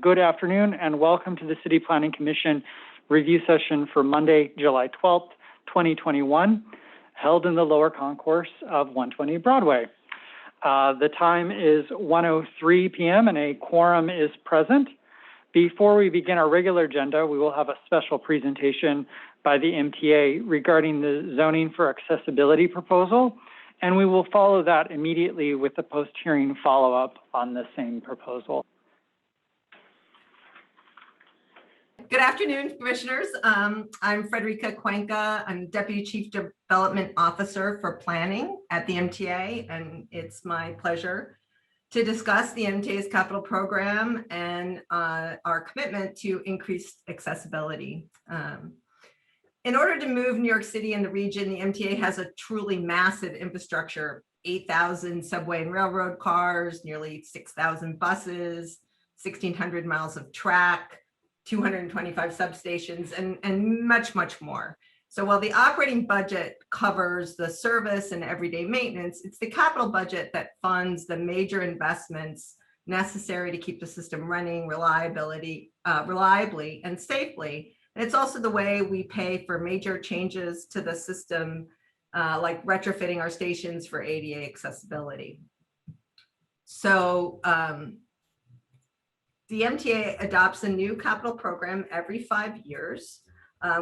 Good afternoon and welcome to the City Planning Commission review session for Monday, July 12th, 2021, held in the lower concourse of 120 Broadway. The time is 1:03 p.m. and a quorum is present. Before we begin our regular agenda, we will have a special presentation by the MTA regarding the zoning for accessibility proposal, and we will follow that immediately with the post-hearing follow-up on the same proposal. Good afternoon, Commissioners. I'm Frederica Cuenca. I'm Deputy Chief Development Officer for Planning at the MTA, and it's my pleasure to discuss the MTA's capital program and our commitment to increased accessibility. In order to move New York City and the region, the MTA has a truly massive infrastructure, 8,000 subway and railroad cars, nearly 6,000 buses, 1,600 miles of track, 225 substations, and much, much more. So while the operating budget covers the service and everyday maintenance, it's the capital budget that funds the major investments necessary to keep the system running reliably and safely. And it's also the way we pay for major changes to the system, like retrofitting our stations for ADA accessibility. So, the MTA adopts a new capital program every 5 years,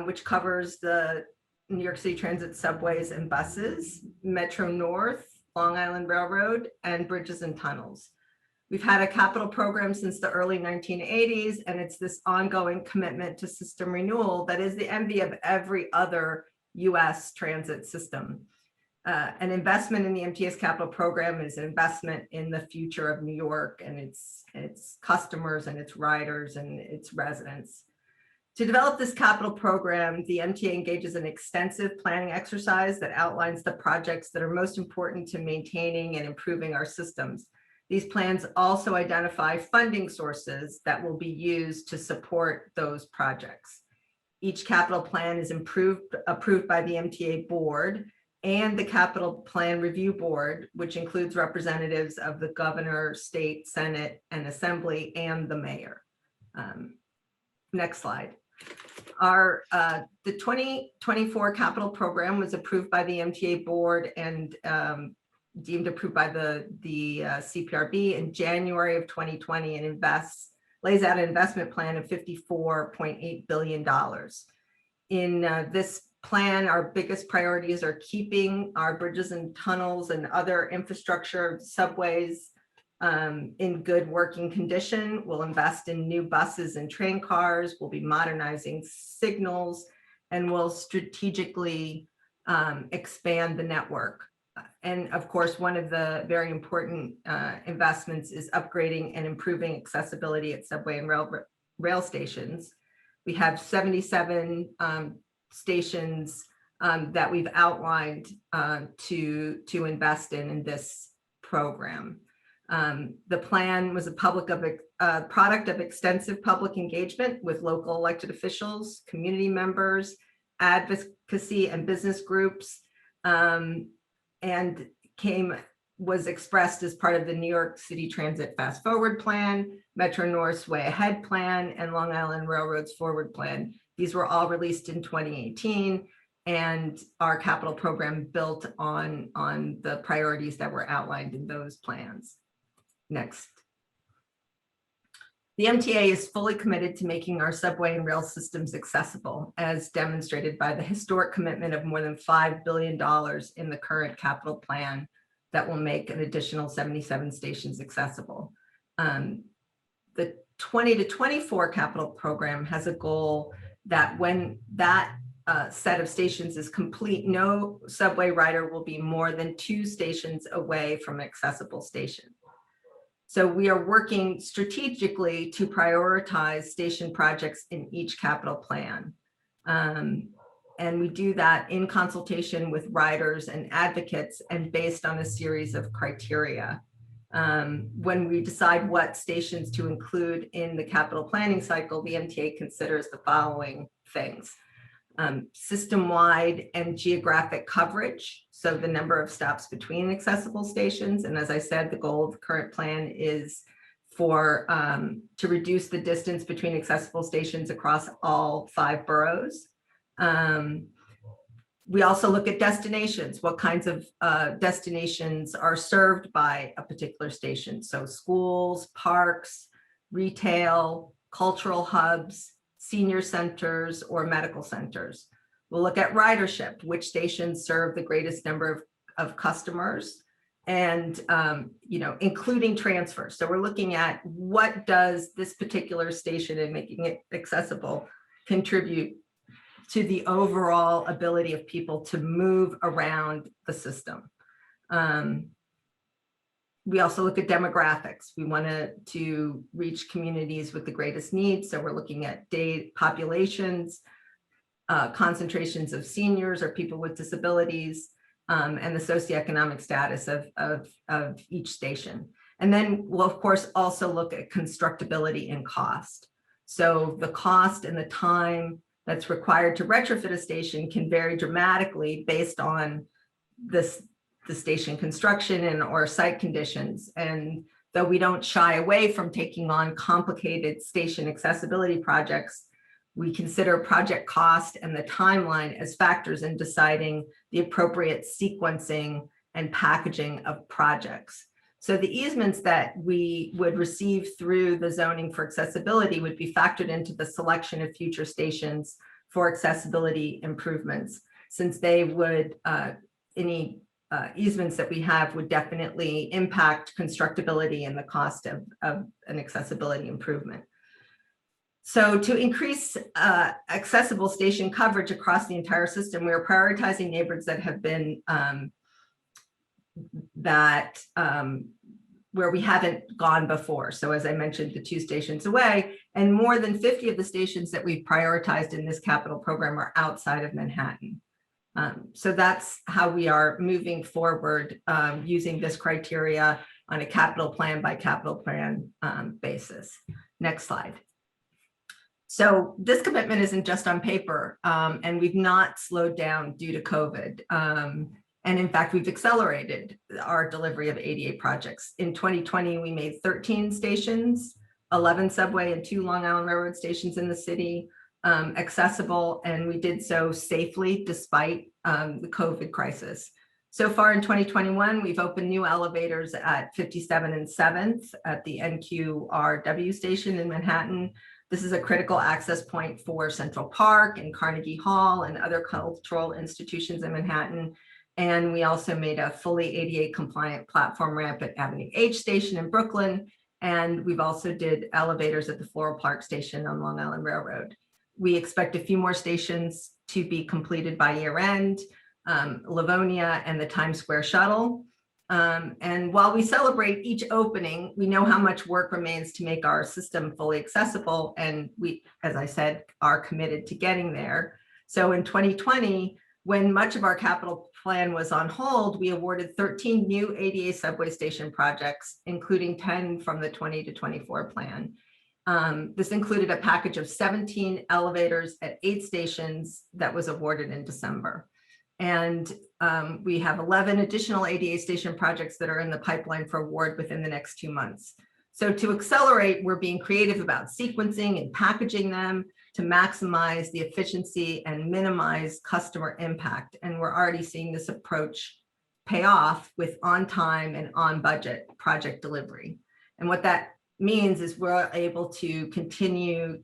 which covers the New York City Transit subways and buses, Metro North, Long Island Railroad, and bridges and tunnels. We've had a capital program since the early 1980s, and it's this ongoing commitment to system renewal that is the envy of every other US transit system. An investment in the MTA's capital program is an investment in the future of New York and its customers and its riders and its residents. To develop this capital program, the MTA engages in an extensive planning exercise that outlines the projects that are most important to maintaining and improving our systems. These plans also identify funding sources that will be used to support those projects. Each capital plan is approved by the MTA board and the Capital Plan Review Board, which includes representatives of the governor, state, senate, and assembly, and the mayor. Next slide. The 2024 capital program was approved by the MTA board and deemed approved by the CPRB in January of 2020 and lays out an investment plan of $54.8 billion. In this plan, our biggest priorities are keeping our bridges and tunnels and other infrastructure, subways, in good working condition. We'll invest in new buses and train cars. We'll be modernizing signals, and we'll strategically expand the network. And of course, one of the very important investments is upgrading and improving accessibility at subway and rail stations. We have 77 stations that we've outlined to invest in this program. The plan was a product of extensive public engagement with local elected officials, community members, advocacy and business groups, and was expressed as part of the New York City Transit Fast Forward Plan, Metro North's Way Ahead Plan, and Long Island Railroad's Forward Plan. These were all released in 2018, and our capital program built on the priorities that were outlined in those plans. Next. The MTA is fully committed to making our subway and rail systems accessible, as demonstrated by the historic commitment of more than $5 billion in the current capital plan that will make an additional 77 stations accessible. The 20 to 24 capital program has a goal that when that set of stations is complete, no subway rider will be more than 2 stations away from an accessible station. So we are working strategically to prioritize station projects in each capital plan. And we do that in consultation with riders and advocates and based on a series of criteria. When we decide what stations to include in the capital planning cycle, the MTA considers the following things. System-wide and geographic coverage, so the number of stops between accessible stations. And as I said, the goal of the current plan is for to reduce the distance between accessible stations across all 5 boroughs. We also look at destinations. What kinds of destinations are served by a particular station? So schools, parks, retail, cultural hubs, senior centers, or medical centers. We'll look at ridership, which stations serve the greatest number of customers, and including transfers. So we're looking at what does this particular station and making it accessible contribute to the overall ability of people to move around the system. We also look at demographics. We want to reach communities with the greatest needs. So we're looking at populations, concentrations of seniors or people with disabilities, and the socioeconomic status of each station. And then we'll, of course, also look at constructability and cost. So the cost and the time that's required to retrofit a station can vary dramatically based on the station construction and or site conditions. And though we don't shy away from taking on complicated station accessibility projects, we consider project cost and the timeline as factors in deciding the appropriate sequencing and packaging of projects. So the easements that we would receive through the zoning for accessibility would be factored into the selection of future stations for accessibility improvements, since they would, any easements that we have would definitely impact constructability and the cost of an accessibility improvement. So to increase accessible station coverage across the entire system, we are prioritizing neighborhoods that have been where we haven't gone before. So as I mentioned, the 2 stations away, and more than 50 of the stations that we've prioritized in this capital program are outside of Manhattan. So that's how we are moving forward using this criteria on a capital plan by capital plan basis. Next slide. So this commitment isn't just on paper, and we've not slowed down due to COVID. And in fact, we've accelerated our delivery of ADA projects. In 2020, we made 13 stations, 11 subway and 2 Long Island Railroad stations in the city accessible, and we did so safely despite the COVID crisis. So far in 2021, we've opened new elevators at 57 and 7th at the NQRW station in Manhattan. This is a critical access point for Central Park and Carnegie Hall and other cultural institutions in Manhattan. And we also made a fully ADA compliant platform ramp at Avenue H station in Brooklyn. And we've also did elevators at the Floral Park station on Long Island Railroad. We expect a few more stations to be completed by year end, Livonia and the Times Square shuttle. And while we celebrate each opening, we know how much work remains to make our system fully accessible. And we, as I said, are committed to getting there. So in 2020, when much of our capital plan was on hold, we awarded 13 new ADA subway station projects, including 10 from the 20 to 24 plan. This included a package of 17 elevators at 8 stations that was awarded in December. And we have 11 additional ADA station projects that are in the pipeline for award within the next 2 months. So to accelerate, we're being creative about sequencing and packaging them to maximize the efficiency and minimize customer impact. And we're already seeing this approach pay off with on time and on budget project delivery. And what that means is we're able to continue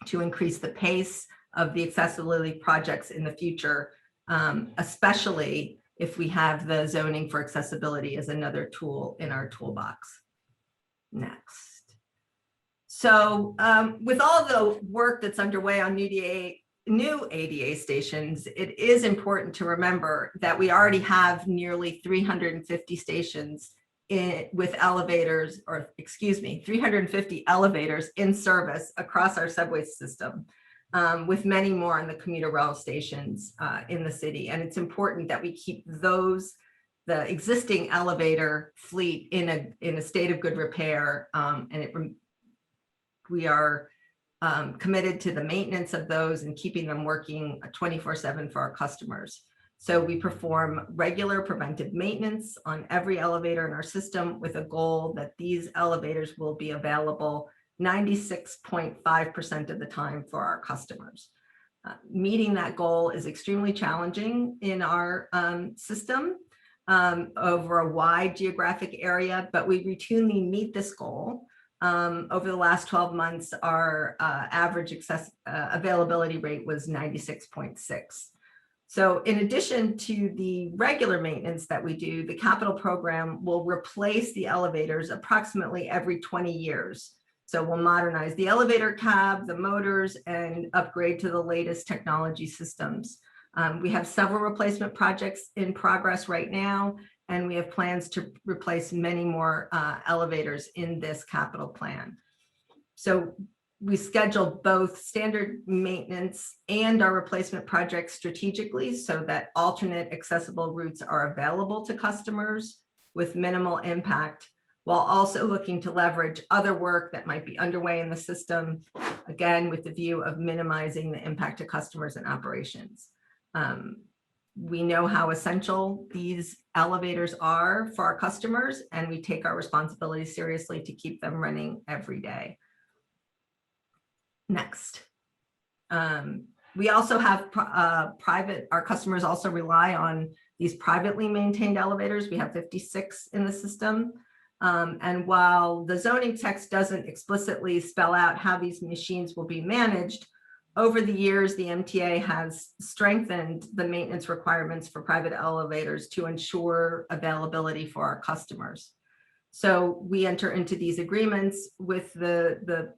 to increase the pace of the accessibility projects in the future, especially if we have the zoning for accessibility as another tool in our toolbox. Next. So with all the work that's underway on new ADA stations, it is important to remember that we already have nearly 350 stations with elevators, or excuse me, 350 elevators in service across our subway system, with many more on the commuter rail stations in the city. And it's important that we keep the existing elevator fleet in a state of good repair, we are committed to the maintenance of those and keeping them working 24/7 for our customers. So we perform regular preventive maintenance on every elevator in our system with a goal that these elevators will be available 96.5% of the time for our customers. Meeting that goal is extremely challenging in our system over a wide geographic area, but we routinely meet this goal. Over the last 12 months, our average availability rate was 96.6. So in addition to the regular maintenance that we do, the capital program will replace the elevators approximately every 20 years. So we'll modernize the elevator cab, the motors, and upgrade to the latest technology systems. We have several replacement projects in progress right now, and we have plans to replace many more elevators in this capital plan. So we schedule both standard maintenance and our replacement projects strategically so that alternate accessible routes are available to customers with minimal impact, while also looking to leverage other work that might be underway in the system, again, with the view of minimizing the impact to customers and operations. We know how essential these elevators are for our customers, and we take our responsibility seriously to keep them running every day. Next. We also have our customers also rely on these privately maintained elevators. We have 56 in the system. And while the zoning text doesn't explicitly spell out how these machines will be managed, over the years, the MTA has strengthened the maintenance requirements for private elevators to ensure availability for our customers. So we enter into these agreements with the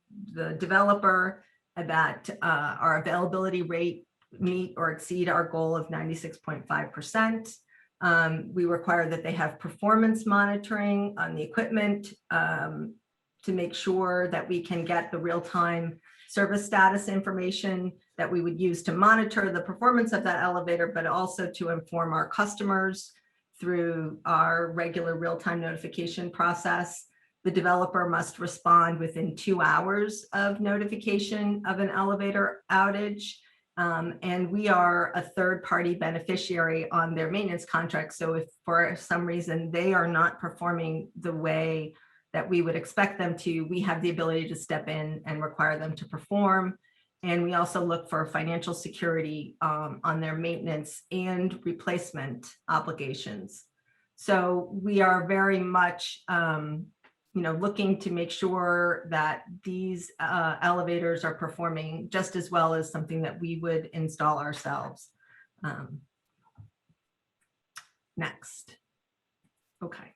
developer that our availability rate meet or exceed our goal of 96.5%. We require that they have performance monitoring on the equipment to make sure that we can get the real-time service status information that we would use to monitor the performance of that elevator, but also to inform our customers through our regular real-time notification process. The developer must respond within 2 hours of notification of an elevator outage. And we are a third-party beneficiary on their maintenance contract. So if for some reason they are not performing the way that we would expect them to, we have the ability to step in and require them to perform. And we also look for financial security on their maintenance and replacement obligations. So we are very much looking to make sure that these elevators are performing just as well as something that we would install ourselves. Next. Okay.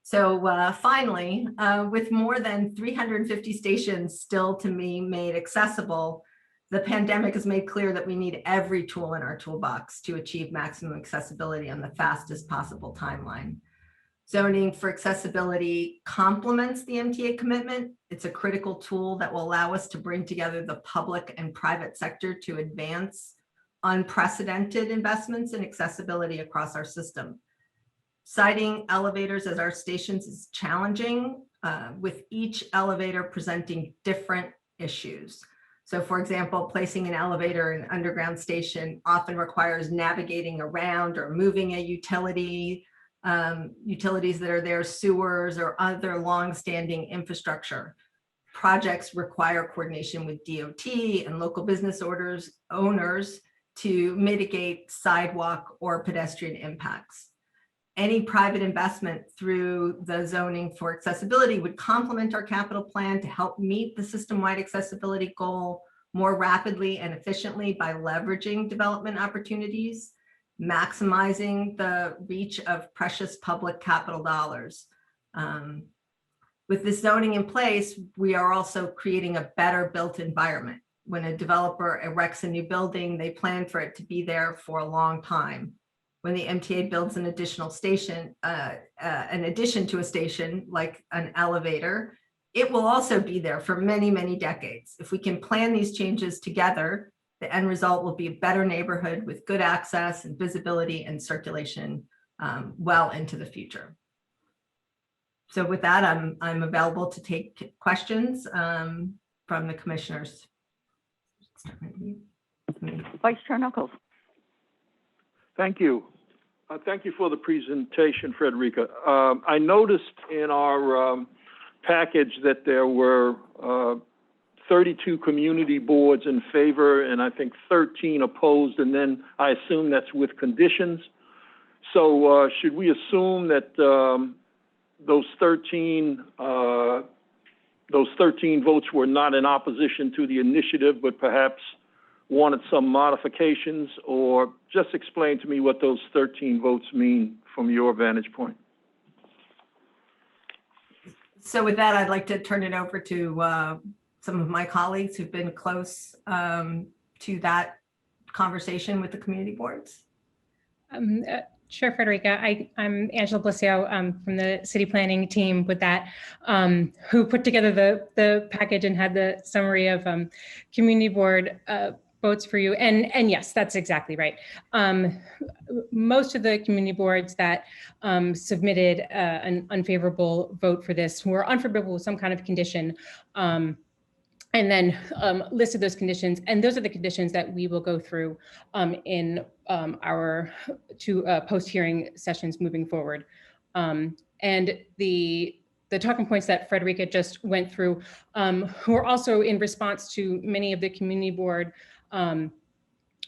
So finally, with more than 350 stations still to be made accessible, the pandemic has made clear that we need every tool in our toolbox to achieve maximum accessibility on the fastest possible timeline. Zoning for accessibility complements the MTA commitment. It's a critical tool that will allow us to bring together the public and private sector to advance unprecedented investments in accessibility across our system. Citing elevators as our stations is challenging, with each elevator presenting different issues. So for example, placing an elevator in an underground station often requires navigating around or moving a utilities that are there, sewers or other long-standing infrastructure. Projects require coordination with DOT and local business owners to mitigate sidewalk or pedestrian impacts. Any private investment through the zoning for accessibility would complement our capital plan to help meet the system-wide accessibility goal more rapidly and efficiently by leveraging development opportunities, maximizing the reach of precious public capital dollars. With this zoning in place, we are also creating a better built environment. When a developer erects a new building, they plan for it to be there for a long time. When the MTA builds an additional station, in addition to a station like an elevator, it will also be there for many, many decades. If we can plan these changes together, the end result will be a better neighborhood with good access and visibility and circulation well into the future. So with that, I'm available to take questions from the commissioners. Vice Chair Knuckles. Thank you. Thank you for the presentation, Frederica. I noticed in our package that there were 32 community boards in favor and I think 13 opposed, and then I assume that's with conditions. So should we assume that those 13 votes were not in opposition to the initiative, but perhaps wanted some modifications? Or just explain to me what those 13 votes mean from your vantage point. So with that, I'd like to turn it over to some of my colleagues who've been close to that conversation with the community boards. Sure, Frederica. I'm Angela Blissio from the city planning team with that, who put together the package and had the summary of community board votes for you. And yes, that's exactly right. Most of the community boards that submitted an unfavorable vote for this were unfavorable with some kind of condition, and then listed those conditions. And those are the conditions that we will go through in our two post-hearing sessions moving forward. And the talking points that Frederica just went through were also in response to many of the community board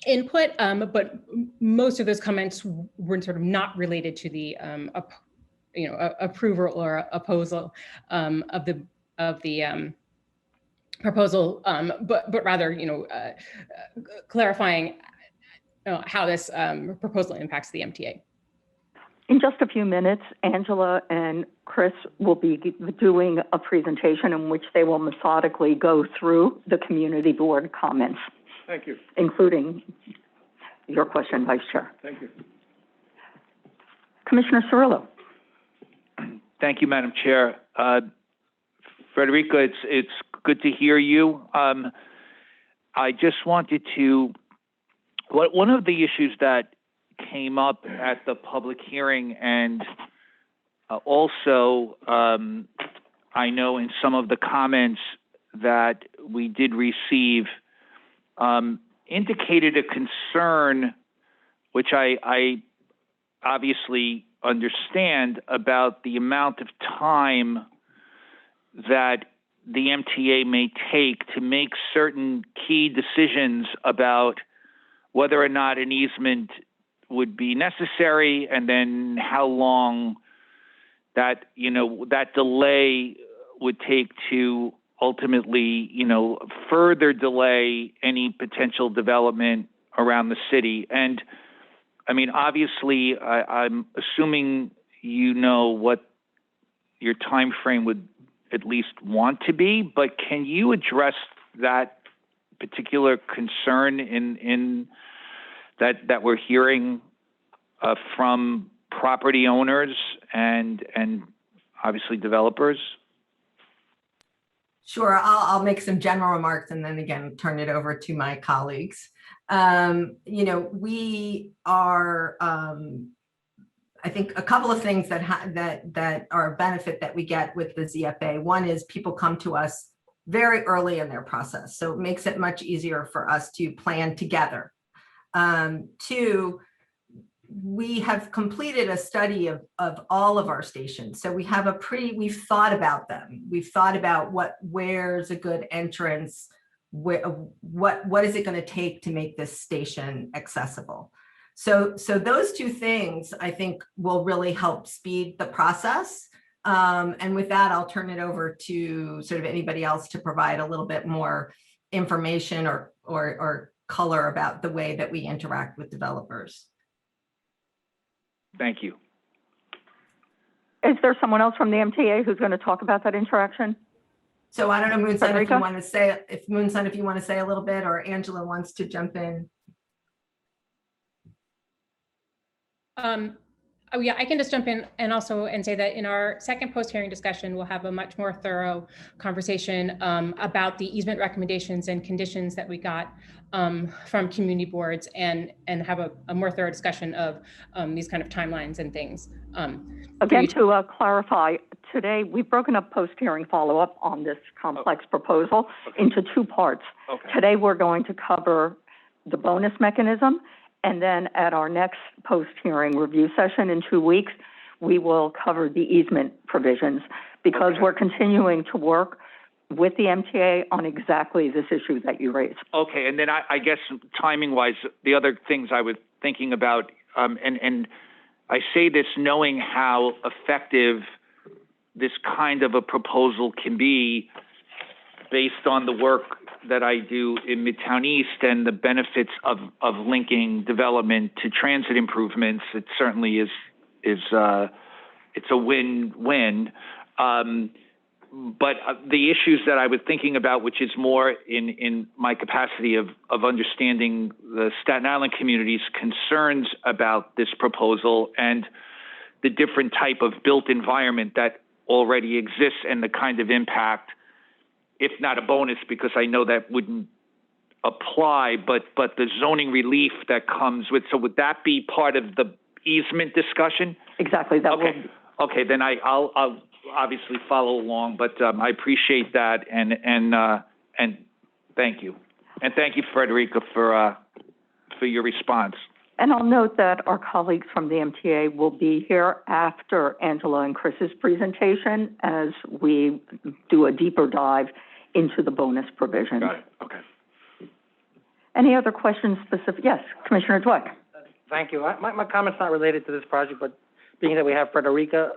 input, but most of those comments were sort of not related to the approval or opposal of the proposal, but rather, clarifying how this proposal impacts the MTA. In just a few minutes, Angela and Chris will be doing a presentation in which they will methodically go through the community board comments. Thank you. Including your question, Vice Chair. Thank you. Commissioner Cirillo. Thank you, Madam Chair. Frederica, it's good to hear you. I just wanted to, one of the issues that came up at the public hearing, and also I know in some of the comments that we did receive, indicated a concern, which I obviously understand, about the amount of time that the MTA may take to make certain key decisions about whether or not an easement would be necessary, and then how long that, that delay would take to ultimately, further delay any potential development around the city. And I mean, obviously, I'm assuming what your time frame would at least want to be, but can you address that particular concern in that we're hearing from property owners and obviously developers? Sure, I'll make some general remarks and then again turn it over to my colleagues. We are, I think, a couple of things that are a benefit that we get with the ZFA. One is people come to us very early in their process, so it makes it much easier for us to plan together. Two, we have completed a study of all of our stations. So we have we've thought about them. We've thought about where's a good entrance, what is it going to take to make this station accessible. So those two things, I think, will really help speed the process. And with that, I'll turn it over to sort of anybody else to provide a little bit more information or color about the way that we interact with developers. Thank you. Is there someone else from the MTA who's going to talk about that interaction? So I don't know, Moonson, if Frederica? you want to say, if you want to say a little bit, or Angela wants to jump in. Oh yeah, I can just jump in and say that in our second post-hearing discussion, we'll have a much more thorough conversation about the easement recommendations and conditions that we got from community boards, and have a more thorough discussion of these kind of timelines and things. Again, to clarify, today we've broken up post-hearing follow-up on this complex proposal into two parts. Okay. Today we're going to cover the bonus mechanism And then at our next post-hearing review session in 2 weeks, we will cover the easement provisions because we're continuing to work with the MTA on exactly this issue that you raised. Okay, and then I guess timing-wise, the other things I was thinking about, and I say this knowing how effective this kind of a proposal can be based on the work that I do in Midtown East and the benefits of linking development to transit improvements. It certainly is it's a win-win. But the issues that I was thinking about, which is more in my capacity of understanding the Staten Island community's concerns about this proposal and the different type of built environment that already exists and the kind of impact, if not a bonus, because I know that wouldn't apply, but the zoning relief that comes with. So would that be part of the easement discussion? Exactly. That will. Okay, then I'll obviously follow along, but I appreciate that and thank you. And thank you, Frederica, for your response. And I'll note that our colleagues from the MTA will be here after Angela and Chris's presentation as we do a deeper dive into the bonus provision. Got it. Okay. Any other questions specific? Yes, Commissioner Dweck. Thank you. My comment's not related to this project, but being that we have Frederica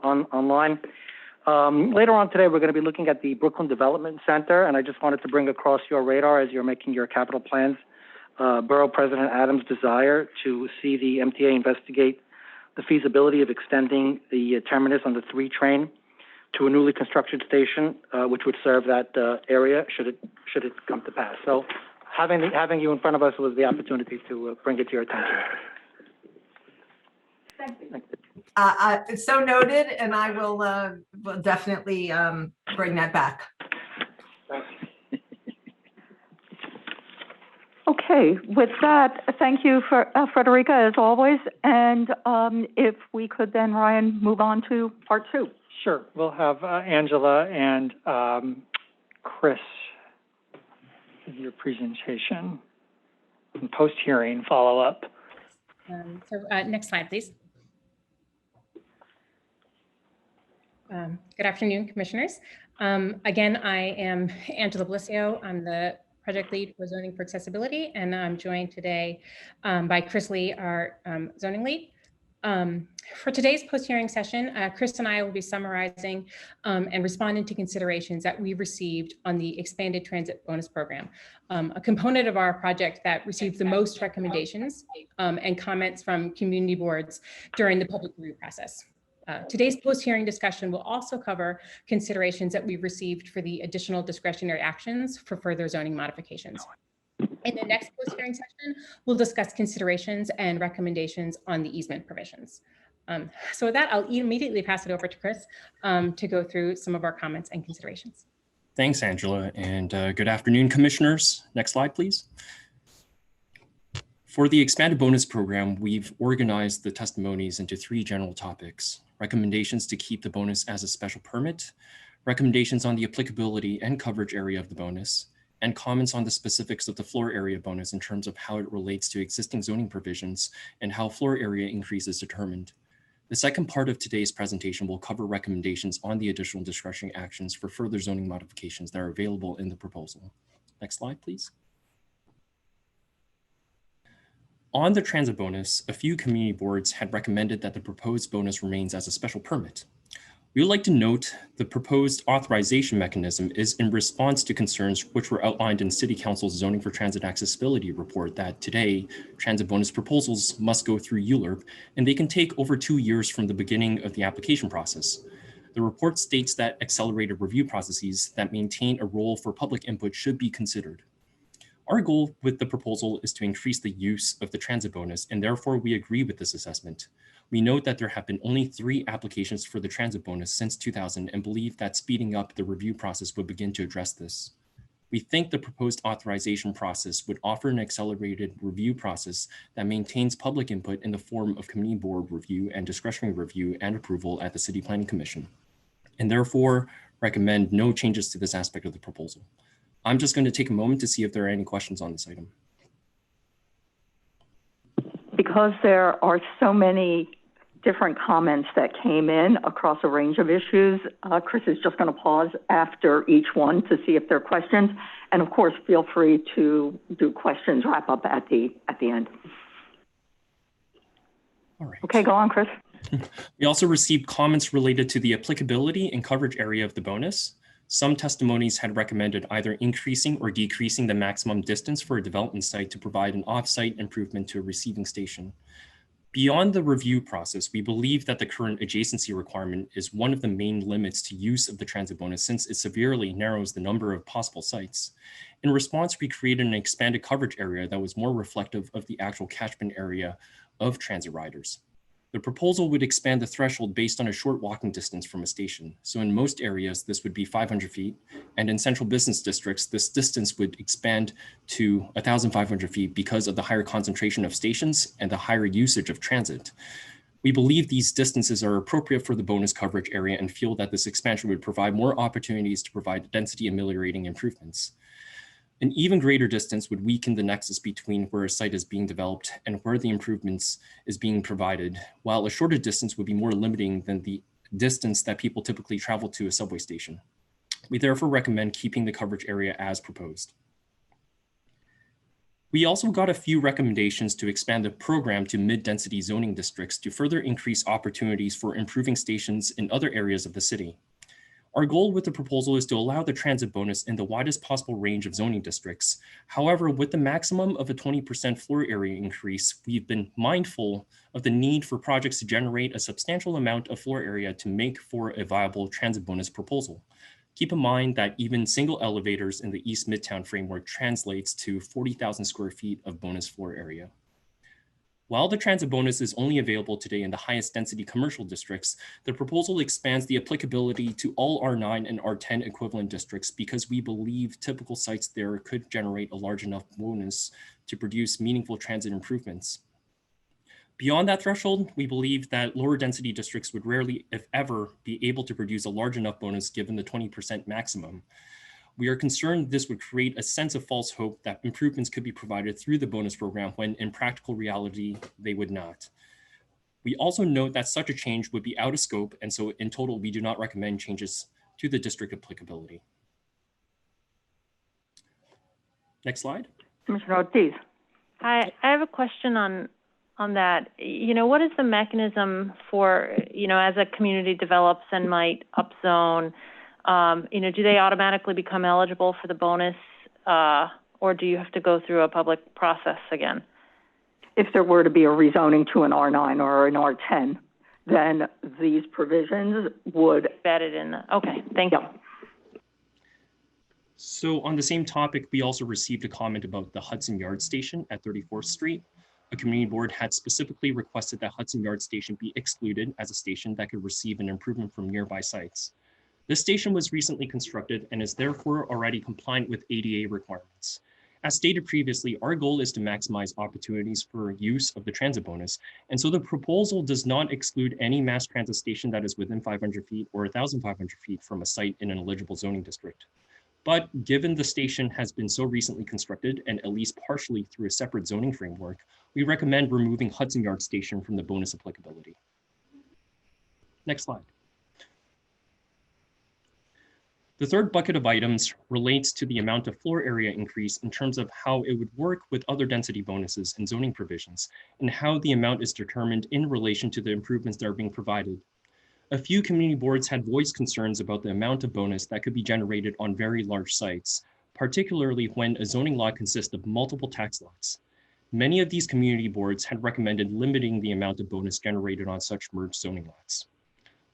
online, later on today we're going to be looking at the Brooklyn Development Center, and I just wanted to bring across your radar as you're making your capital plans. Borough President Adams' desire to see the MTA investigate the feasibility of extending the terminus on the 3 train to a newly constructed station, which would serve that area should it come to pass. So having you in front of us was the opportunity to bring it to your attention. Thank you. It's so noted, and I will definitely bring that back. Okay, with that, thank you for Frederica, as always. And if we could then, Ryan, move on to part 2. Sure. We'll have Angela and Chris give your presentation and post-hearing follow-up. Next slide, please. Good afternoon, commissioners. Again, I am Angela Blissio. I'm the project lead for zoning for accessibility, and I'm joined today by Chris Lee, our zoning lead. For today's post-hearing session, Chris and I will be summarizing and responding to considerations that we received on the expanded transit bonus program, a component of our project that received the most recommendations and comments from community boards during the public review process. Today's post-hearing discussion will also cover considerations that we've received for the additional discretionary actions for further zoning modifications. In the next post-hearing session, we'll discuss considerations and recommendations on the easement provisions. So with that, I'll immediately pass it over to Chris to go through some of our comments and considerations. Thanks, Angela, and good afternoon, commissioners. Next slide, please. For the expanded bonus program, we've organized the testimonies into 3 general topics: recommendations to keep the bonus as a special permit, recommendations on the applicability and coverage area of the bonus, and comments on the specifics of the floor area bonus in terms of how it relates to existing zoning provisions and how floor area increase is determined. The second part of today's presentation will cover recommendations on the additional discretionary actions for further zoning modifications that are available in the proposal. Next slide, please. On the transit bonus, a few community boards had recommended that the proposed bonus remains as a special permit. We would like to note the proposed authorization mechanism is in response to concerns which were outlined in City Council's Zoning for Transit Accessibility report that today, transit bonus proposals must go through ULURP, and they can take over 2 years from the beginning of the application process. The report states that accelerated review processes that maintain a role for public input should be considered. Our goal with the proposal is to increase the use of the transit bonus, and therefore we agree with this assessment. We note that there have been only 3 applications for the transit bonus since 2000 and believe that speeding up the review process would begin to address this. We think the proposed authorization process would offer an accelerated review process that maintains public input in the form of community board review and discretionary review and approval at the City Planning Commission, and therefore recommend no changes to this aspect of the proposal. I'm just going to take a moment to see if there are any questions on this item. Because there are so many different comments that came in across a range of issues, Chris is just going to pause after each one to see if there are questions. And of course, feel free to do questions, wrap up at the end. All right. Okay, go on, Chris. We also received comments related to the applicability and coverage area of the bonus. Some testimonies had recommended either increasing or decreasing the maximum distance for a development site to provide an off-site improvement to a receiving station. Beyond the review process, we believe that the current adjacency requirement is one of the main limits to use of the transit bonus since it severely narrows the number of possible sites. In response, we created an expanded coverage area that was more reflective of the actual catchment area of transit riders. The proposal would expand the threshold based on a short walking distance from a station. So in most areas, this would be 500 feet. And in central business districts, this distance would expand to 1,500 feet because of the higher concentration of stations and the higher usage of transit. We believe these distances are appropriate for the bonus coverage area and feel that this expansion would provide more opportunities to provide density ameliorating improvements. An even greater distance would weaken the nexus between where a site is being developed and where the improvements is being provided, while a shorter distance would be more limiting than the distance that people typically travel to a subway station. We therefore recommend keeping the coverage area as proposed. We also got a few recommendations to expand the program to mid-density zoning districts to further increase opportunities for improving stations in other areas of the city. Our goal with the proposal is to allow the transit bonus in the widest possible range of zoning districts. However, with the maximum of a 20% floor area increase, we've been mindful of the need for projects to generate a substantial amount of floor area to make for a viable transit bonus proposal. Keep in mind that even single elevators in the East Midtown framework translates to 40,000 square feet of bonus floor area. While the transit bonus is only available today in the highest density commercial districts, the proposal expands the applicability to all R9 and R10 equivalent districts because we believe typical sites there could generate a large enough bonus to produce meaningful transit improvements. Beyond that threshold, we believe that lower density districts would rarely, if ever, be able to produce a large enough bonus given the 20% maximum. We are concerned this would create a sense of false hope that improvements could be provided through the bonus program when in practical reality, they would not. We also note that such a change would be out of scope, and so in total, we do not recommend changes to the district applicability. Next slide. Commissioner Ortiz. Hi, I have a question on that. You know, what is the mechanism for, you know, as a community develops and might upzone, you know, do they automatically become eligible for the bonus, or do you have to go through a public process again? If there were to be a rezoning to an R9 or an R10, then these provisions would Embedded in the, okay, thank you. So on the same topic, we also received a comment about the Hudson Yard Station at 34th Street. A community board had specifically requested that Hudson Yard Station be excluded as a station that could receive an improvement from nearby sites. This station was recently constructed and is therefore already compliant with ADA requirements. As stated previously, our goal is to maximize opportunities for use of the transit bonus, and so the proposal does not exclude any mass transit station that is within 500 feet or 1,500 feet from a site in an eligible zoning district. But given the station has been so recently constructed and at least partially through a separate zoning framework, we recommend removing Hudson Yard Station from the bonus applicability. Next slide. The third bucket of items relates to the amount of floor area increase in terms of how it would work with other density bonuses and zoning provisions, and how the amount is determined in relation to the improvements that are being provided. A few community boards had voiced concerns about the amount of bonus that could be generated on very large sites, particularly when a zoning lot consists of multiple tax lots. Many of these community boards had recommended limiting the amount of bonus generated on such merged zoning lots.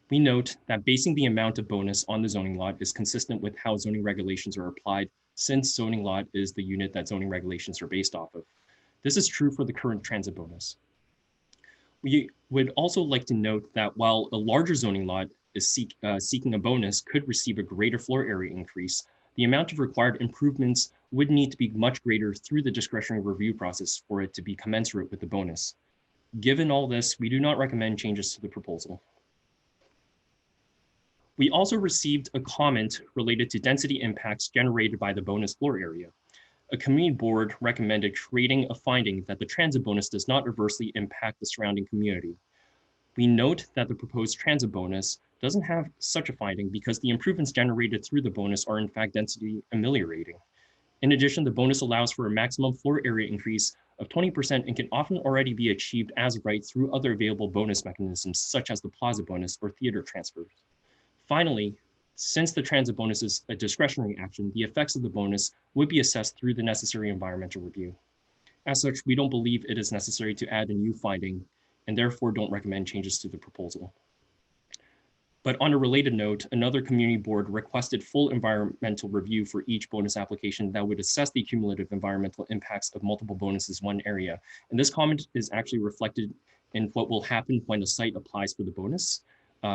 We note that basing the amount of bonus on the zoning lot is consistent with how zoning regulations are applied, since zoning lot is the unit that zoning regulations are based off of. This is true for the current transit bonus. We would also like to note that while a larger zoning lot is seeking a bonus could receive a greater floor area increase, the amount of required improvements would need to be much greater through the discretionary review process for it to be commensurate with the bonus. Given all this, we do not recommend changes to the proposal. We also received a comment related to density impacts generated by the bonus floor area. a community board recommended creating a finding that the transit bonus does not adversely impact the surrounding community. We note that the proposed transit bonus doesn't have such a finding because the improvements generated through the bonus are in fact density ameliorating. In addition, the bonus allows for a maximum floor area increase of 20% and can often already be achieved as of right through other available bonus mechanisms such as the plaza bonus or theater transfers. Finally, since the transit bonus is a discretionary action, the effects of the bonus would be assessed through the necessary environmental review. As such, we don't believe it is necessary to add a new finding and therefore don't recommend changes to the proposal. But on a related note, another community board requested full environmental review for each bonus application that would assess the cumulative environmental impacts of multiple bonuses in one area. And this comment is actually reflected in what will happen when a site applies for the bonus.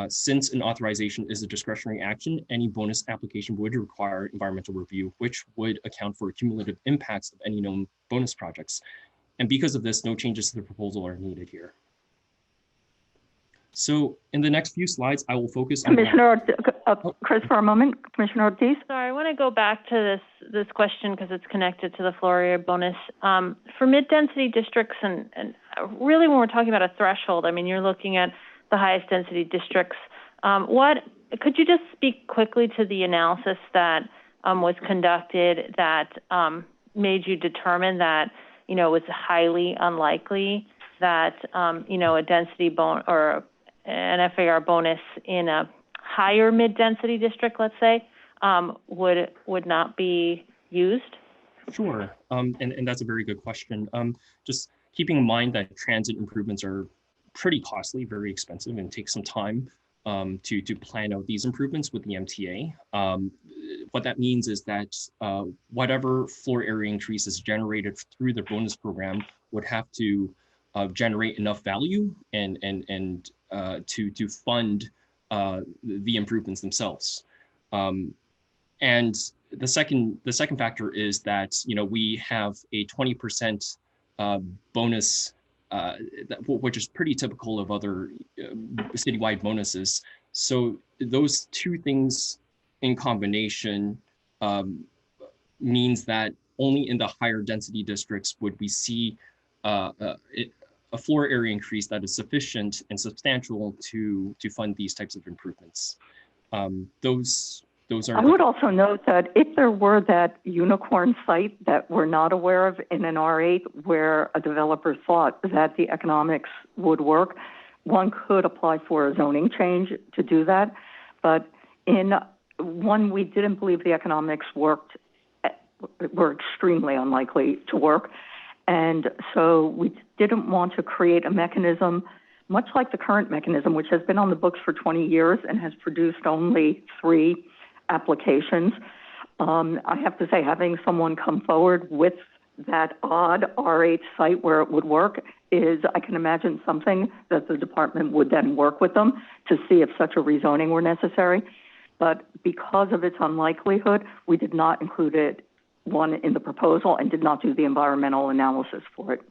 Since an authorization is a discretionary action, any bonus application would require environmental review, which would account for cumulative impacts of any known bonus projects. And because of this, no changes to the proposal are needed here. So in the next few slides, I will focus on— Commissioner, Chris, for a moment, Commissioner Ortiz. Sorry, I want to go back to this question because it's connected to the floor area bonus. For mid-density districts and really when we're talking about a threshold, I mean, you're looking at the highest density districts. Could you just speak quickly to the analysis that was conducted that made you determine that, it was highly unlikely that, a density bonus or an FAR bonus in a higher mid-density district, let's say, would not be used? Sure, and that's a very good question. Just keeping in mind that transit improvements are pretty costly, very expensive, and take some time to plan out these improvements with the MTA. What that means is that whatever floor area increases generated through the bonus program would have to generate enough value and to fund the improvements themselves. And the second factor is that we have a 20% bonus, which is pretty typical of other citywide bonuses. So those two things in combination means that only in the higher density districts would we see a floor area increase that is sufficient and substantial to fund these types of improvements. Those are— I would also note that if there were that unicorn site that we're not aware of in an R8 where a developer thought that the economics would work, one could apply for a zoning change to do that. But in one, we didn't believe the economics were extremely unlikely to work. And so we didn't want to create a mechanism, much like the current mechanism, which has been on the books for 20 years and has produced only 3 applications. I have to say, having someone come forward with that odd R8 site where it would work is, I can imagine, something that the department would then work with them to see if such a rezoning were necessary. But because of its unlikelihood, we did not include it in the proposal and did not do the environmental analysis for it.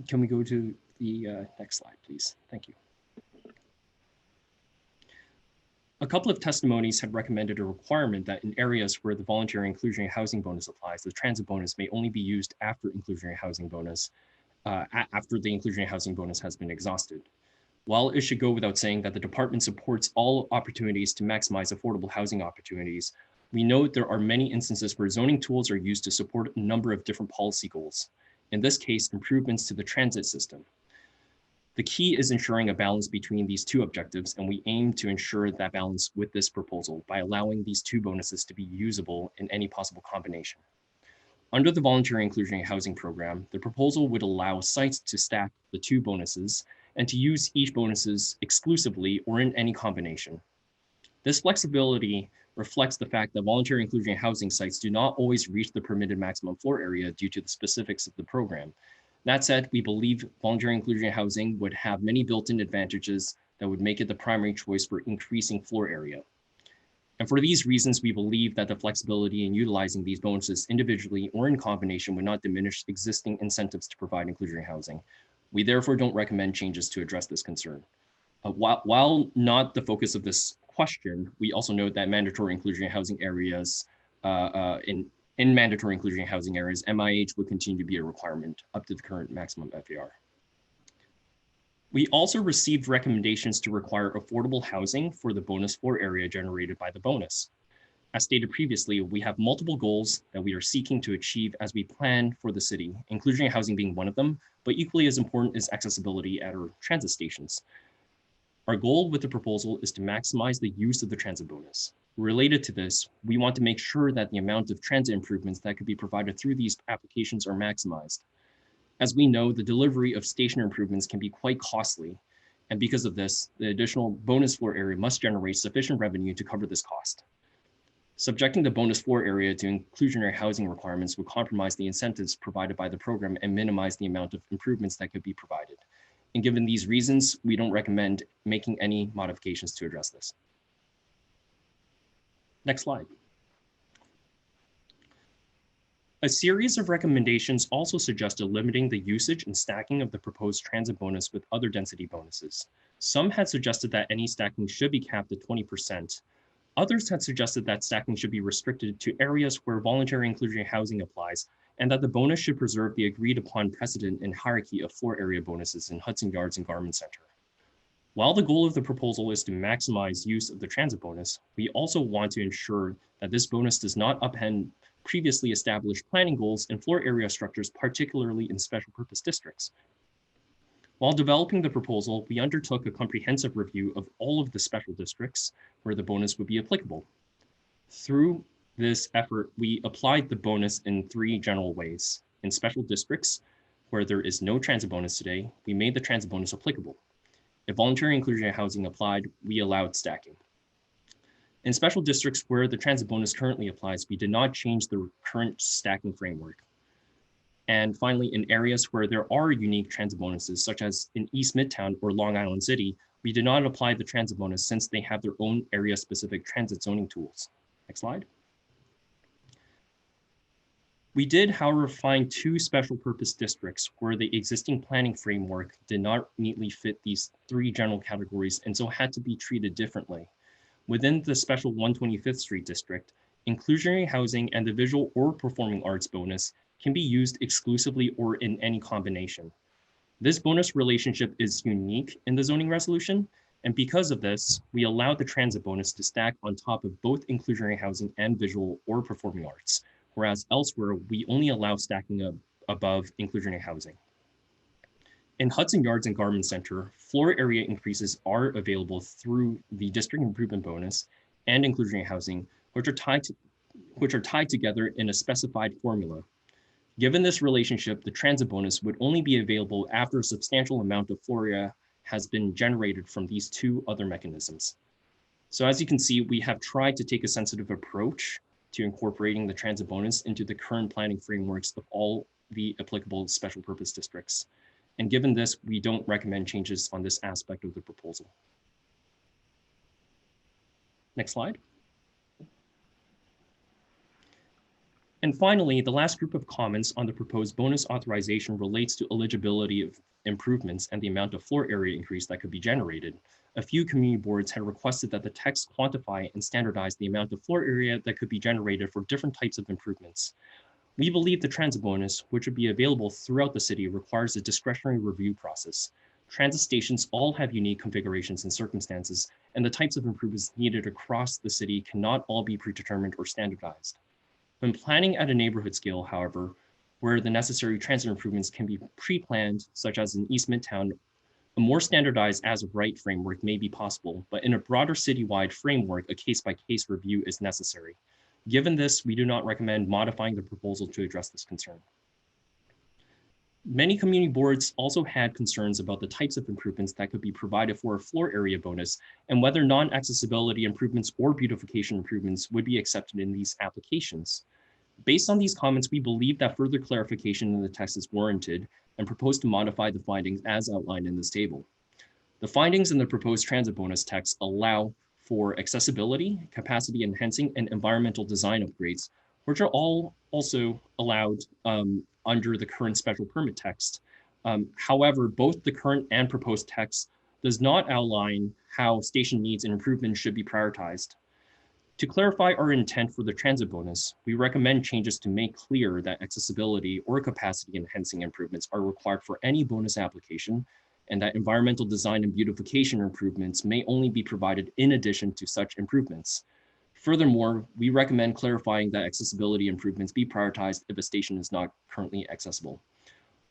Can we go to the next slide, please? Thank you. A couple of testimonies have recommended a requirement that in areas where the voluntary inclusionary housing bonus applies, the transit bonus may only be used after inclusionary housing bonus, after the inclusionary housing bonus has been exhausted. While it should go without saying that the department supports all opportunities to maximize affordable housing opportunities, we note there are many instances where zoning tools are used to support a number of different policy goals. In this case, improvements to the transit system. The key is ensuring a balance between these two objectives, and we aim to ensure that balance with this proposal by allowing these two bonuses to be usable in any possible combination. Under the Voluntary Inclusionary Housing Program, the proposal would allow sites to stack the two bonuses and to use each bonuses exclusively or in any combination. This flexibility reflects the fact that voluntary inclusionary housing sites do not always reach the permitted maximum floor area due to the specifics of the program. That said, we believe voluntary inclusionary housing would have many built-in advantages that would make it the primary choice for increasing floor area. And for these reasons, we believe that the flexibility in utilizing these bonuses individually or in combination would not diminish existing incentives to provide inclusionary housing. We therefore don't recommend changes to address this concern. While not the focus of this question, we also note that mandatory inclusionary housing areas In mandatory inclusionary housing areas, MIH would continue to be a requirement up to the current maximum FAR. We also received recommendations to require affordable housing for the bonus floor area generated by the bonus. As stated previously, we have multiple goals that we are seeking to achieve as we plan for the city, inclusionary housing being one of them, but equally as important is accessibility at our transit stations. Our goal with the proposal is to maximize the use of the transit bonus. Related to this, we want to make sure that the amount of transit improvements that could be provided through these applications are maximized. As we know, the delivery of station improvements can be quite costly, and because of this, the additional bonus floor area must generate sufficient revenue to cover this cost. Subjecting the bonus floor area to inclusionary housing requirements would compromise the incentives provided by the program and minimize the amount of improvements that could be provided. And given these reasons, we don't recommend making any modifications to address this. Next slide. A series of recommendations also suggested limiting the usage and stacking of the proposed transit bonus with other density bonuses. Some had suggested that any stacking should be capped at 20%. Others had suggested that stacking should be restricted to areas where voluntary inclusionary housing applies, and that the bonus should preserve the agreed upon precedent and hierarchy of floor area bonuses in Hudson Yards and Garment Center. While the goal of the proposal is to maximize use of the transit bonus, we also want to ensure that this bonus does not upend previously established planning goals and floor area structures, particularly in special purpose districts. While developing the proposal, we undertook a comprehensive review of all of the special districts where the bonus would be applicable. Through this effort, we applied the bonus in 3 general ways. In special districts, where there is no transit bonus today, we made the transit bonus applicable. If voluntary inclusionary housing applied, we allowed stacking. In special districts where the transit bonus currently applies, we did not change the current stacking framework. And finally, in areas where there are unique transit bonuses, such as in East Midtown or Long Island City, we did not apply the transit bonus since they have their own area-specific transit zoning tools. Next slide. We did, however, find 2 special purpose districts where the existing planning framework did not neatly fit these 3 general categories and so had to be treated differently. Within the special 125th Street district, inclusionary housing and the visual or performing arts bonus can be used exclusively or in any combination. This bonus relationship is unique in the zoning resolution, and because of this, we allowed the transit bonus to stack on top of both inclusionary housing and visual or performing arts, whereas elsewhere, we only allow stacking above inclusionary housing. In Hudson Yards and Garment Center, floor area increases are available through the district improvement bonus and inclusionary housing, which are tied together in a specified formula. Given this relationship, the transit bonus would only be available after a substantial amount of floor area has been generated from these 2 other mechanisms. So as you can see, we have tried to take a sensitive approach to incorporating the transit bonus into the current planning frameworks of all the applicable special purpose districts. And given this, we don't recommend changes on this aspect of the proposal. Next slide. And finally, the last group of comments on the proposed bonus authorization relates to eligibility of improvements and the amount of floor area increase that could be generated. A few community boards had requested that the text quantify and standardize the amount of floor area that could be generated for different types of improvements. We believe the transit bonus, which would be available throughout the city, requires a discretionary review process. Transit stations all have unique configurations and circumstances, and the types of improvements needed across the city cannot all be predetermined or standardized. When planning at a neighborhood scale, however, where the necessary transit improvements can be pre-planned, such as in East Midtown, a more standardized as-of-right framework may be possible, but in a broader citywide framework, a case-by-case review is necessary. Given this, we do not recommend modifying the proposal to address this concern. Many community boards also had concerns about the types of improvements that could be provided for a floor area bonus and whether non-accessibility improvements or beautification improvements would be accepted in these applications. Based on these comments, we believe that further clarification in the text is warranted and propose to modify the findings as outlined in this table. The findings in the proposed transit bonus text allow for accessibility, capacity enhancing, and environmental design upgrades, which are all also allowed under the current special permit text. However, both the current and proposed text does not outline how station needs and improvements should be prioritized. To clarify our intent for the transit bonus, we recommend changes to make clear that accessibility or capacity enhancing improvements are required for any bonus application, and that environmental design and beautification improvements may only be provided in addition to such improvements. Furthermore, we recommend clarifying that accessibility improvements be prioritized if a station is not currently accessible.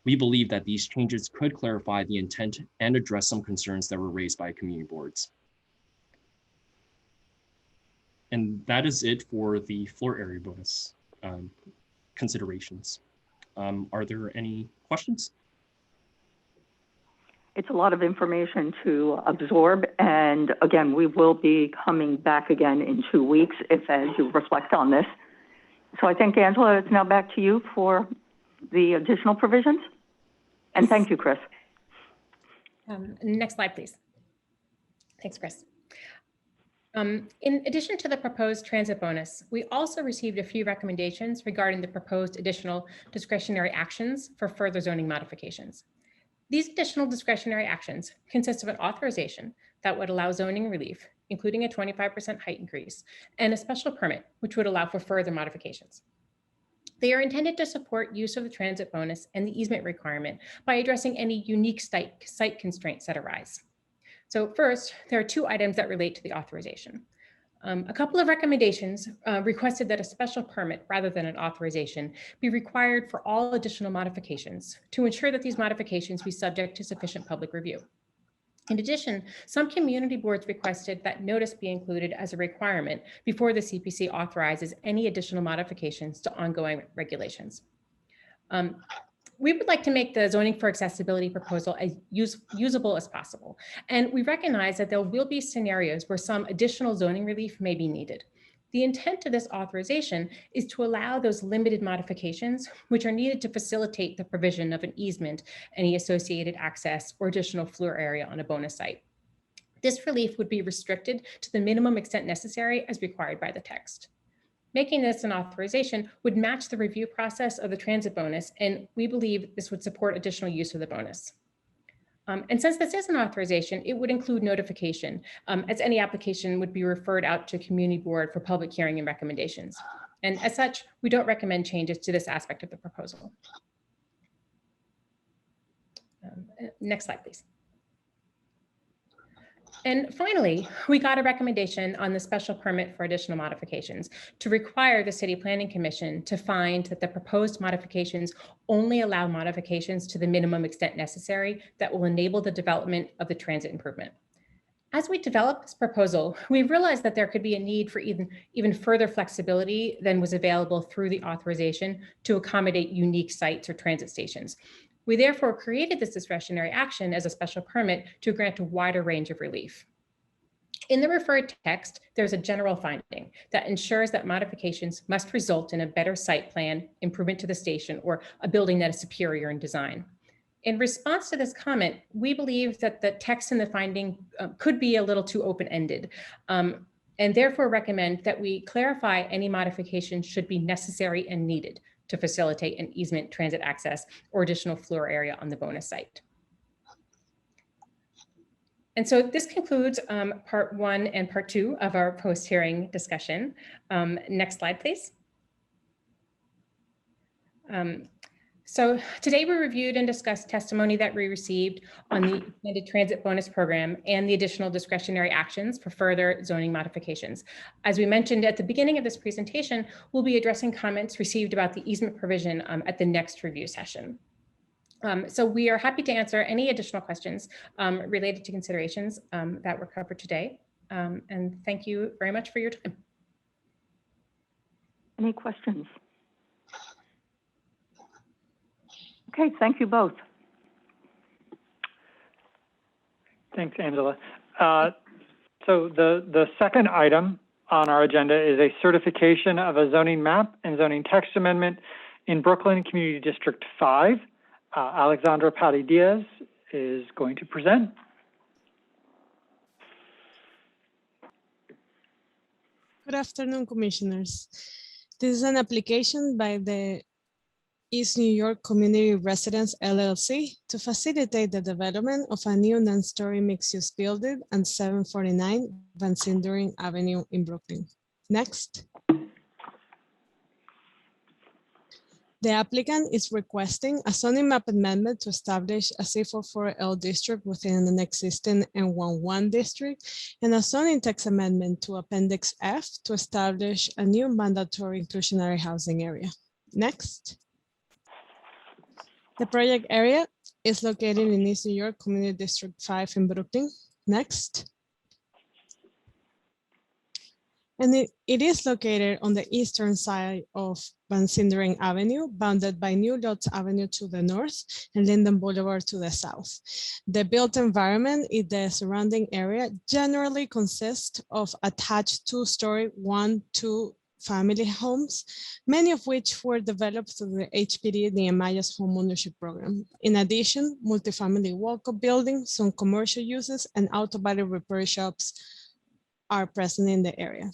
We believe that these changes could clarify the intent and address some concerns that were raised by community boards. And that is it for the floor area bonus considerations. Are there any questions? It's a lot of information to absorb. And again, we will be coming back again in 2 weeks as you reflect on this. So I think, Angela, it's now back to you for the additional provisions. And thank you, Chris. Next slide, please. Thanks, Chris. In addition to the proposed transit bonus, we also received a few recommendations regarding the proposed additional discretionary actions for further zoning modifications. These additional discretionary actions consist of an authorization that would allow zoning relief, including a 25% height increase, and a special permit, which would allow for further modifications. They are intended to support use of the transit bonus and the easement requirement by addressing any unique site constraints that arise. So first, there are 2 items that relate to the authorization. A couple of recommendations requested that a special permit rather than an authorization be required for all additional modifications to ensure that these modifications be subject to sufficient public review. In addition, some community boards requested that notice be included as a requirement before the CPC authorizes any additional modifications to ongoing regulations. We would like to make the zoning for accessibility proposal as usable as possible. And we recognize that there will be scenarios where some additional zoning relief may be needed. The intent of this authorization is to allow those limited modifications which are needed to facilitate the provision of an easement, any associated access or additional floor area on a bonus site. This relief would be restricted to the minimum extent necessary as required by the text. Making this an authorization would match the review process of the transit bonus, and we believe this would support additional use of the bonus. And since this is an authorization, it would include notification, as any application would be referred out to community board for public hearing and recommendations. And as such, we don't recommend changes to this aspect of the proposal. Next slide, please. And finally, we got a recommendation on the special permit for additional modifications to require the City Planning Commission to find that the proposed modifications only allow modifications to the minimum extent necessary that will enable the development of the transit improvement. As we develop this proposal, we realized that there could be a need for even further flexibility than was available through the authorization to accommodate unique sites or transit stations. We therefore created this discretionary action as a special permit to grant a wider range of relief. In the referred text, there's a general finding that ensures that modifications must result in a better site plan, improvement to the station, or a building that is superior in design. In response to this comment, we believe that the text in the finding could be a little too open-ended, and therefore recommend that we clarify any modifications should be necessary and needed to facilitate an easement, transit access, or additional floor area on the bonus site. And so this concludes part 1 and part 2 of our post-hearing discussion. Next slide, please. So today we reviewed and discussed testimony that we received on the extended transit bonus program and the additional discretionary actions for further zoning modifications. As we mentioned at the beginning of this presentation, we'll be addressing comments received about the easement provision at the next review session. So we are happy to answer any additional questions related to considerations that were covered today. And thank you very much for your time. Any questions? Okay, thank you both. Thanks, Angela. So the second item on our agenda is a certification of a zoning map and zoning text amendment in Brooklyn Community District 5. Alexandra Patti-Diaz is going to present. Good afternoon, Commissioners. This is an application by the East New York Community Residence LLC to facilitate the development of a new 9-story mixed-use building on 749 Van Sinderen Avenue in Brooklyn. Next. The applicant is requesting a zoning map amendment to establish a C44L district within an existing N11 district and a zoning text amendment to Appendix F to establish a new mandatory inclusionary housing area. Next. The project area is located in East New York Community District 5 in Brooklyn. Next. And it is located on the eastern side of Van Sinderen Avenue, bounded by New Lotz Avenue to the north and Linden Boulevard to the south. The built environment in the surrounding area generally consists of attached two-story, 1-2 family homes, many of which were developed through the HPD Nehemiah's homeownership program. In addition, multifamily walk-up buildings, some commercial uses, and auto body repair shops are present in the area.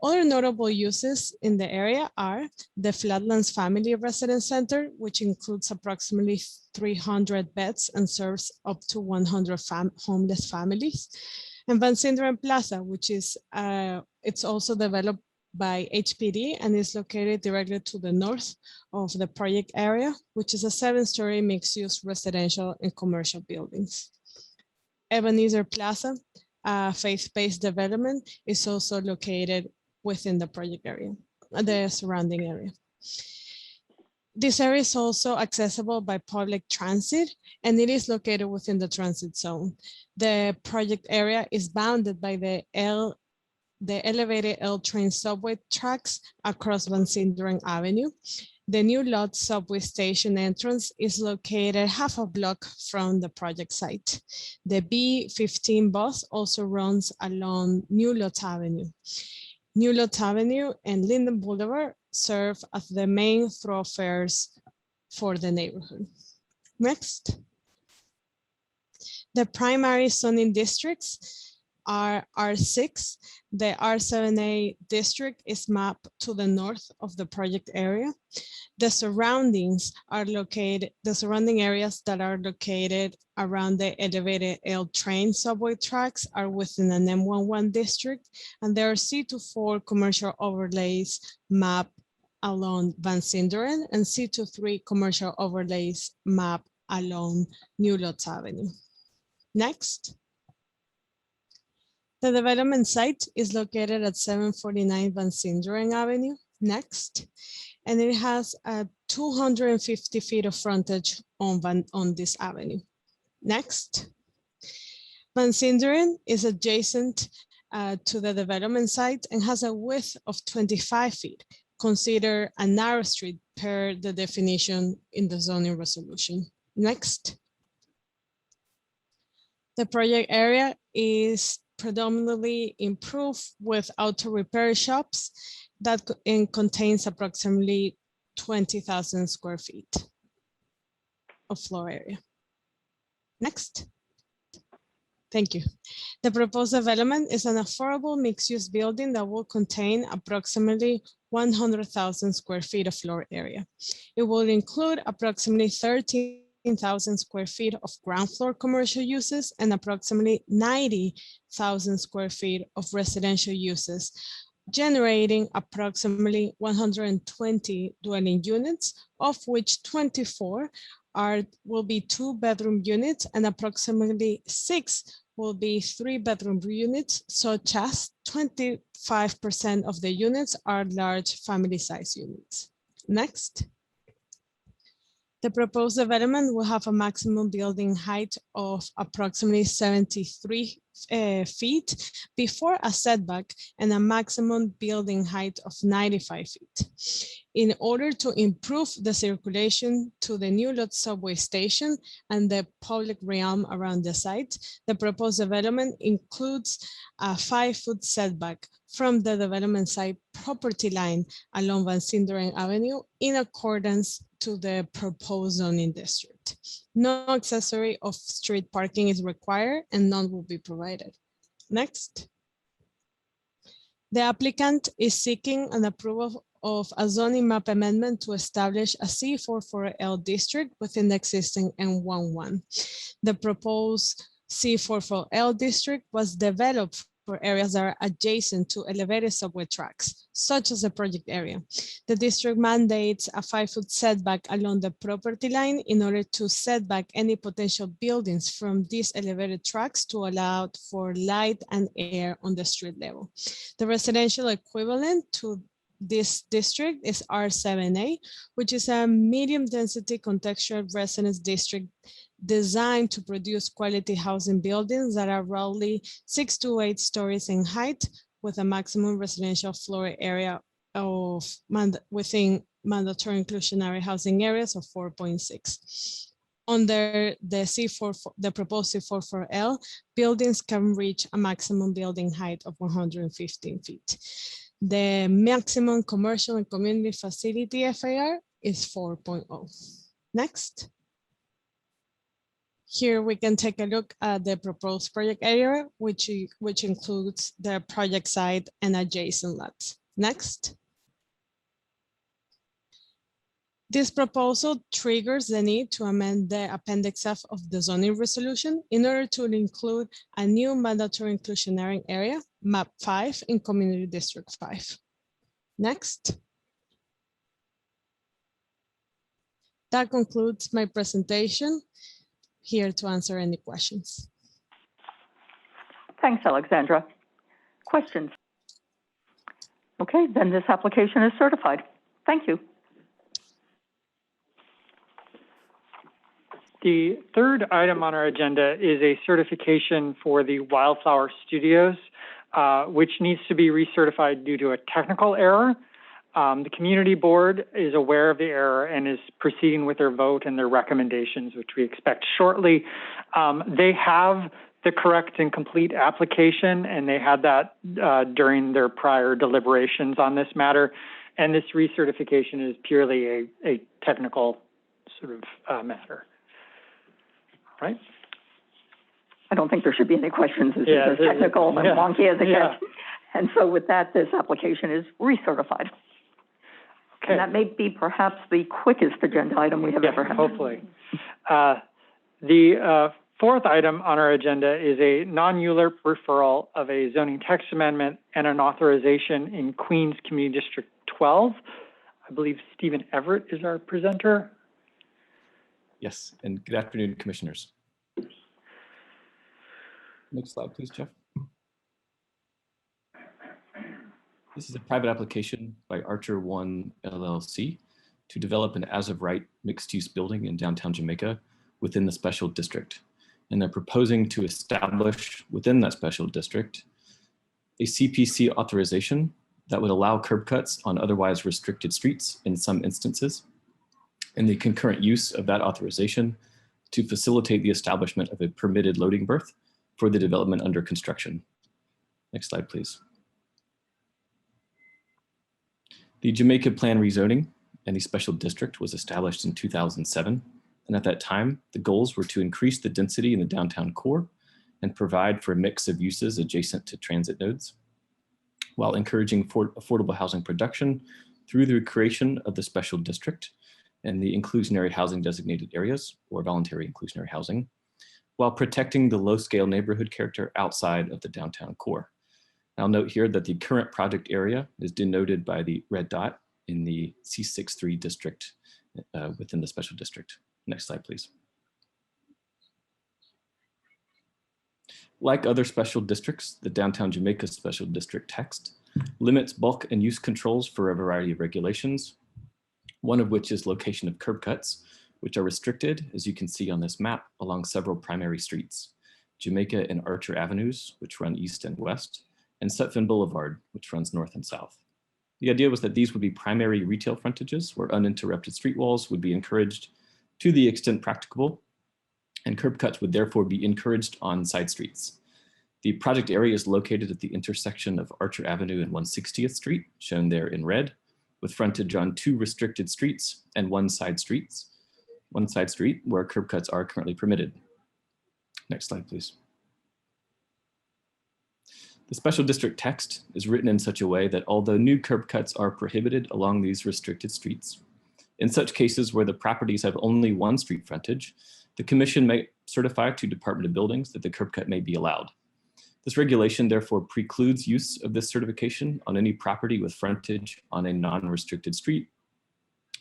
Other notable uses in the area are the Flatlands Family Residence Center, which includes approximately 300 beds and serves up to 100 homeless families, and Van Sinderen Plaza, which is it's also developed by HPD and is located directly to the north of the project area, which is a 7-story mixed-use residential and commercial buildings. Ebenezer Plaza, a faith-based development, is also located within the project area, the surrounding area. This area is also accessible by public transit, and it is located within the transit zone. The project area is bounded by the elevated L train subway tracks across Van Sinderen Avenue. The New Lotz subway station entrance is located half a block from the project site. The B15 bus also runs along New Lotz Avenue. New Lotz Avenue and Linden Boulevard serve as the main thoroughfares for the neighborhood. Next. The primary zoning districts are R6. The R7A district is mapped to the north of the project area. The surrounding areas that are located around the elevated L train subway tracks are within an M11 district, and there are C24 commercial overlays mapped along Van Sinderen and C23 commercial overlays mapped along New Lotz Avenue. Next. The development site is located at 749 Van Sinderen Avenue. Next. And it has 250 feet of frontage on this avenue. Next. Van Sinderen is adjacent to the development site and has a width of 25 feet, considered a narrow street per the definition in the zoning resolution. Next. The project area is predominantly improved with auto repair shops that contains approximately 20,000 square feet of floor area. Next. Thank you. The proposed development is an affordable mixed-use building that will contain approximately 100,000 square feet of floor area. It will include approximately 13,000 square feet of ground floor commercial uses and approximately 90,000 square feet of residential uses, generating approximately 120 dwelling units, of which 24 will be 2-bedroom units and approximately 6 will be 3-bedroom units, such as 25% of the units are large family size units. Next. The proposed development will have a maximum building height of approximately 73 feet before a setback and a maximum building height of 95 feet. In order to improve the circulation to the New Lotz subway station and the public realm around the site, the proposed development includes a 5-foot setback from the development site property line along Van Sinderen Avenue in accordance to the proposed zoning district. No accessory off-street parking is required and none will be provided. Next. The applicant is seeking an approval of a zoning map amendment to establish a C44L district within the existing N11. The proposed C44L district was developed for areas that are adjacent to elevated subway tracks, such as the project area. The district mandates a 5-foot setback along the property line in order to set back any potential buildings from these elevated tracks to allow for light and air on the street level. The residential equivalent to this district is R7A, which is a medium density contextual residence district designed to produce quality housing buildings that are roughly 6 to 8 stories in height, with a maximum residential floor area of within mandatory inclusionary housing areas of 4.6. Under the the proposed C44L, buildings can reach a maximum building height of 115 feet. The maximum commercial and community facility FAR is 4.0. Next. Here we can take a look at the proposed project area, which includes the project site and adjacent lots. Next. This proposal triggers the need to amend the Appendix F of the zoning resolution in order to include a new mandatory inclusionary area, MAP 5, in Community District 5. Next. That concludes my presentation. Here to answer any questions. Thanks, Alexandra. Questions? Okay, then this application is certified. Thank you. The third item on our agenda is a certification for the Wildflower Studios, which needs to be recertified due to a technical error. The community board is aware of the error and is proceeding with their vote and their recommendations, which we expect shortly. They have the correct and complete application, and they had that during their prior deliberations on this matter. And this recertification is purely a technical sort of matter. Right? I don't think there should be any questions. This is as technical and wonky as it gets. And so with that, this application is recertified. Okay. And that may be perhaps the quickest agenda item we have ever had. Hopefully. The fourth item on our agenda is a non-ULURP referral of a zoning text amendment and an authorization in Queens Community District 12. I believe Stephen Everett is our presenter. Yes, and good afternoon, commissioners. Next slide, please, Jeff. This is a private application by Archer One LLC to develop an as-of-right mixed-use building in downtown Jamaica within the special district. And they're proposing to establish within that special district a CPC authorization that would allow curb cuts on otherwise restricted streets in some instances, and the concurrent use of that authorization to facilitate the establishment of a permitted loading berth for the development under construction. Next slide, please. The Jamaica Plan rezoning and the special district was established in 2007. And at that time, the goals were to increase the density in the downtown core and provide for a mix of uses adjacent to transit nodes, while encouraging affordable housing production through the creation of the special district and the inclusionary housing designated areas, or voluntary inclusionary housing, while protecting the low-scale neighborhood character outside of the downtown core. I'll note here that the current project area is denoted by the red dot in the C63 district within the special district. Next slide, please. Like other special districts, the Downtown Jamaica Special District text limits bulk and use controls for a variety of regulations, one of which is location of curb cuts, which are restricted, as you can see on this map, along several primary streets, Jamaica and Archer Avenues, which run east and west, and Sutphin Boulevard, which runs north and south. The idea was that these would be primary retail frontages where uninterrupted street walls would be encouraged to the extent practicable, and curb cuts would therefore be encouraged on side streets. The project area is located at the intersection of Archer Avenue and 160th Street, shown there in red, with frontage on 2 restricted streets and one side street where curb cuts are currently permitted. Next slide, please. The special district text is written in such a way that although new curb cuts are prohibited along these restricted streets, in such cases where the properties have only one street frontage, the commission may certify to Department of Buildings that the curb cut may be allowed. This regulation therefore precludes use of this certification on any property with frontage on a non-restricted street,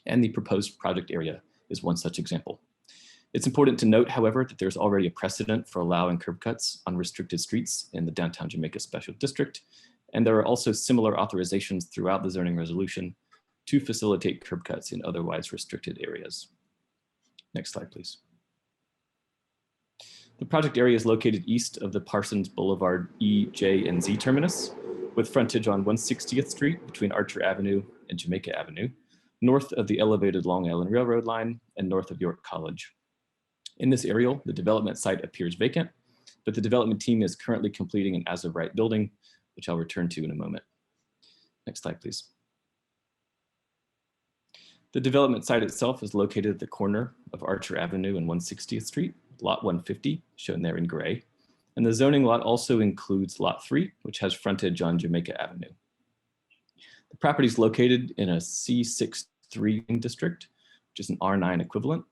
and the proposed project area is one such example. It's important to note, however, that there's already a precedent for allowing curb cuts on restricted streets in the downtown Jamaica Special District, and there are also similar authorizations throughout the zoning resolution to facilitate curb cuts in otherwise restricted areas. Next slide, please. The project area is located east of the Parsons Boulevard E, J, and Z terminus, with frontage on 160th Street between Archer Avenue and Jamaica Avenue, north of the elevated Long Island Railroad line and north of York College. In this area, the development site appears vacant, but the development team is currently completing an as-of-right building, which I'll return to in a moment. Next slide, please. The development site itself is located at the corner of Archer Avenue and 160th Street, lot 150, shown there in gray. And the zoning lot also includes lot 3, which has frontage on Jamaica Avenue. The property is located in a C63 district, which is an R9 equivalent,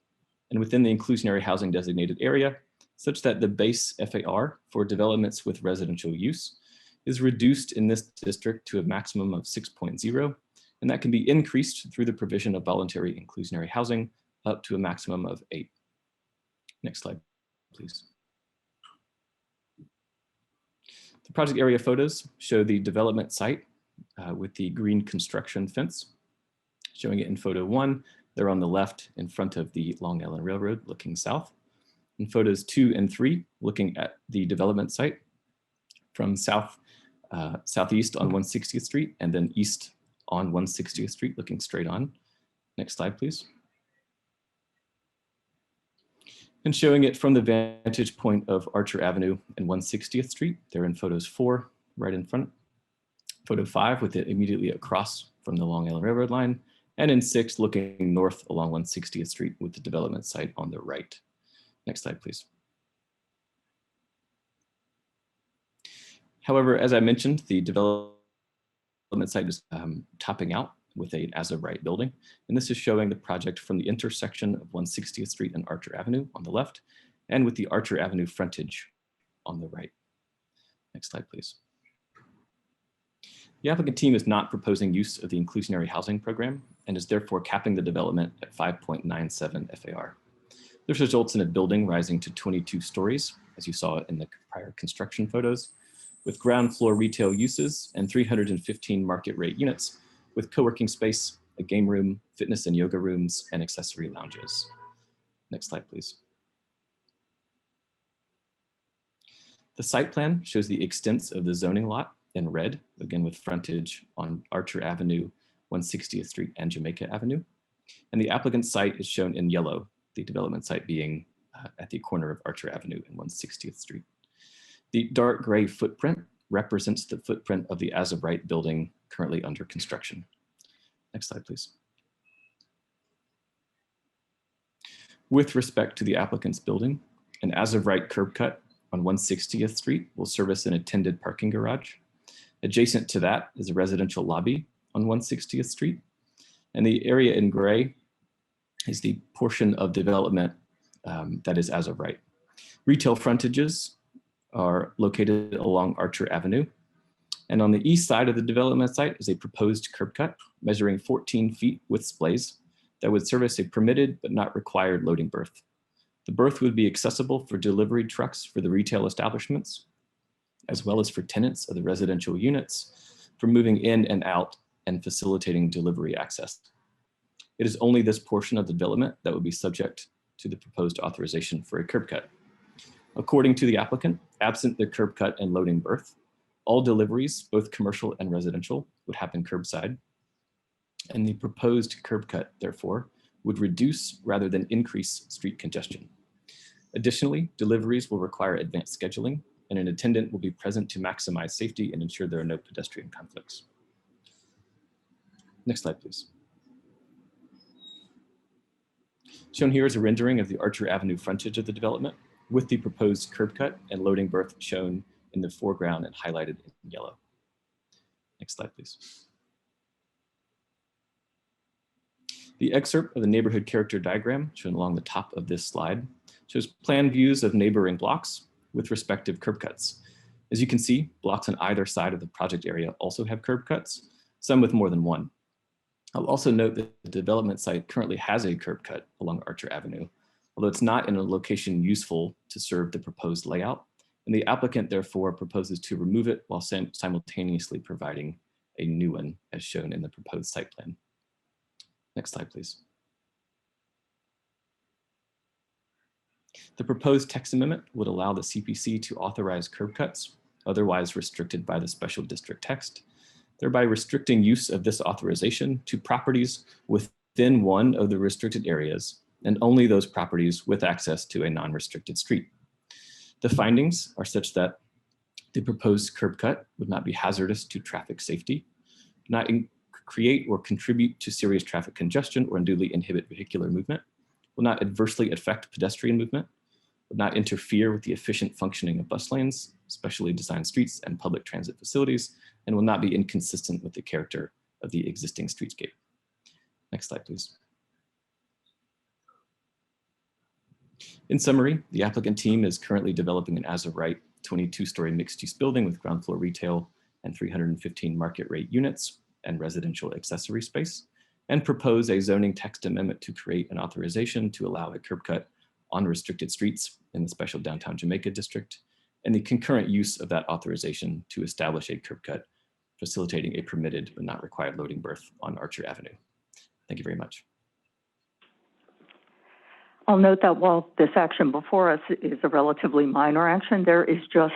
and within the inclusionary housing designated area, such that the base FAR for developments with residential use is reduced in this district to a maximum of 6.0, and that can be increased through the provision of voluntary inclusionary housing up to a maximum of 8. Next slide, please. The project area photos show the development site with the green construction fence. Showing it in photo 1, they're on the left in front of the Long Island Railroad looking south. In photos 2 and 3, looking at the development site from southeast on 160th Street and then east on 160th Street looking straight on. Next slide, please. And showing it from the vantage point of Archer Avenue and 160th Street. They're in photos 4, right in front. Photo 5 with it immediately across from the Long Island Railroad line. And in 6, looking north along 160th Street with the development site on the right. Next slide, please. However, as I mentioned, the development site is topping out with an as-of-right building. And this is showing the project from the intersection of 160th Street and Archer Avenue on the left, and with the Archer Avenue frontage on the right. Next slide, please. The applicant team is not proposing use of the inclusionary housing program and is therefore capping the development at 5.97 FAR. This results in a building rising to 22 stories, as you saw in the prior construction photos, with ground floor retail uses and 315 market rate units, with co-working space, a game room, fitness and yoga rooms, and accessory lounges. Next slide, please. The site plan shows the extents of the zoning lot in red, again with frontage on Archer Avenue, 160th Street, and Jamaica Avenue. And the applicant's site is shown in yellow, the development site being at the corner of Archer Avenue and 160th Street. The dark gray footprint represents the footprint of the as-of-right building currently under construction. Next slide, please. With respect to the applicant's building, an as-of-right curb cut on 160th Street will service an attended parking garage. Adjacent to that is a residential lobby on 160th Street. And the area in gray is the portion of development that is as-of-right. Retail frontages are located along Archer Avenue. And on the east side of the development site is a proposed curb cut measuring 14 feet with splays that would service a permitted but not required loading berth. The berth would be accessible for delivery trucks for the retail establishments, as well as for tenants of the residential units for moving in and out and facilitating delivery access. It is only this portion of the development that would be subject to the proposed authorization for a curb cut. According to the applicant, absent the curb cut and loading berth, all deliveries, both commercial and residential, would happen curbside. And the proposed curb cut, therefore, would reduce rather than increase street congestion. Additionally, deliveries will require advanced scheduling, and an attendant will be present to maximize safety and ensure there are no pedestrian conflicts. Next slide, please. Shown here is a rendering of the Archer Avenue frontage of the development with the proposed curb cut and loading berth shown in the foreground and highlighted in yellow. Next slide, please. The excerpt of the neighborhood character diagram shown along the top of this slide shows plan views of neighboring blocks with respective curb cuts. As you can see, blocks on either side of the project area also have curb cuts, some with more than one. I'll also note that the development site currently has a curb cut along Archer Avenue, although it's not in a location useful to serve the proposed layout, and the applicant therefore proposes to remove it while simultaneously providing a new one as shown in the proposed site plan. Next slide, please. The proposed text amendment would allow the CPC to authorize curb cuts, otherwise restricted by the special district text, thereby restricting use of this authorization to properties within one of the restricted areas and only those properties with access to a non-restricted street. The findings are such that the proposed curb cut would not be hazardous to traffic safety, not create or contribute to serious traffic congestion or unduly inhibit vehicular movement, will not adversely affect pedestrian movement, would not interfere with the efficient functioning of bus lanes, specially designed streets and public transit facilities, and will not be inconsistent with the character of the existing streetscape. Next slide, please. In summary, the applicant team is currently developing an as-of-right 22-story mixed-use building with ground floor retail and 315 market rate units and residential accessory space, and propose a zoning text amendment to create an authorization to allow a curb cut on restricted streets in the special downtown Jamaica district, and the concurrent use of that authorization to establish a curb cut, facilitating a permitted but not required loading berth on Archer Avenue. Thank you very much. I'll note that while this action before us is a relatively minor action, there is just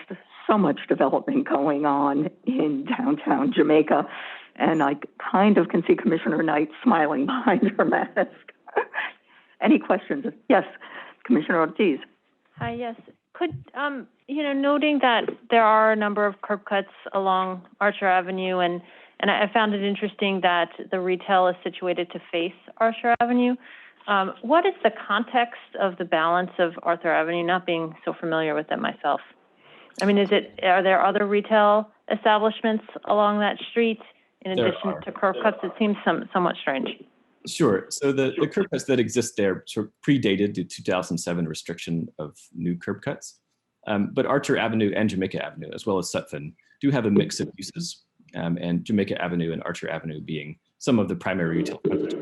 so much development going on in downtown Jamaica. And I kind of can see Commissioner Knight smiling behind her mask. Any questions? Yes, Commissioner Ortiz. Hi, yes. Could, noting that there are a number of curb cuts along Archer Avenue, and I found it interesting that the retail is situated to face Archer Avenue. What is the context of the balance of Arthur Avenue, not being so familiar with it myself? I mean, are there other retail establishments along that street in addition to curb cuts? It seems somewhat strange. Sure. So the curb cuts that exist there sort of predated the 2007 restriction of new curb cuts. But Archer Avenue and Jamaica Avenue, as well as Sutphin, do have a mix of uses, and Jamaica Avenue and Archer Avenue being some of the primary retail frontage.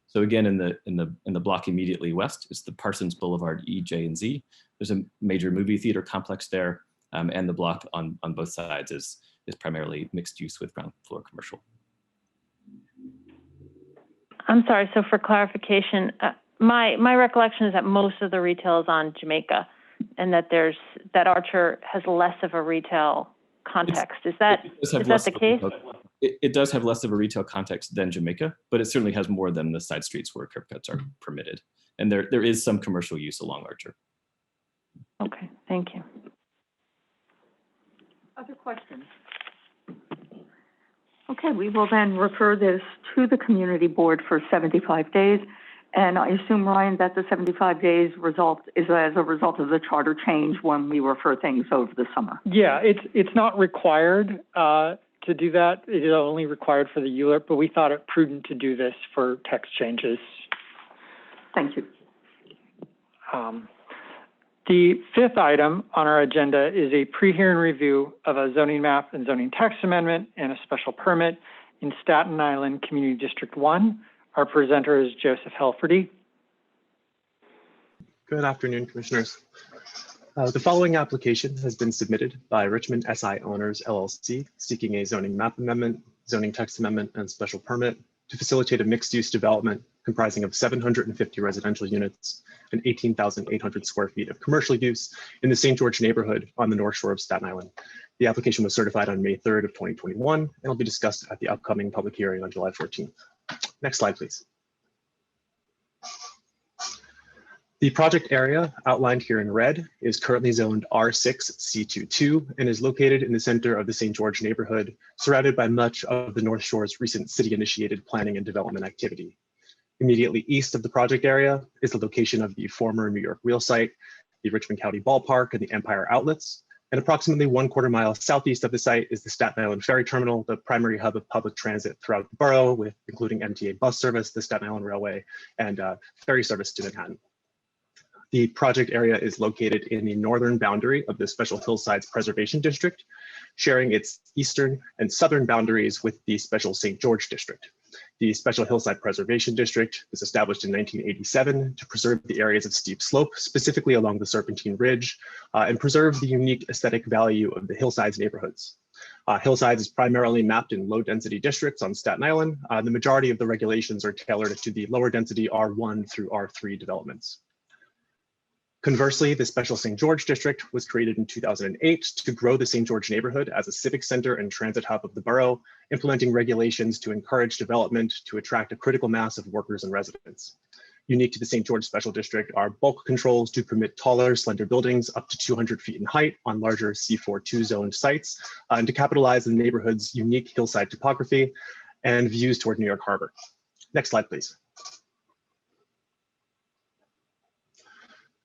So again, in the block immediately west is the Parsons Boulevard E, J, and Z. There's a major movie theater complex there, and the block on both sides is primarily mixed use with ground floor commercial. I'm sorry, so for clarification, my recollection is that most of the retail is on Jamaica and that Archer has less of a retail context. Is that the case? It does have less of a retail context than Jamaica, but it certainly has more than the side streets where curb cuts are permitted. And there is some commercial use along Archer. Okay, thank you. Other questions? Okay, we will then refer this to the community board for 75 days. And I assume, Ryan, that the 75 days result is as a result of the charter change when we refer things over the summer. Yeah, it's not required to do that. It is only required for the ULURP, but we thought it prudent to do this for text changes. Thank you. The fifth item on our agenda is a pre-hearing review of a zoning map and zoning text amendment and a special permit in Staten Island Community District 1. Our presenter is Joseph Helferty. Good afternoon, Commissioners. The following application has been submitted by Richmond SI Owners LLC, seeking a zoning map amendment, zoning text amendment, and special permit to facilitate a mixed-use development comprising of 750 residential units and 18,800 square feet of commercial use in the St. George neighborhood on the North Shore of Staten Island. The application was certified on May 3rd of 2021 and will be discussed at the upcoming public hearing on July 14th. Next slide, please. The project area outlined here in red is currently zoned R6C22 and is located in the center of the St. George neighborhood, surrounded by much of the North Shore's recent city-initiated planning and development activity. Immediately east of the project area is the location of the former New York Wheel site, the Richmond County Ballpark, and the Empire Outlets. And approximately 1/4 mile southeast of the site is the Staten Island Ferry Terminal, the primary hub of public transit throughout the borough, with including MTA bus service, the Staten Island Railway, and ferry service to Manhattan. The project area is located in the northern boundary of the Special Hillsides Preservation District, sharing its eastern and southern boundaries with the Special St. George District. The Special Hillside Preservation District was established in 1987 to preserve the areas of steep slope, specifically along the Serpentine Ridge, and preserve the unique aesthetic value of the Hillsides neighborhoods. Hillsides is primarily mapped in low-density districts on Staten Island. The majority of the regulations are tailored to the lower-density R1 through R3 developments. Conversely, the Special St. George District was created in 2008 to grow the St. George neighborhood as a civic center and transit hub of the borough, implementing regulations to encourage development to attract a critical mass of workers and residents. Unique to the St. George Special District are bulk controls to permit taller, slender buildings up to 200 feet in height on larger C42 zoned sites, and to capitalize the neighborhood's unique hillside topography and views toward New York Harbor. Next slide, please.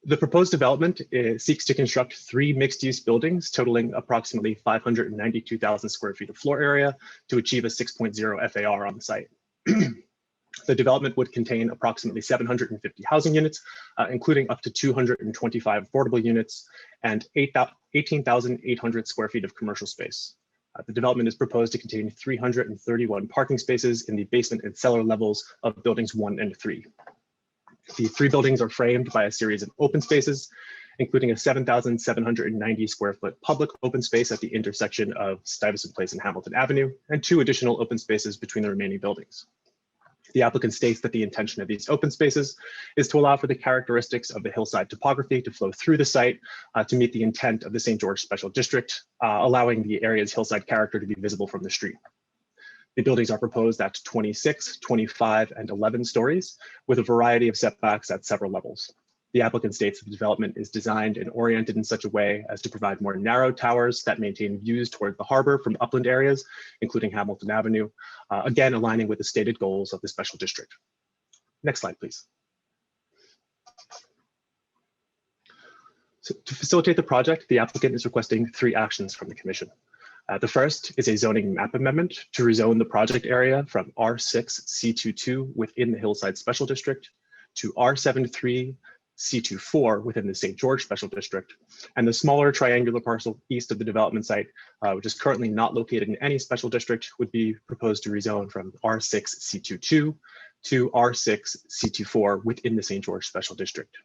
The proposed development seeks to construct 3 mixed-use buildings totaling approximately 592,000 square feet of floor area to achieve a 6.0 FAR on the site. The development would contain approximately 750 housing units, including up to 225 affordable units and 18,800 square feet of commercial space. The development is proposed to contain 331 parking spaces in the basement and cellar levels of buildings 1 and 3. The 3 buildings are framed by a series of open spaces, including a 7,790 square foot public open space at the intersection of Stuyvesant Place and Hamilton Avenue, and 2 additional open spaces between the remaining buildings. The applicant states that the intention of these open spaces is to allow for the characteristics of the hillside topography to flow through the site to meet the intent of the St. George Special District, allowing the area's hillside character to be visible from the street. The buildings are proposed at 26, 25, and 11 stories, with a variety of setbacks at several levels. The applicant states that the development is designed and oriented in such a way as to provide more narrow towers that maintain views toward the harbor from upland areas, including Hamilton Avenue, again aligning with the stated goals of the special district. Next slide, please. So to facilitate the project, the applicant is requesting 3 actions from the commission. The first is a zoning map amendment to rezone the project area from R6 C22 within the Hillside Special District to R73 C24 within the St. George Special District, and the smaller triangular parcel east of the development site, which is currently not located in any special district, would be proposed to rezone from R6 C22 to R6 C24 within the St. George Special District.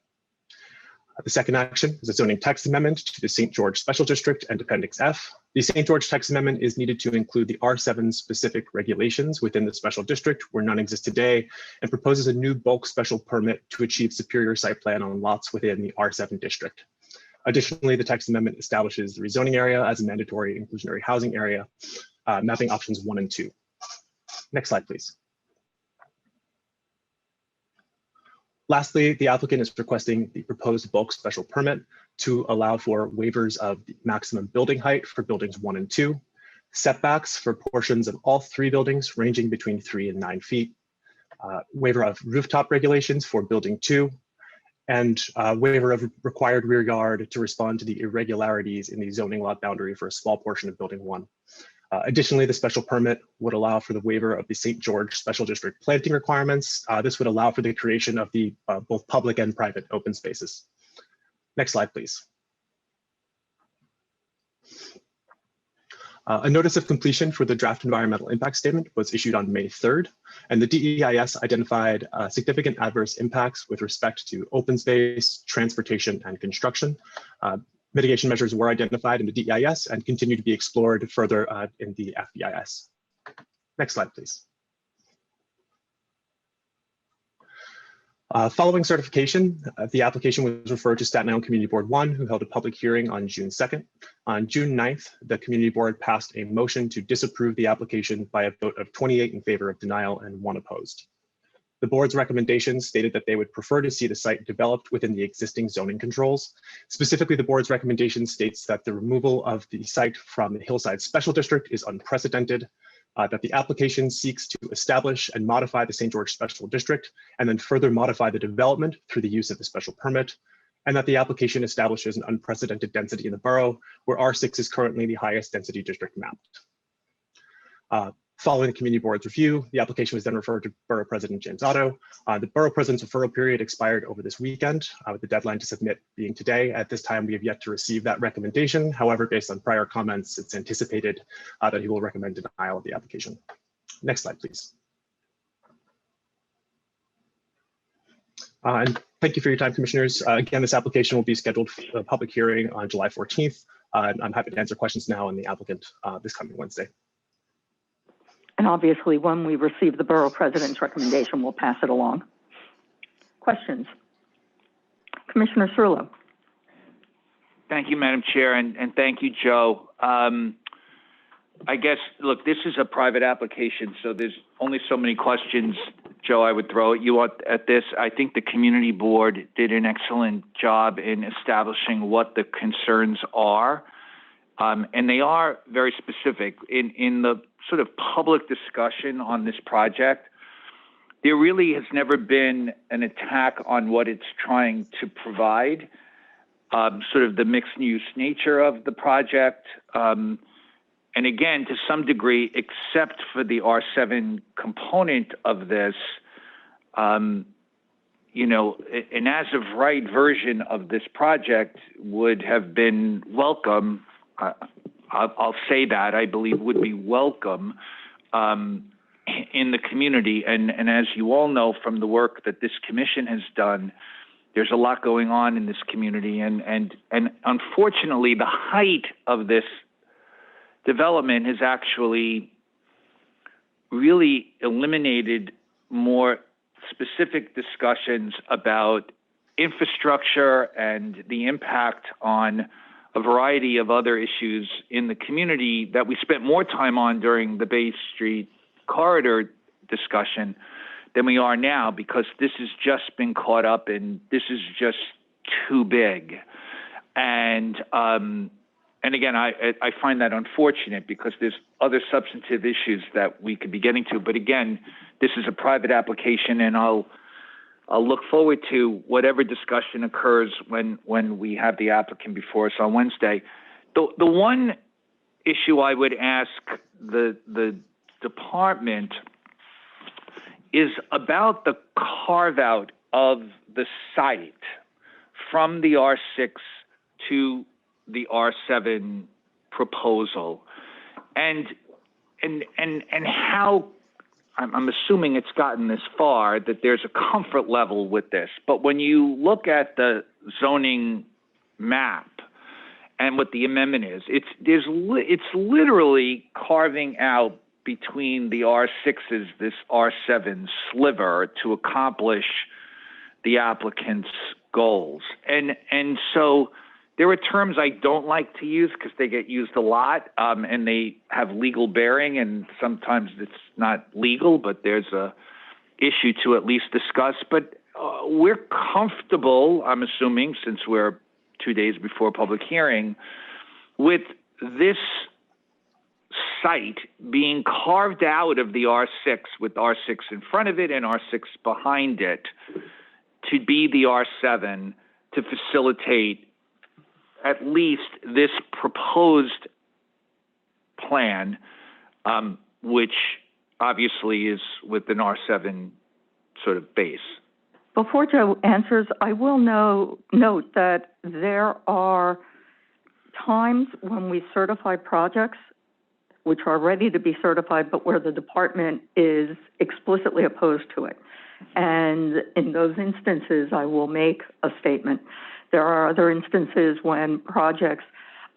The second action is a zoning text amendment to the St. George Special District and Appendix F. The St. George text amendment is needed to include the R7 specific regulations within the special district where none exist today, and proposes a new bulk special permit to achieve superior site plan on lots within the R7 district. Additionally, the text amendment establishes the rezoning area as a mandatory inclusionary housing area, mapping options 1 and 2. Next slide, please. Lastly, the applicant is requesting the proposed bulk special permit to allow for waivers of the maximum building height for buildings 1 and 2, setbacks for portions of all 3 buildings ranging between 3 and 9 feet, waiver of rooftop regulations for building 2, and waiver of required rear yard to respond to the irregularities in the zoning lot boundary for a small portion of building 1. Additionally, the special permit would allow for the waiver of the St. George Special District planting requirements. This would allow for the creation of the both public and private open spaces. Next slide, please. A notice of completion for the draft environmental impact statement was issued on May 3rd, and the DEIS identified significant adverse impacts with respect to open space, transportation, and construction. Mitigation measures were identified in the DEIS and continue to be explored further in the FEIS. Next slide, please. Following certification, the application was referred to Staten Island Community Board 1, who held a public hearing on June 2nd. On June 9th, the Community Board passed a motion to disapprove the application by a vote of 28 in favor of denial and 1 opposed. The board's recommendations stated that they would prefer to see the site developed within the existing zoning controls. Specifically, the board's recommendation states that the removal of the site from the Hillside Special District is unprecedented, that the application seeks to establish and modify the St. George Special District, and then further modify the development through the use of the special permit, and that the application establishes an unprecedented density in the borough, where R6 is currently the highest density district mapped. Following the community board's review, the application was then referred to Borough President James Otto. The Borough President's referral period expired over this weekend, with the deadline to submit being today. At this time, we have yet to receive that recommendation. However, based on prior comments, it's anticipated that he will recommend denial of the application. Next slide, please. And thank you for your time, commissioners. Again, this application will be scheduled for a public hearing on July 14th. I'm happy to answer questions now on the applicant this coming Wednesday. And obviously, when we receive the Borough President's recommendation, we'll pass it along. Questions? Commissioner Cirillo. Thank you, Madam Chair, and thank you, Joe. I guess, look, this is a private application, so there's only so many questions, Joe, I would throw at you at this. I think the community board did an excellent job in establishing what the concerns are, and they are very specific. In the sort of public discussion on this project, there really has never been an attack on what it's trying to provide, sort of the mixed-use nature of the project. And again, to some degree, except for the R7 component of this, you know, an as-of-right version of this project would have been welcome. I'll say that, I believe would be welcome in the community. And as you all know from the work that this commission has done, there's a lot going on in this community. And unfortunately, the height of this development has actually really eliminated more specific discussions about infrastructure and the impact on a variety of other issues in the community that we spent more time on during the Bay Street corridor discussion than we are now, because this has just been caught up in, this is just too big. And again, I find that unfortunate because there's other substantive issues that we could be getting to. But again, this is a private application, and I'll look forward to whatever discussion occurs when we have the applicant before us on Wednesday. The one issue I would ask the department is about the carve out of the site from the R6 to the R7 proposal, and how I'm assuming it's gotten this far that there's a comfort level with this. But when you look at the zoning map and what the amendment is, it's literally carving out between the R6s, this R7 sliver, to accomplish the applicant's goals. And so there are terms I don't like to use because they get used a lot, and they have legal bearing, and sometimes it's not legal, but there's a issue to at least discuss. But we're comfortable, I'm assuming, since we're 2 days before public hearing, with this site being carved out of the R6 with R6 in front of it and R6 behind it to be the R7 to facilitate at least this proposed plan, which obviously is with an R7 sort of base. Before Joe answers, I will note that there are times when we certify projects which are ready to be certified, but where the department is explicitly opposed to it. And in those instances, I will make a statement. There are other instances when projects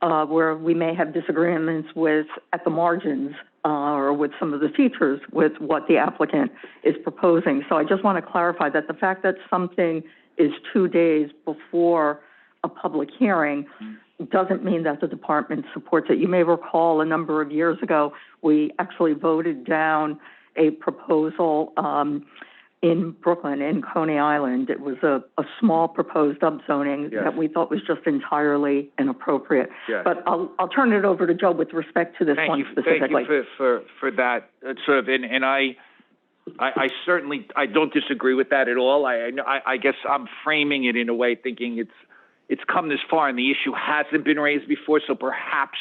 where we may have disagreements with at the margins or with some of the features with what the applicant is proposing. So I just want to clarify that the fact that something is 2 days before a public hearing doesn't mean that the department supports it. You may recall a number of years ago, we actually voted down a proposal in Brooklyn, in Coney Island. It was a small proposed upzoning that we thought was just entirely inappropriate. Yes. But I'll turn it over to Joe with respect to this one specifically. Thank you for that sort of, and I certainly, I don't disagree with that at all. I guess I'm framing it in a way thinking it's come this far and the issue hasn't been raised before, so perhaps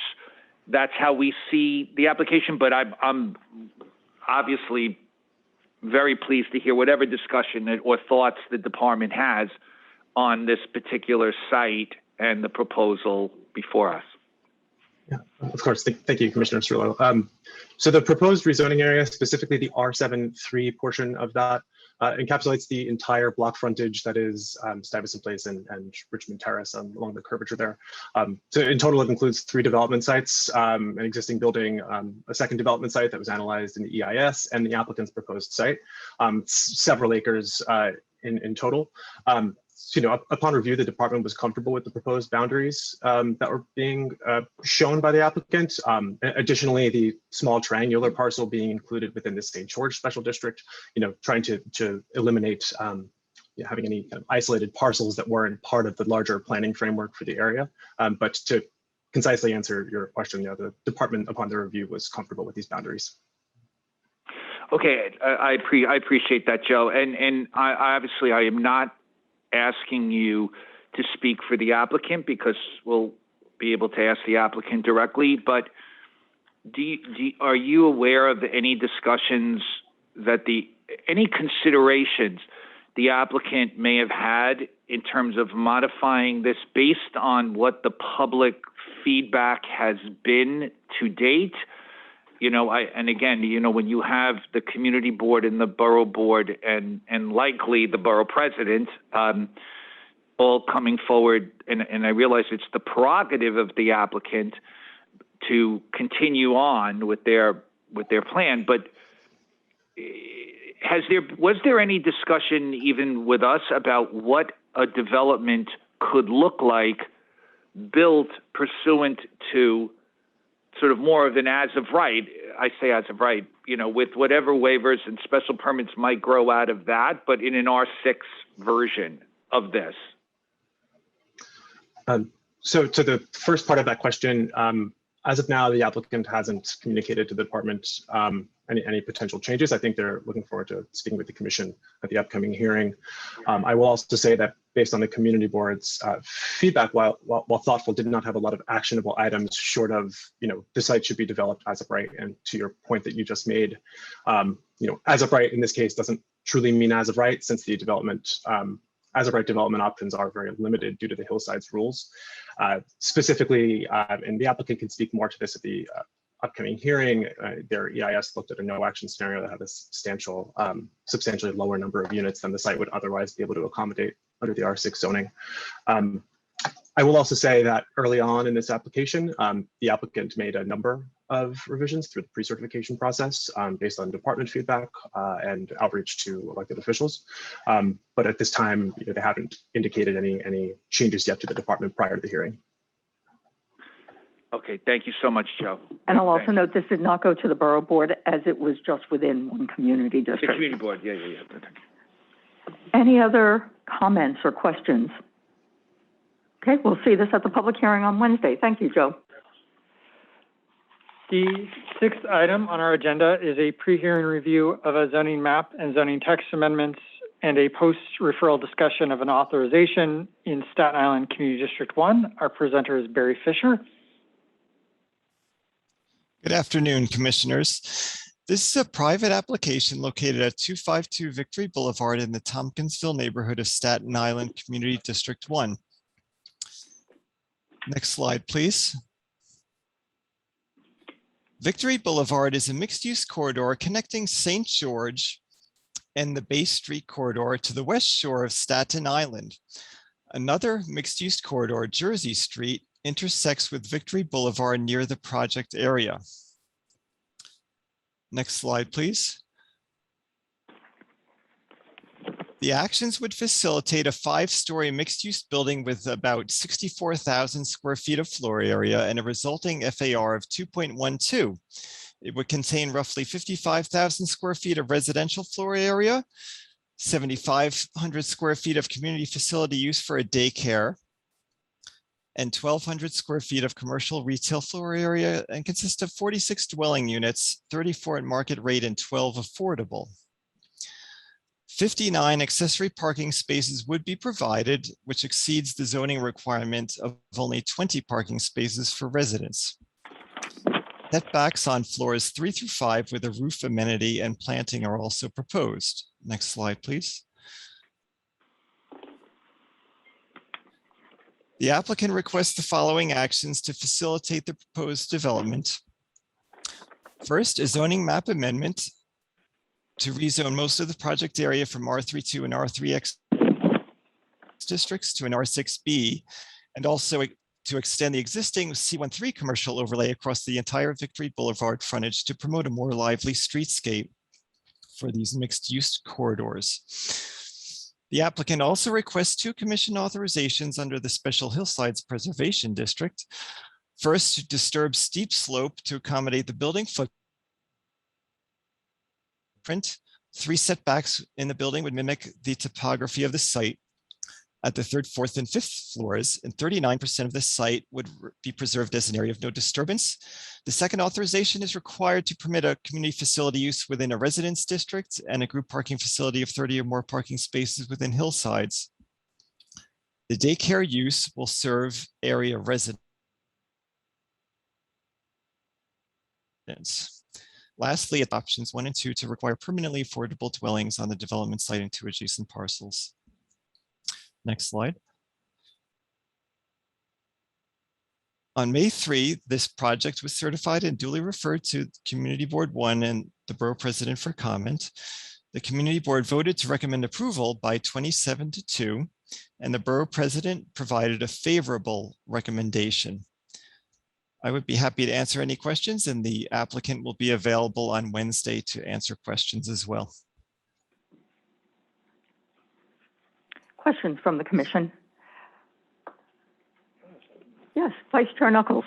that's how we see the application. But I'm obviously very pleased to hear whatever discussion or thoughts the department has on this particular site and the proposal before us. Yeah, of course. Thank you, Commissioner Cirillo. So the proposed rezoning area, specifically the R7-3 portion of that, encapsulates the entire block frontage that is Stuyvesant Place and Richmond Terrace along the curvature there. So in total, it includes 3 development sites, an existing building, a second development site that was analyzed in the EIS, and the applicant's proposed site, several acres in total. So, upon review, the department was comfortable with the proposed boundaries that were being shown by the applicant. Additionally, the small triangular parcel being included within the St. George Special District, trying to eliminate having any kind of isolated parcels that weren't part of the larger planning framework for the area. But to concisely answer your question, the department, upon the review, was comfortable with these boundaries. Okay, I appreciate that, Joe. And I am not asking you to speak for the applicant because we'll be able to ask the applicant directly, but are you aware of any discussions that any considerations the applicant may have had in terms of modifying this based on what the public feedback has been to date? And again, when you have the community board and the borough board and likely the borough president all coming forward, and I realize it's the prerogative of the applicant to continue on with their plan, but was there any discussion even with us about what a development could look like built pursuant to sort of more of an as of right, I say as of right, with whatever waivers and special permits might grow out of that, but in an R6 version of this? So to the first part of that question, as of now, the applicant hasn't communicated to the department any potential changes. I think they're looking forward to speaking with the commission at the upcoming hearing. I will also say that based on the community board's feedback, while thoughtful, did not have a lot of actionable items short of, the site should be developed as of right. And to your point that you just made, as of right in this case doesn't truly mean as of right, since the development, as of right development options are very limited due to the hillsides rules. Specifically, and the applicant can speak more to this at the upcoming hearing, their EIS looked at a no action scenario that had a substantially lower number of units than the site would otherwise be able to accommodate under the R6 zoning. I will also say that early on in this application, the applicant made a number of revisions through the pre-certification process based on department feedback and outreach to elected officials. But at this time, they haven't indicated any changes yet to the department prior to the hearing. Okay, thank you so much, Joe. And I'll also note this did not go to the borough board as it was just within one community district. The community board, yeah. Any other comments or questions? Okay, we'll see this at the public hearing on Wednesday. Thank you, Joe. The 6th item on our agenda is a pre-hearing review of a zoning map and zoning text amendments and a post-referral discussion of an authorization in Staten Island Community District 1. Our presenter is Barry Fisher. Good afternoon, Commissioners. This is a private application located at 252 Victory Boulevard in the Tompkinsville neighborhood of Staten Island Community District 1. Next slide, please. Victory Boulevard is a mixed-use corridor connecting St. George and the Bay Street corridor to the west shore of Staten Island. Another mixed-use corridor, Jersey Street, intersects with Victory Boulevard near the project area. Next slide, please. The actions would facilitate a 5-story mixed-use building with about 64,000 square feet of floor area and a resulting FAR of 2.12. It would contain roughly 55,000 square feet of residential floor area, 7,500 square feet of community facility use for a daycare, and 1,200 square feet of commercial retail floor area, and consists of 46 dwelling units, 34 at market rate and 12 affordable. 59 accessory parking spaces would be provided, which exceeds the zoning requirement of only 20 parking spaces for residents. Setbacks on floors 3 through 5 with a roof amenity and planting are also proposed. Next slide, please. The applicant requests the following actions to facilitate the proposed development. First, a zoning map amendment to rezone most of the project area from R32 and R3X districts to an R6B, and also to extend the existing C13 commercial overlay across the entire Victory Boulevard frontage to promote a more lively streetscape for these mixed-use corridors. The applicant also requests 2 commission authorizations under the Special Hillsides Preservation District. First, to disturb steep slope to accommodate the building footprint. 3 setbacks in the building would mimic the topography of the site. At the 3rd, 4th, and 5th floors, and 39% of the site would be preserved as an area of no disturbance. The second authorization is required to permit a community facility use within a residence district and a group parking facility of 30 or more parking spaces within hillsides. The daycare use will serve area residents. Lastly, options 1 and 2 to require permanently affordable dwellings on the development site and 2 adjacent parcels. Next slide. On May 3, this project was certified and duly referred to Community Board 1 and the Borough President for comment. The Community Board voted to recommend approval by 27-2, and the Borough President provided a favorable recommendation. I would be happy to answer any questions, and the applicant will be available on Wednesday to answer questions as well. Questions from the commission? Yes, Vice Chair Knuckles.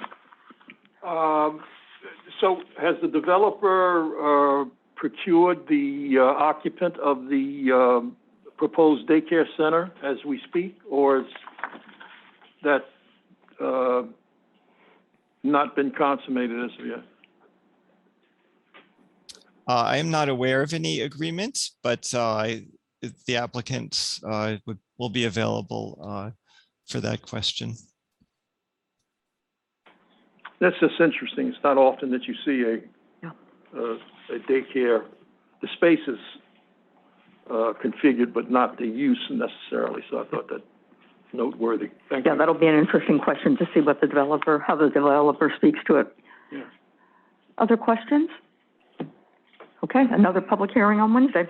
So has the developer procured the occupant of the proposed daycare center as we speak, or is that not been consummated as of yet? I am not aware of any agreement, but the applicant will be available for that question. That's just interesting. It's not often that you see a daycare. The space is configured, but not the use necessarily. So I thought that noteworthy. Thank you. Yeah, that'll be an interesting question to see what the developer, how the developer speaks to it. Yeah. Other questions? Okay, another public hearing on Wednesday.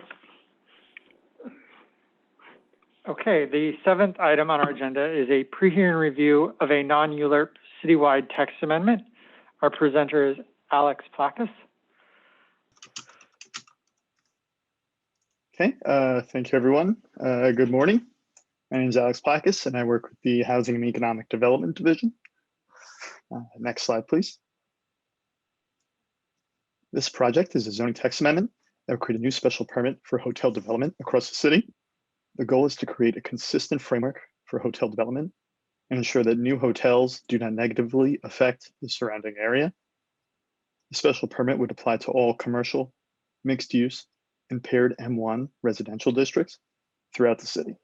Okay, the 7th item on our agenda is a pre-hearing review of a non-ULURP citywide text amendment. Our presenter is Alex Plakis. Okay, thank you, everyone. Good morning. My name is Alex Plakis, and I work with the Housing and Economic Development Division. Next slide, please. This project is a zoning text amendment that will create a new special permit for hotel development across the city. The goal is to create a consistent framework for hotel development and ensure that new hotels do not negatively affect the surrounding area. The special permit would apply to all commercial, mixed use, and paired M1 residential districts throughout the city.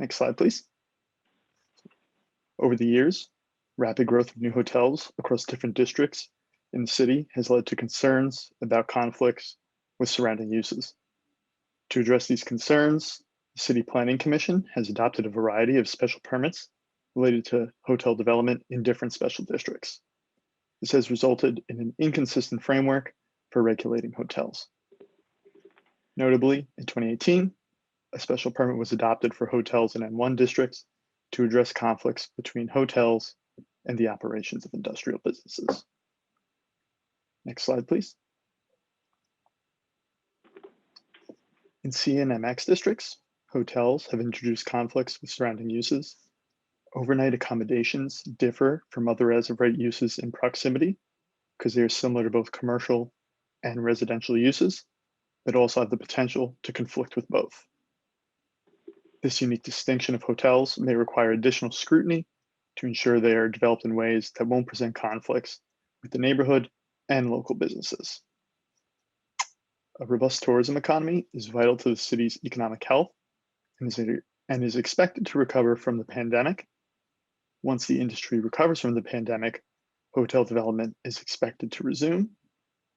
Next slide, please. Over the years, rapid growth of new hotels across different districts in the city has led to concerns about conflicts with surrounding uses. To address these concerns, the City Planning Commission has adopted a variety of special permits related to hotel development in different special districts. This has resulted in an inconsistent framework for regulating hotels. Notably, in 2018, a special permit was adopted for hotels in M1 districts to address conflicts between hotels and the operations of industrial businesses. Next slide, please. In C and MX districts, hotels have introduced conflicts with surrounding uses. Overnight accommodations differ from other as-of-right uses in proximity because they are similar to both commercial and residential uses, but also have the potential to conflict with both. This unique distinction of hotels may require additional scrutiny to ensure they are developed in ways that won't present conflicts with the neighborhood and local businesses. A robust tourism economy is vital to the city's economic health and is expected to recover from the pandemic. Once the industry recovers from the pandemic, hotel development is expected to resume,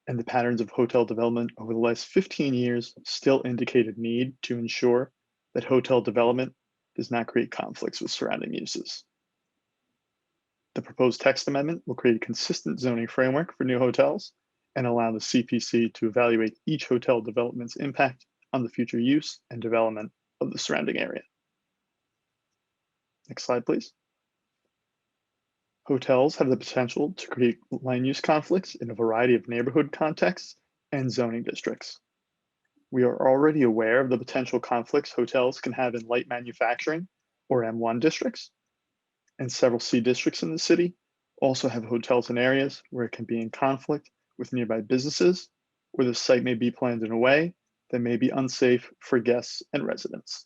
and the patterns of hotel development over the last 15 years still indicate a need to ensure that hotel development does not create conflicts with surrounding uses. The proposed text amendment will create a consistent zoning framework for new hotels and allow the CPC to evaluate each hotel development's impact on the future use and development of the surrounding area. Next slide, please. Hotels have the potential to create land use conflicts in a variety of neighborhood contexts and zoning districts. We are already aware of the potential conflicts hotels can have in light manufacturing or M1 districts, and several C districts in the city also have hotels in areas where it can be in conflict with nearby businesses, or the site may be planned in a way that may be unsafe for guests and residents.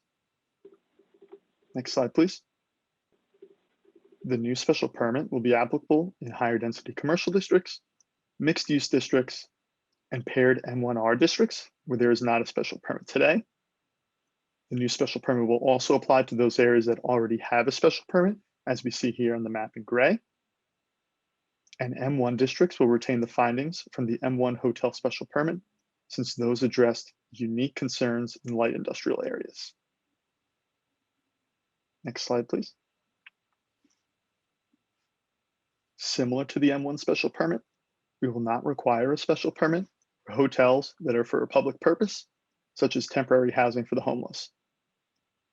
Next slide, please. The new special permit will be applicable in higher density commercial districts, mixed use districts, and paired M1R districts where there is not a special permit today. The new special permit will also apply to those areas that already have a special permit, as we see here on the map in gray. And M1 districts will retain the findings from the M1 hotel special permit, since those addressed unique concerns in light industrial areas. Next slide, please. Similar to the M1 special permit, we will not require a special permit for hotels that are for a public purpose, such as temporary housing for the homeless.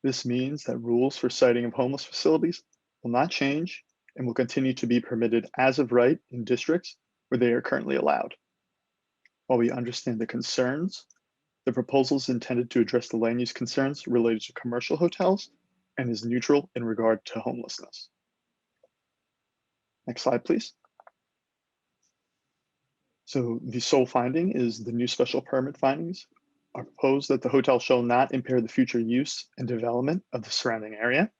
This means that rules for siting of homeless facilities will not change and will continue to be permitted as of right in districts where they are currently allowed. While we understand the concerns, the proposal is intended to address the land use concerns related to commercial hotels and is neutral in regard to homelessness. Next slide, please. So the sole finding is the new special permit findings are proposed that the hotel shall not impair the future use and development of the surrounding area.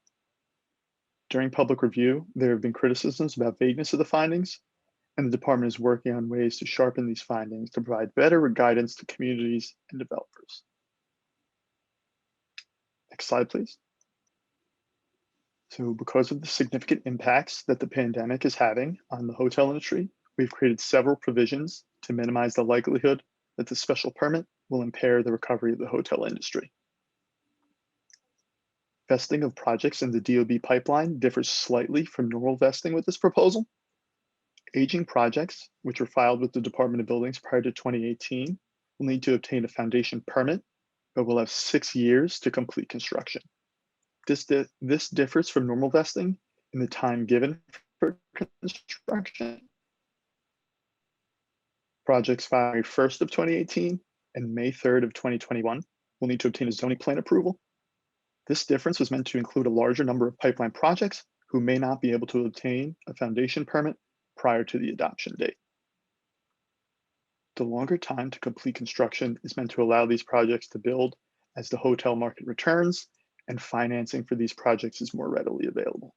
During public review, there have been criticisms about vagueness of the findings, and the department is working on ways to sharpen these findings to provide better guidance to communities and developers. Next slide, please. So because of the significant impacts that the pandemic is having on the hotel industry, we've created several provisions to minimize the likelihood that the special permit will impair the recovery of the hotel industry. Vesting of projects in the DOB pipeline differs slightly from normal vesting with this proposal. Aging projects, which were filed with the Department of Buildings prior to 2018, will need to obtain a foundation permit, but will have 6 years to complete construction. This differs from normal vesting in the time given for construction. Projects filed May 1st of 2018 and May 3rd of 2021 will need to obtain a zoning plan approval. This difference was meant to include a larger number of pipeline projects who may not be able to obtain a foundation permit prior to the adoption date. The longer time to complete construction is meant to allow these projects to build as the hotel market returns and financing for these projects is more readily available.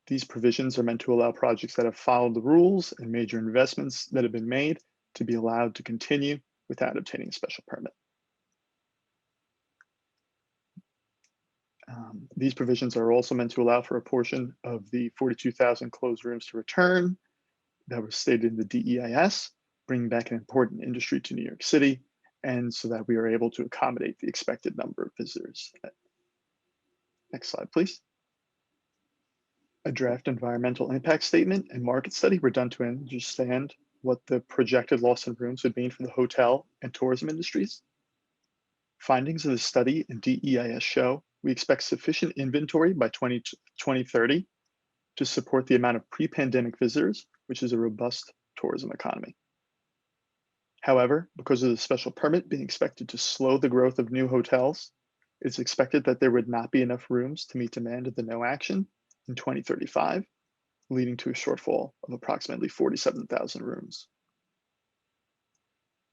These provisions are meant to allow projects that have followed the rules and major investments that have been made to be allowed to continue without obtaining a special permit. These provisions are also meant to allow for a portion of the 42,000 closed rooms to return that was stated in the DEIS, bringing back an important industry to New York City, and so that we are able to accommodate the expected number of visitors. Next slide, please. A draft environmental impact statement and market study were done to understand what the projected loss in rooms would mean for the hotel and tourism industries. Findings of the study and DEIS show we expect sufficient inventory by 2030 to support the amount of pre-pandemic visitors, which is a robust tourism economy. However, because of the special permit being expected to slow the growth of new hotels, it's expected that there would not be enough rooms to meet demand of the no action in 2035, leading to a shortfall of approximately 47,000 rooms.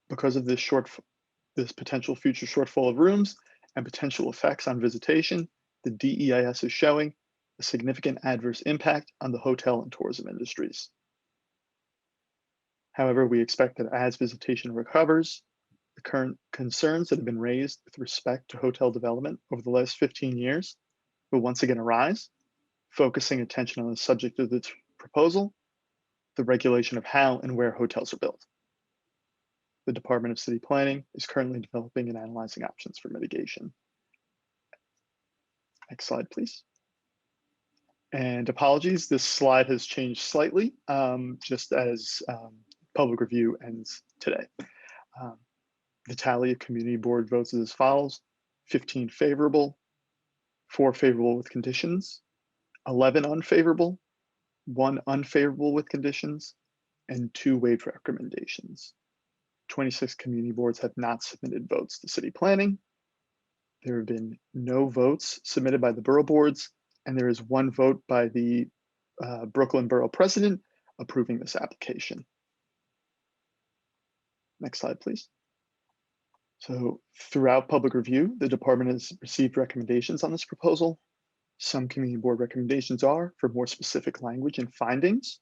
Because of this potential future shortfall of rooms and potential effects on visitation, the DEIS is showing a significant adverse impact on the hotel and tourism industries. However, we expect that as visitation recovers, the current concerns that have been raised with respect to hotel development over the last 15 years will once again arise, focusing attention on the subject of this proposal the regulation of how and where hotels are built. The Department of City Planning is currently developing and analyzing options for mitigation. Next slide, please. And apologies, this slide has changed slightly, just as public review ends today. The tally of community board votes is as follows: 15 favorable, 4 favorable with conditions, 11 unfavorable, 1 unfavorable with conditions, and 2 waived recommendations. 26 community boards have not submitted votes to city planning. There have been no votes submitted by the borough boards, and there is 1 vote by the Brooklyn Borough President approving this application. Next slide, please. So throughout public review, the department has received recommendations on this proposal. Some community board recommendations are for more specific language and findings.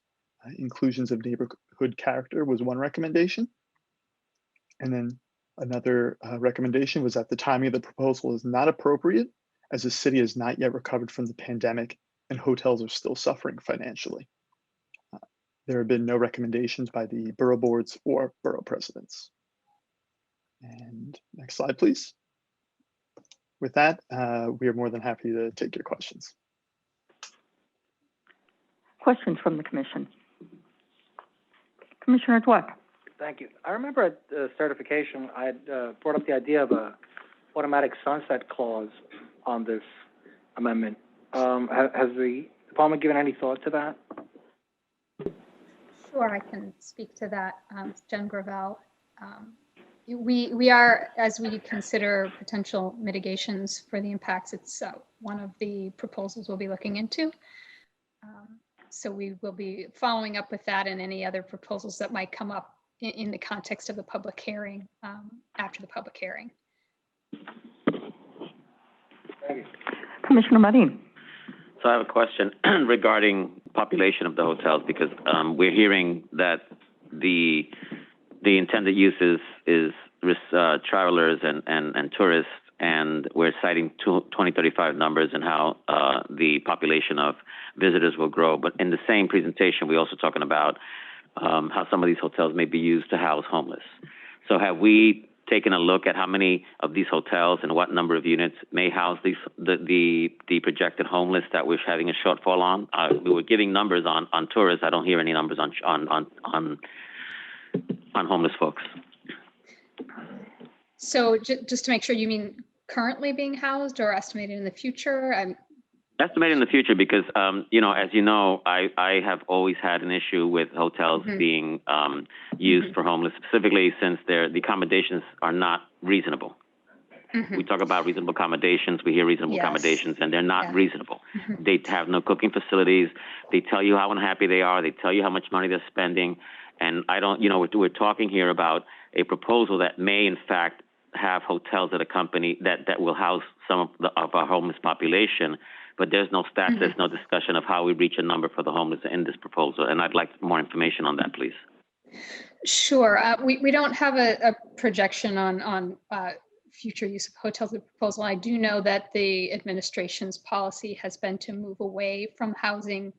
Inclusions of neighborhood character was 1 recommendation. And then another recommendation was that the timing of the proposal is not appropriate, as the city has not yet recovered from the pandemic and hotels are still suffering financially. There have been no recommendations by the borough boards or borough presidents. And next slide, please. With that, we are more than happy to take your questions. Questions from the commission? Commissioner Dweck. Thank you. I remember at certification, I had brought up the idea of a automatic sunset clause on this amendment. Has the department given any thought to that? Sure, I can speak to that. Jen Gravel. We are, as we consider potential mitigations for the impacts, it's one of the proposals we'll be looking into. So we will be following up with that and any other proposals that might come up in the context of the public hearing, after the public hearing. Thank you. Commissioner Marin. So I have a question regarding population of the hotels, because we're hearing that the intended use is travelers and tourists, and we're citing 2035 numbers and how the population of visitors will grow. But in the same presentation, we're also talking about how some of these hotels may be used to house homeless. So have we taken a look at how many of these hotels and what number of units may house the projected homeless that we're having a shortfall on? We were giving numbers on tourists. I don't hear any numbers on homeless folks. So just to make sure, you mean currently being housed or estimated in the future? Estimated in the future, because, as you know, I have always had an issue with hotels being used for homeless, specifically since the accommodations are not reasonable. We talk about reasonable accommodations, we hear reasonable accommodations, and they're not reasonable. They have no cooking facilities. They tell you how unhappy they are. They tell you how much money they're spending. And I don't, we're talking here about a proposal that may, in fact, have hotels that accompany, that will house some of our homeless population. But there's no stats, there's no discussion of how we reach a number for the homeless in this proposal. And I'd like more information on that, please. Sure. We don't have a projection on future use of hotels in the proposal. I do know that the administration's policy has been to move away from housing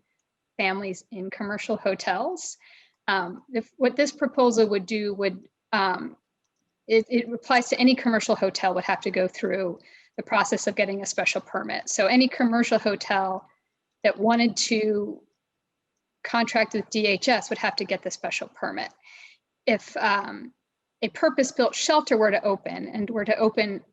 families in commercial hotels. What this proposal would do would, it applies to any commercial hotel would have to go through the process of getting a special permit. So any commercial hotel that wanted to contract with DHS would have to get the special permit. If a purpose-built shelter were to open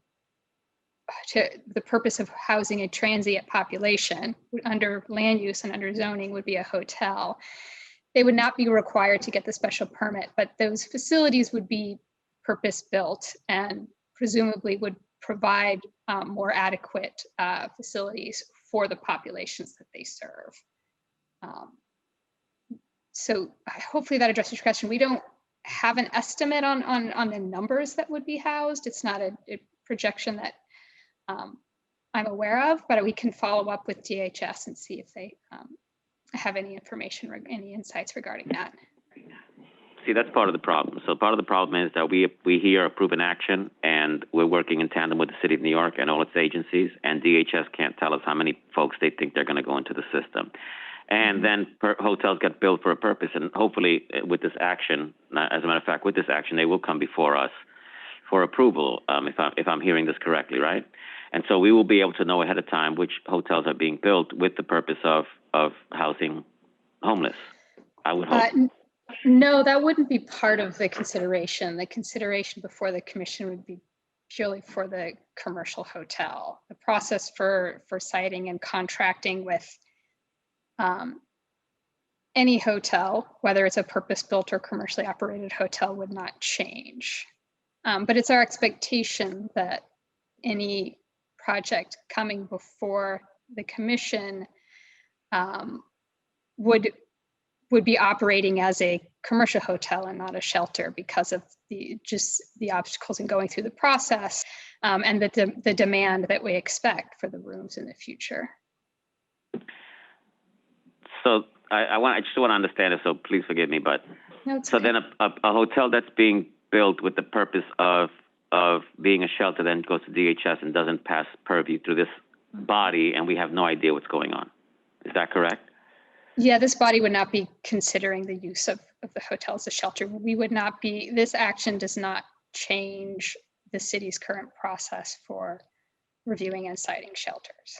to the purpose of housing a transient population under land use and under zoning would be a hotel, they would not be required to get the special permit, but those facilities would be purpose-built and presumably would provide more adequate facilities for the populations that they serve. So hopefully that addresses your question. We don't have an estimate on the numbers that would be housed. It's not a projection that I'm aware of, but we can follow up with DHS and see if they have any information or any insights regarding that. See, that's part of the problem. So part of the problem is that we hear a proven action, and we're working in tandem with the City of New York and all its agencies, and DHS can't tell us how many folks they think they're going to go into the system. And then hotels get built for a purpose. And hopefully with this action, as a matter of fact, with this action, they will come before us for approval, if I'm hearing this correctly, right? And so we will be able to know ahead of time which hotels are being built with the purpose of housing homeless, I would hope. No, that wouldn't be part of the consideration. The consideration before the commission would be purely for the commercial hotel. The process for siting and contracting with any hotel, whether it's a purpose-built or commercially operated hotel, would not change. But it's our expectation that any project coming before the commission would be operating as a commercial hotel and not a shelter because of the obstacles in going through the process and the demand that we expect for the rooms in the future. So I just want to understand it, so please forgive me, but so okay. then a hotel that's being built with the purpose of being a shelter then goes to DHS and doesn't pass purview through this body, and we have no idea what's going on. Is that correct? Yeah, this body would not be considering the use of the hotel as a shelter. We would not be, this action does not change the city's current process for reviewing and citing shelters.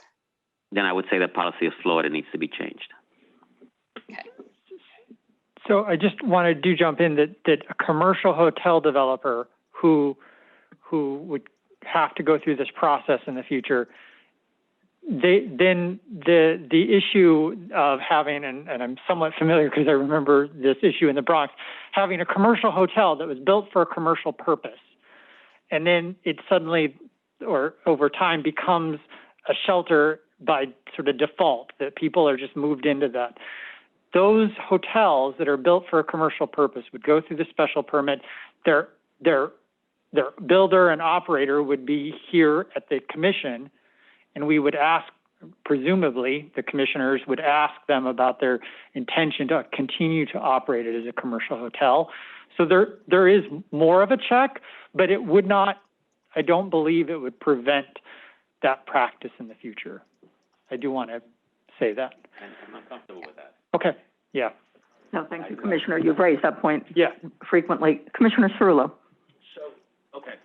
Then I would say that policy is flawed and needs to be changed. Okay. So I just wanted to jump in that a commercial hotel developer who would have to go through this process in the future, then the issue of having, and I'm somewhat familiar because I remember this issue in the Bronx, having a commercial hotel that was built for a commercial purpose, and then it suddenly, or over time, becomes a shelter by sort of default, that people are just moved into that. Those hotels that are built for a commercial purpose would go through the special permit. Their builder and operator would be here at the commission, and we would ask, presumably, the commissioners would ask them about their intention to continue to operate it as a commercial hotel. So there is more of a check, but it would not, I don't believe it would prevent that practice in the future. I do want to say that. And I'm not comfortable with that. Okay, yeah. No, thank you, Commissioner. You've raised that point frequently. Commissioner Cerullo. Okay.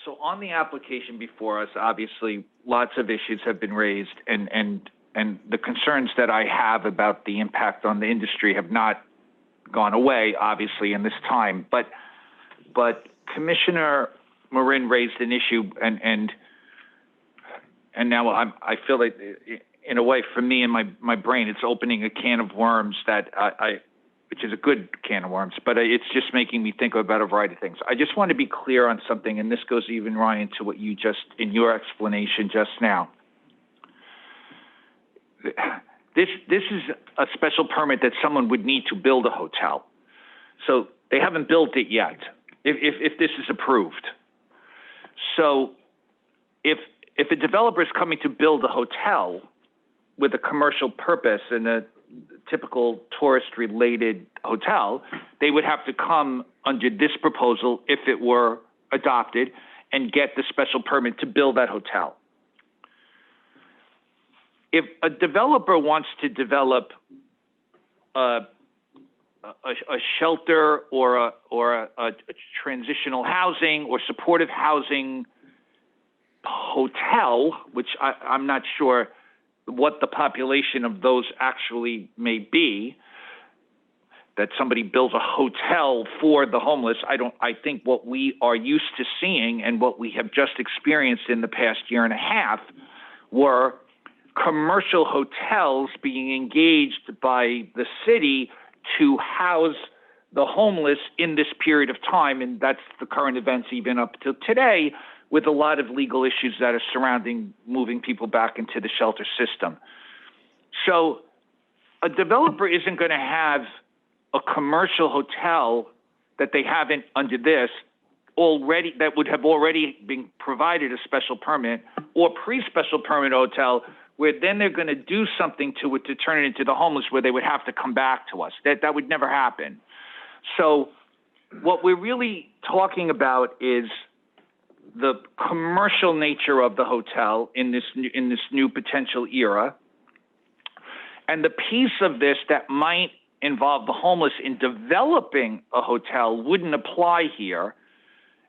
So on the application before us, obviously, lots of issues have been raised, and the concerns that I have about the impact on the industry have not gone away, obviously, in this time. But Commissioner Marin raised an issue, and now I feel like, in a way, for me and my brain, it's opening a can of worms that which is a good can of worms, but it's just making me think about a variety of things. I just want to be clear on something, and this goes even, Ryan, to what you just, in your explanation just now. This is a special permit that someone would need to build a hotel. So they haven't built it yet, if this is approved. So if a developer is coming to build a hotel with a commercial purpose and a typical tourist-related hotel, they would have to come under this proposal, if it were adopted, and get the special permit to build that hotel. If a developer wants to develop a shelter or a transitional housing or supportive housing hotel, which I'm not sure what the population of those actually may be, that somebody builds a hotel for the homeless. I think what we are used to seeing and what we have just experienced in the past year and a half were commercial hotels being engaged by the city to house the homeless in this period of time, and that's the current events even up to today, with a lot of legal issues that are surrounding moving people back into the shelter system. So a developer isn't going to have a commercial hotel that they haven't under this already, that would have already been provided a special permit, or pre-special permit hotel, where then they're going to do something to it to turn it into the homeless, where they would have to come back to us. That would never happen. So what we're really talking about is the commercial nature of the hotel in this new potential era, And the piece of this that might involve the homeless in developing a hotel wouldn't apply here.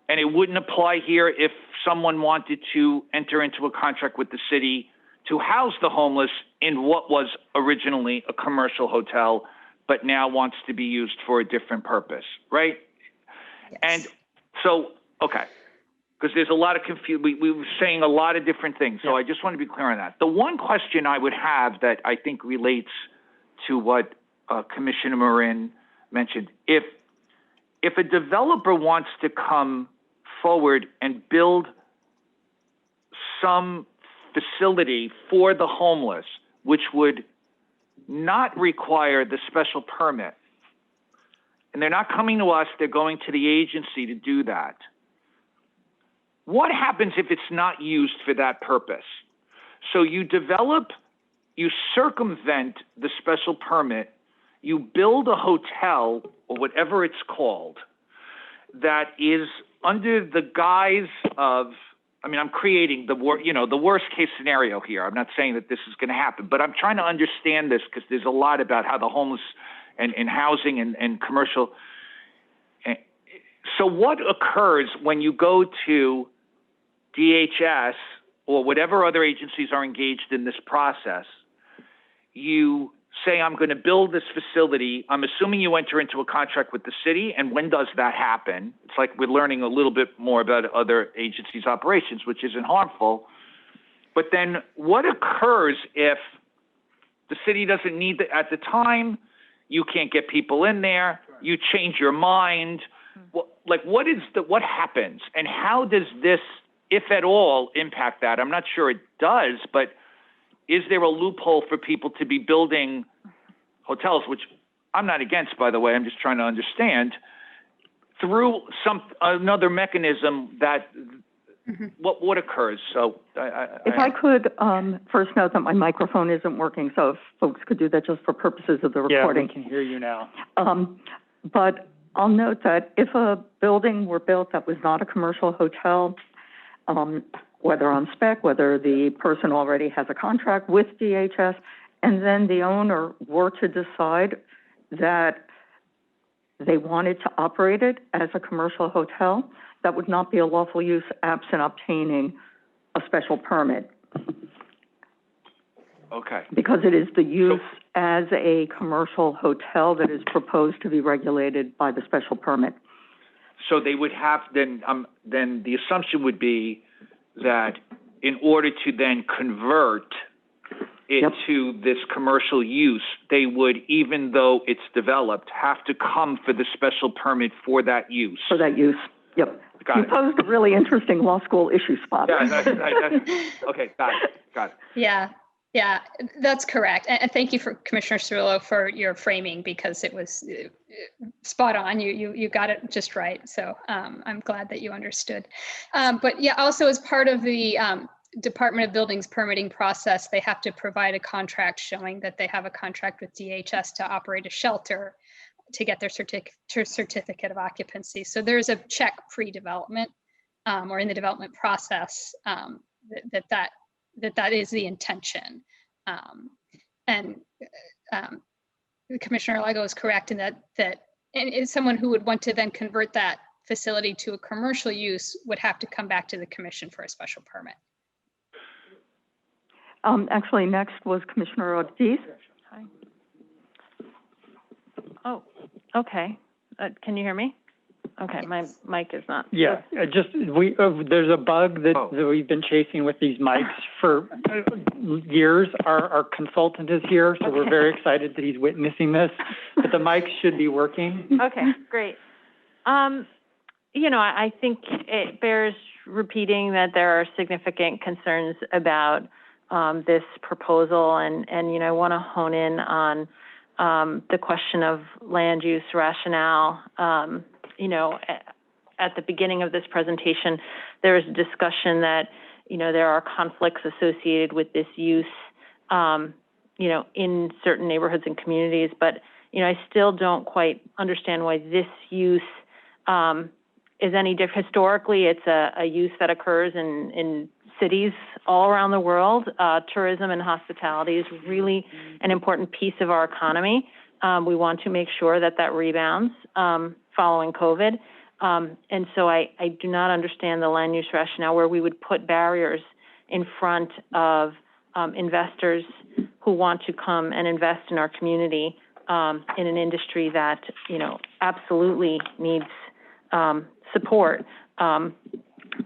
And it wouldn't apply here if someone wanted to enter into a contract with the city to house the homeless in what was originally a commercial hotel, but now wants to be used for a different purpose, right? Yes. And so, okay, because there's a lot of confusion. We were saying a lot of different things, so I just want to be clear on that. The one question I would have that I think relates to what Commissioner Marin mentioned, if a developer wants to come forward and build some facility for the homeless, which would not require the special permit, and they're not coming to us, they're going to the agency to do that. What happens if it's not used for that purpose? So you develop, you circumvent the special permit, you build a hotel or whatever it's called that is under the guise of, I mean, I'm creating the worst case scenario here. I'm not saying that this is going to happen, but I'm trying to understand this because there's a lot about how the homeless and housing and commercial. So what occurs when you go to DHS or whatever other agencies are engaged in this process? You say, I'm going to build this facility. I'm assuming you enter into a contract with the city. And when does that happen? It's like we're learning a little bit more about other agencies' operations, which isn't harmful. But then what occurs if the city doesn't need it at the time? You can't get people in there. You change your mind. What happens? And how does this, if at all, impact that? I'm not sure it does, but is there a loophole for people to be building hotels, which I'm not against, by the way, I'm just trying to understand, through another mechanism that what occurs? So if I could first note that my microphone isn't working, so if folks could do that just for purposes of the recording. Yeah, we can hear you now. But I'll note that if a building were built that was not a commercial hotel, whether on spec, whether the person already has a contract with DHS, and then the owner were to decide that they wanted to operate it as a commercial hotel, that would not be a lawful use absent obtaining a special permit. Okay. Because it is the use as a commercial hotel that is proposed to be regulated by the special permit. So they would have, then the assumption would be that in order to then convert it to this commercial use, they would, even though it's developed, have to come for the special permit for that use. For that use, yep. You posed a really interesting law school issue spot. Yeah, okay, got it. Yeah, that's correct. And thank you, Commissioner Cirillo, for your framing, because it was spot on. You got it just right. So I'm glad that you understood. But yeah, also as part of the Department of Buildings permitting process, they have to provide a contract showing that they have a contract with DHS to operate a shelter to get their certificate of occupancy. So there's a check pre-development or in the development process that is the intention. Commissioner Lego is correct in that and someone who would want to then convert that facility to a commercial use would have to come back to the commission for a special permit. Actually, next was Commissioner Ortiz. Hi. Oh, okay. Can you hear me? Okay, my mic is not. Yeah, there's a bug that we've been chasing with these mics for years. Our consultant is here, so we're very excited that he's witnessing this, but the mics should be working. Okay, great. I think it bears repeating that there are significant concerns about this proposal, and I want to hone in on the question of land use rationale. At the beginning of this presentation, there was a discussion that, there are conflicts associated with this use, in certain neighborhoods and communities. But, I still don't quite understand why this use is any different. Historically, it's a use that occurs in cities all around the world. Tourism and hospitality is really an important piece of our economy. We want to make sure that that rebounds following COVID. And so I do not understand the land use rationale where we would put barriers in front of investors who want to come and invest in our community in an industry that, you know, absolutely needs support.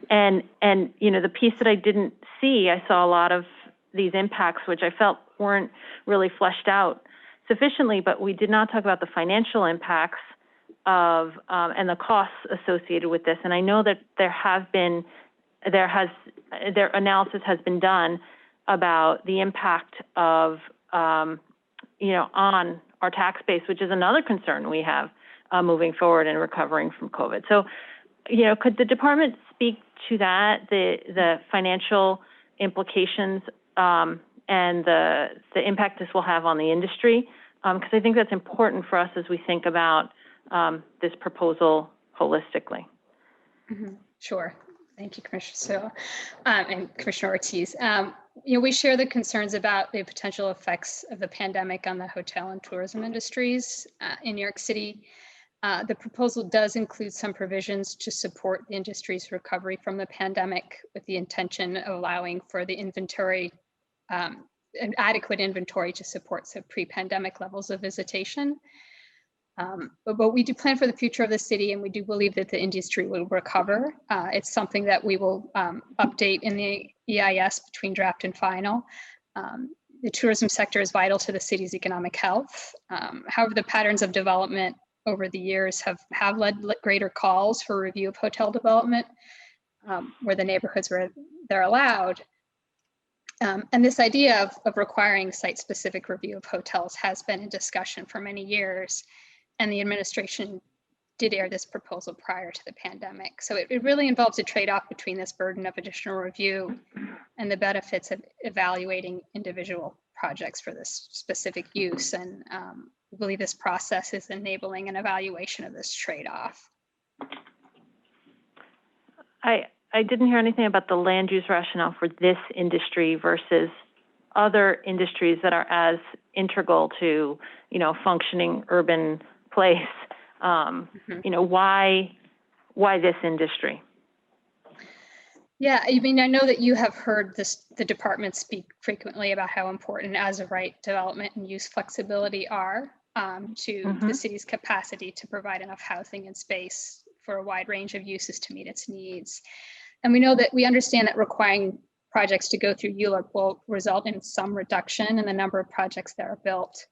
And you know, the piece that I didn't see, I saw a lot of these impacts, which I felt weren't really fleshed out sufficiently, but we did not talk about the financial impacts of and the costs associated with this. And I know that their analysis has been done about the impact of you know, on our tax base, which is another concern we have moving forward and recovering from COVID. So, you know, could the department speak to that, the financial implications and the impact this will have on the industry? Because I think that's important for us as we think about this proposal holistically. Sure. Thank you, Commissioner Sewell and Commissioner Ortiz. You know, we share the concerns about the potential effects of the pandemic on the hotel and tourism industries in New York City. The proposal does include some provisions to support the industry's recovery from the pandemic, with the intention of allowing for the inventory, an adequate inventory to support some pre-pandemic levels of visitation. But we do plan for the future of the city, and we do believe that the industry will recover. It's something that we will update in the EIS between draft and final. The tourism sector is vital to the city's economic health. However, the patterns of development over the years have led greater calls for review of hotel development where the neighborhoods where they're allowed. And this idea of requiring site-specific review of hotels has been in discussion for many years, and the administration did air this proposal prior to the pandemic. So it really involves a trade-off between this burden of additional review and the benefits of evaluating individual projects for this specific use. And we believe this process is enabling an evaluation of this trade-off. I didn't hear anything about the land use rationale for this industry versus other industries that are as integral to, you know, functioning urban place. You know, why this industry? Yeah, I mean, I know that you have heard the department speak frequently about how important as of right development and use flexibility are to the city's capacity to provide enough housing and space for a wide range of uses to meet its needs. And we understand that requiring projects to go through ULURP will result in some reduction in the number of projects that are built.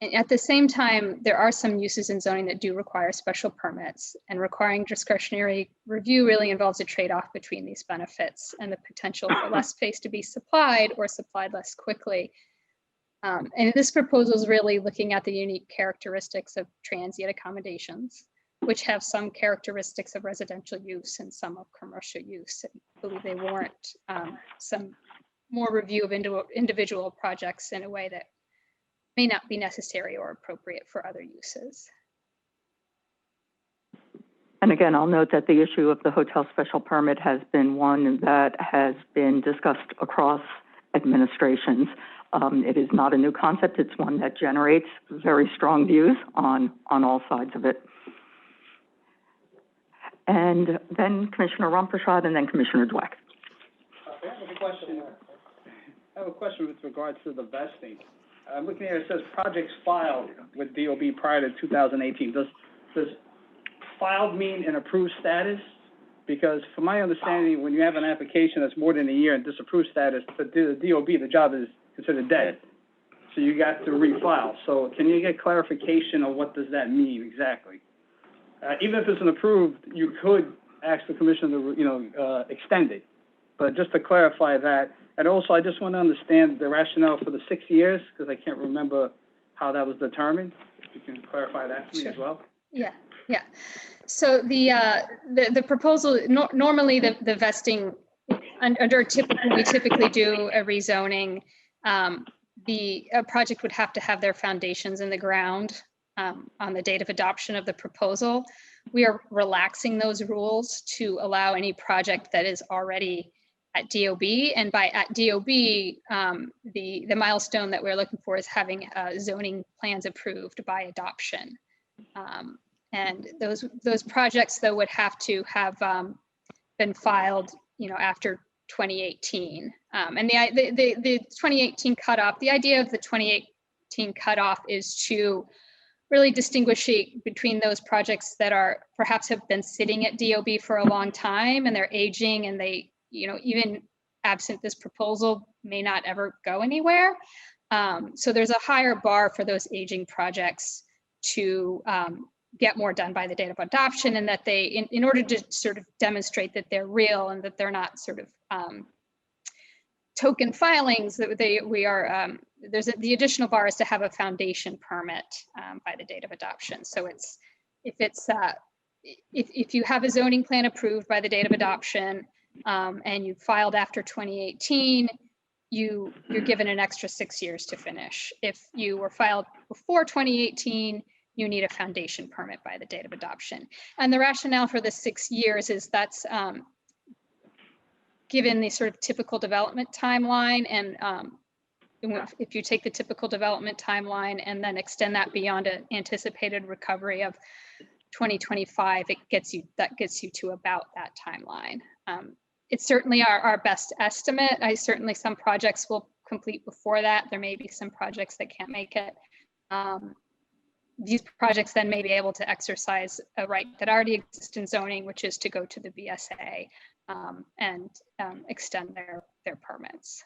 And at the same time, there are some uses in zoning that do require special permits, and requiring discretionary review really involves a trade-off between these benefits and the potential for less space to be supplied or supplied less quickly. And this proposal is really looking at the unique characteristics of transient accommodations, which have some characteristics of residential use and some of commercial use. I believe they warrant some more review of individual projects in a way that may not be necessary or appropriate for other uses. And again, I'll note that the issue of the hotel special permit has been one that has been discussed across administrations. It is not a new concept. It's one that generates very strong views on all sides of it. And then Commissioner Ramprasad and then Commissioner Dweck. I have a question with regards to the vesting. I'm looking here, it says projects filed with DOB prior to 2018. Does filed mean an approved status? Because from my understanding, when you have an application that's more than a year in disapproved status, the DOB, the job is considered dead. So you got to refile. So can you get clarification on what does that mean exactly? Even if it's an approved, you could ask the commission to, extend it. But just to clarify that, and also I just want to understand the rationale for the 6 years, because I can't remember how that was determined. If you can clarify that for me as well. Yeah. So the proposal, normally the vesting under we typically do a rezoning. A project would have to have their foundations in the ground on the date of adoption of the proposal. We are relaxing those rules to allow any project that is already at DOB, and by at DOB, the milestone that we're looking for is having zoning plans approved by adoption. And those projects, though, would have to have been filed, after 2018. And the 2018 cutoff, the idea of the 2018 cutoff is to really distinguish between those projects that are perhaps have been sitting at DOB for a long time and they're aging, and they, even absent this proposal, may not ever go anywhere. So there's a higher bar for those aging projects to get more done by the date of adoption, and that they, in order to sort of demonstrate that they're real and that they're not sort of token filings, that the additional bar is to have a foundation permit by the date of adoption. So if you have a zoning plan approved by the date of adoption and you filed after 2018, you're given an extra 6 years to finish. If you were filed before 2018, you need a foundation permit by the date of adoption. And the rationale for the 6 years is that's given the sort of typical development timeline, and if you take the typical development timeline and then extend that beyond an anticipated recovery of 2025, that gets you to about that timeline. It's certainly our best estimate. Some projects will complete before that. There may be some projects that can't make it. These projects then may be able to exercise a right that already exists in zoning, which is to go to the BSA and extend their permits.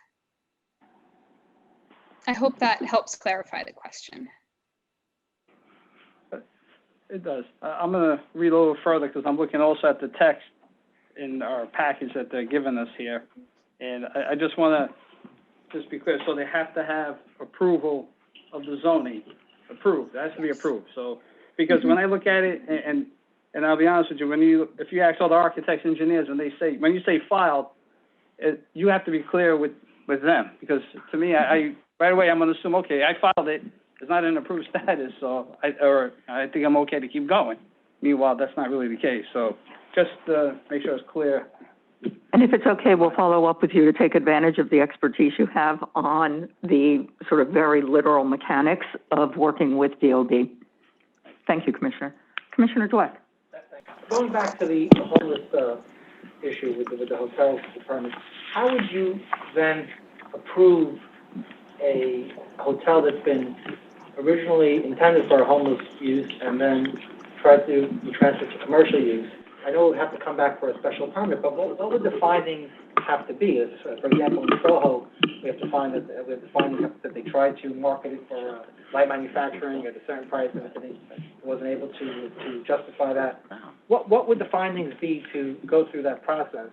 I hope that helps clarify the question. It does. I'm going to read a little further because I'm looking also at the text in our package that they're giving us here. And I just want to just be clear. So they have to have approval of the zoning approved. It has to be approved. So, because when I look at it, and I'll be honest with you, if you ask all the architects, engineers, when you say filed, you have to be clear with them, because to me, I right away I'm going to assume, okay, I filed it. It's not in approved status, so I think I'm okay to keep going. Meanwhile, that's not really the case. So just make sure it's clear. And if it's okay, we'll follow up with you to take advantage of the expertise you have on the sort of very literal mechanics of working with DOB. Thank you, Commissioner. Commissioner Dweck. Going back to the homeless issue with the hotel permit, how would you then approve a hotel that's been originally intended for a homeless use and then try to be transferred to commercial use? I know it would have to come back for a special permit, but what would the findings have to be? For example, in Soho, we have to find that they tried to market it for light manufacturing at a certain price, and it wasn't able to justify that. What would the findings be to go through that process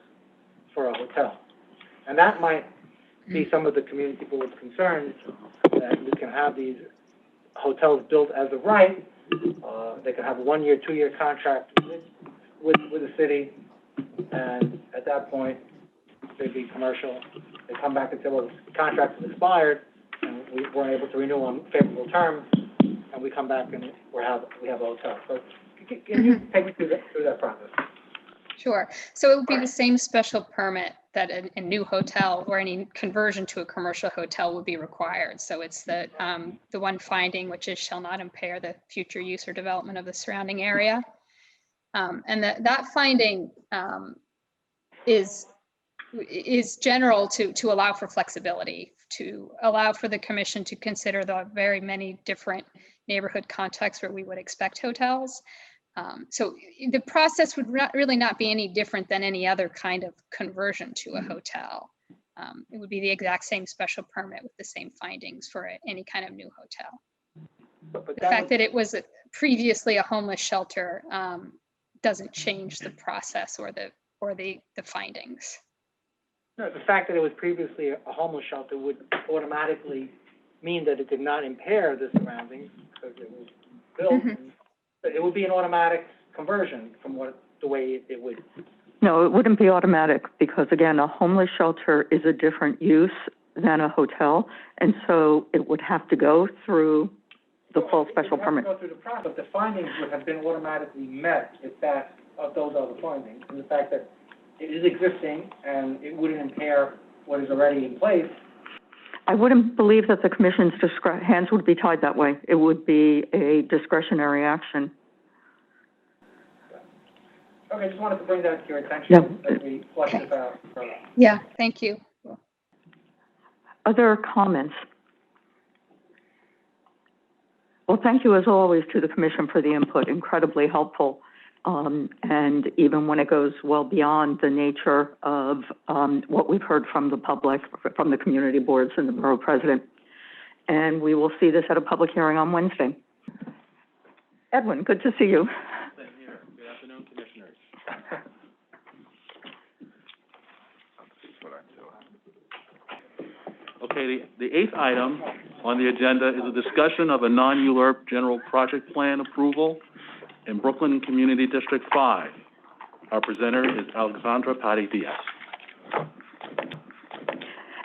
for a hotel? And that might be some of the community board's concerns, that we can have these hotels built as of right. They can have a 1 year, 2 year contract with the city, and at that point, they'd be commercial. They come back and say, well, the contract is expired, and we weren't able to renew on favorable terms, and we come back and we have a hotel. So can you take me through that process? Sure. So it would be the same special permit that a new hotel or any conversion to a commercial hotel would be required. So it's the one finding, which is shall not impair the future use or development of the surrounding area. And that finding is general to allow for flexibility, to allow for the commission to consider the very many different neighborhood contexts where we would expect hotels. So the process would really not be any different than any other kind of conversion to a hotel. It would be the exact same special permit with the same findings for any kind of new hotel. But the fact that it was previously a homeless shelter doesn't change the process or the findings. No, the fact that it was previously a homeless shelter would automatically mean that it did not impair the surroundings because it was built. Mm-hmm. It would be an automatic conversion from the way it would. No, it wouldn't be automatic because, again, a homeless shelter is a different use than a hotel, and so it would have to go through the full special permit. Go through the process, but the findings would have been automatically met if those are the findings. And the fact that it is existing and it wouldn't impair what is already in place. I wouldn't believe that the commission's hands would be tied that way. It would be a discretionary action. Okay, just wanted to bring that to your attention as we flesh this out further. Yeah, thank you. Other comments? Well, thank you as always to the commission for the input, incredibly helpful. And even when it goes well beyond the nature of what we've heard from the public, from the community boards and the borough president. And we will see this at a public hearing on Wednesday. Edwin, good to see you. Same here. Good afternoon, commissioners. Okay, the eighth item on the agenda is a discussion of a non-ULURP general project plan approval in Brooklyn Community District 5. Our presenter is Alexandra Patti-Diaz.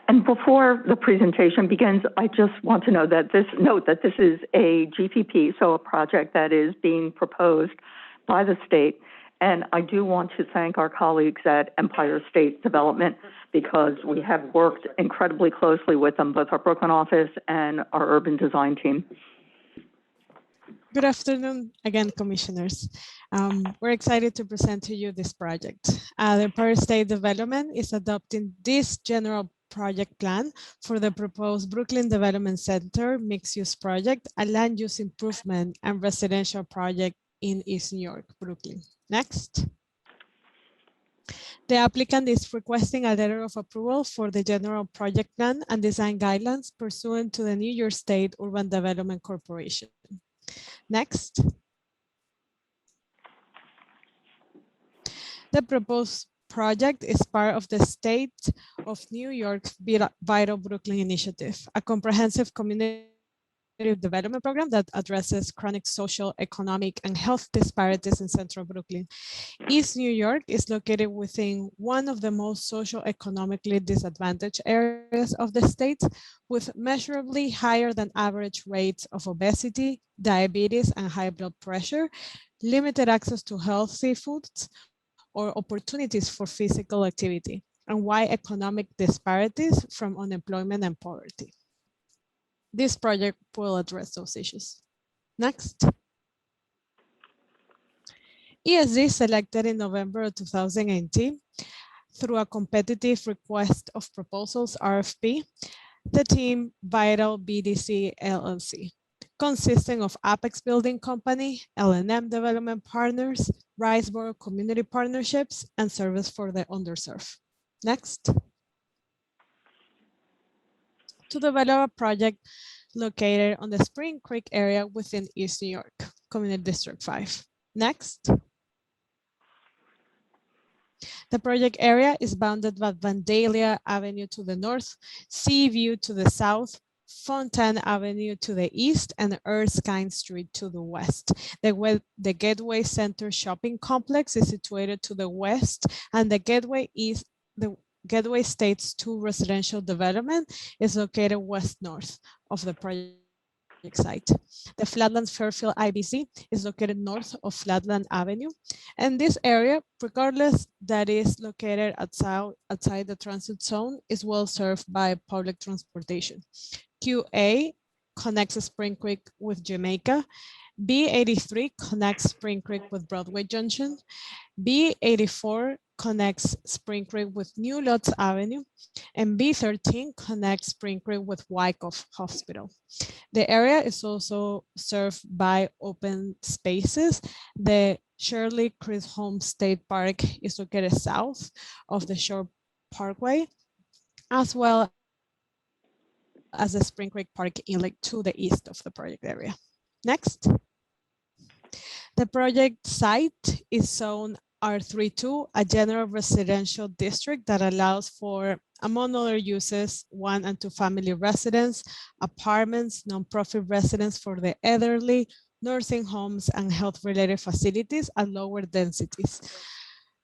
And before the presentation begins, I just want to note that this is a GPP, so a project that is being proposed by the state. And I do want to thank our colleagues at Empire State Development because we have worked incredibly closely with them, both our Brooklyn office and our urban design team. Good afternoon again, commissioners. We're excited to present to you this project. The Empire State Development is adopting this general project plan for the proposed Brooklyn Development Center mixed-use project, a land use improvement and residential project in East New York, Brooklyn. Next. The applicant is requesting a letter of approval for the general project plan and design guidelines pursuant to the New York State Urban Development Corporation. Next. The proposed project is part of the State of New York's Vital Brooklyn Initiative, a comprehensive community development program that addresses chronic social, economic, and health disparities in central Brooklyn. East New York is located within one of the most socio-economically disadvantaged areas of the state, with measurably higher than average rates of obesity, diabetes, and high blood pressure, limited access to healthy foods, or opportunities for physical activity, and wide economic disparities from unemployment and poverty. This project will address those issues. Next. ESD selected in November of 2018 through a competitive request of proposals RFP, the team Vital BDC LLC, consisting of Apex Building Company, L&M Development Partners, Riceboro Community Partnerships, and Service for the Underserved. Next. To develop a project located on the Spring Creek area within East New York, Community District 5. Next. The project area is bounded by Vandalia Avenue to the north, Seaview to the south, Fontaine Avenue to the east, and Erskine Street to the west. The Gateway Center shopping complex is situated to the west, and the Gateway Estates 2 residential development is located west-north of the project site. The Flatlands Fairfield IBC is located north of Flatland Avenue. And this area, regardless that is located outside the transit zone, is well served by public transportation. QA connects Spring Creek with Jamaica. B83 connects Spring Creek with Broadway Junction. B84 connects Spring Creek with New Lotz Avenue, and B13 connects Spring Creek with Wyckoff Hospital. The area is also served by open spaces. The Shirley Chisholm State Park is located south of the Shore Parkway, as well as the Spring Creek Park Inlet to the east of the project area. Next. The project site is zone R32, a general residential district that allows for, among other uses, 1 and 2 family residents, apartments, nonprofit residents for the elderly, nursing homes, and health-related facilities at lower densities.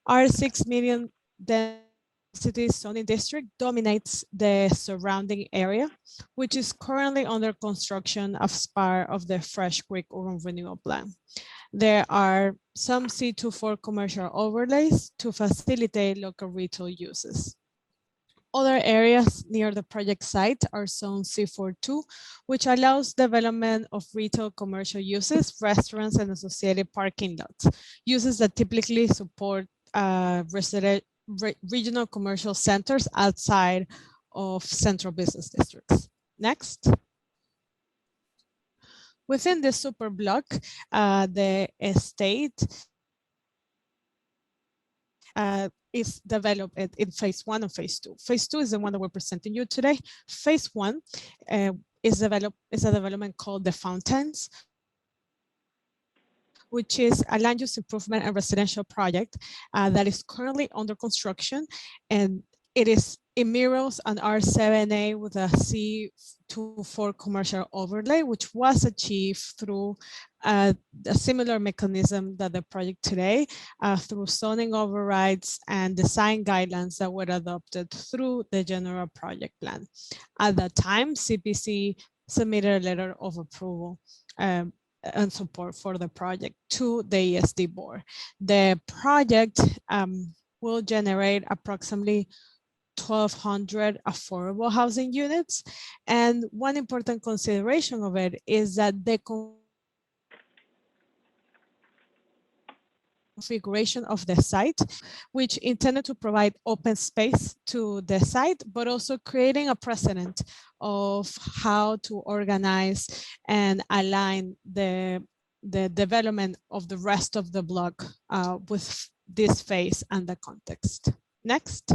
Our 6 million density zoning district dominates the surrounding area, which is currently under construction as part of the Fresh Creek Urban Renewal Plan. There are some C24 commercial overlays to facilitate local retail uses. Other areas near the project site are zone C42, which allows development of retail commercial uses, restaurants, and associated parking lots, uses that typically support regional commercial centers outside of central business districts. Next. Within the super block, the estate is developed in phase 1 and phase 2. Phase 2 is the one that we're presenting you today. Phase 1 is a development called the Fountains, which is a land use improvement and residential project that is currently under construction, and it mirrors an R7A with a C24 commercial overlay, which was achieved through a similar mechanism that the project today, through zoning overrides and design guidelines that were adopted through the general project plan. At that time, CPC submitted a letter of approval and support for the project to the ESD board. The project will generate approximately 1,200 affordable housing units. And one important consideration of it is that the configuration of the site, which intended to provide open space to the site, but also creating a precedent of how to organize and align the development of the rest of the block with this phase and the context. Next.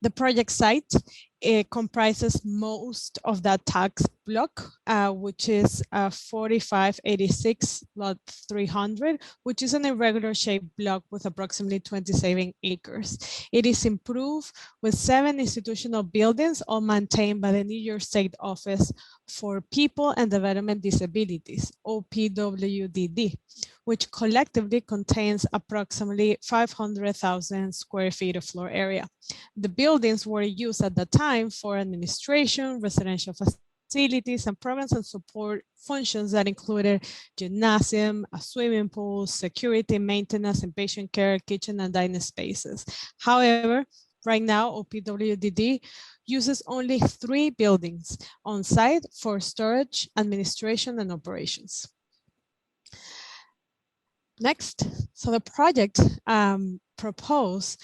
The project site, it comprises most of that tax block, which is 4586 lot 300, which is an irregular shaped block with approximately 27 acres. It is improved with 7 institutional buildings, all maintained by the New York State Office for People and Development Disabilities, OPWDD, which collectively contains approximately 500,000 square feet of floor area. The buildings were used at the time for administration, residential facilities, and programs and support functions that included gymnasium, a swimming pool, security, maintenance, and patient care, kitchen, and dining spaces. However, right now, OPWDD uses only 3 buildings on site for storage, administration, and operations. Next, so the project proposed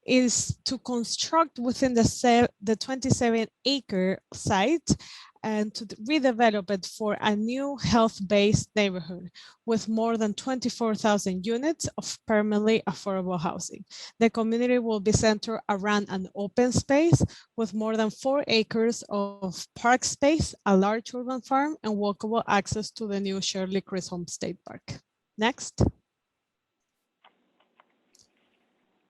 is to construct within the 27-acre site and to redevelop it for a new health-based neighborhood with more than 24,000 units of permanently affordable housing. The community will be centered around an open space with more than 4 acres of park space, a large urban farm, and walkable access to the new Shirley Chisholm State Park. Next.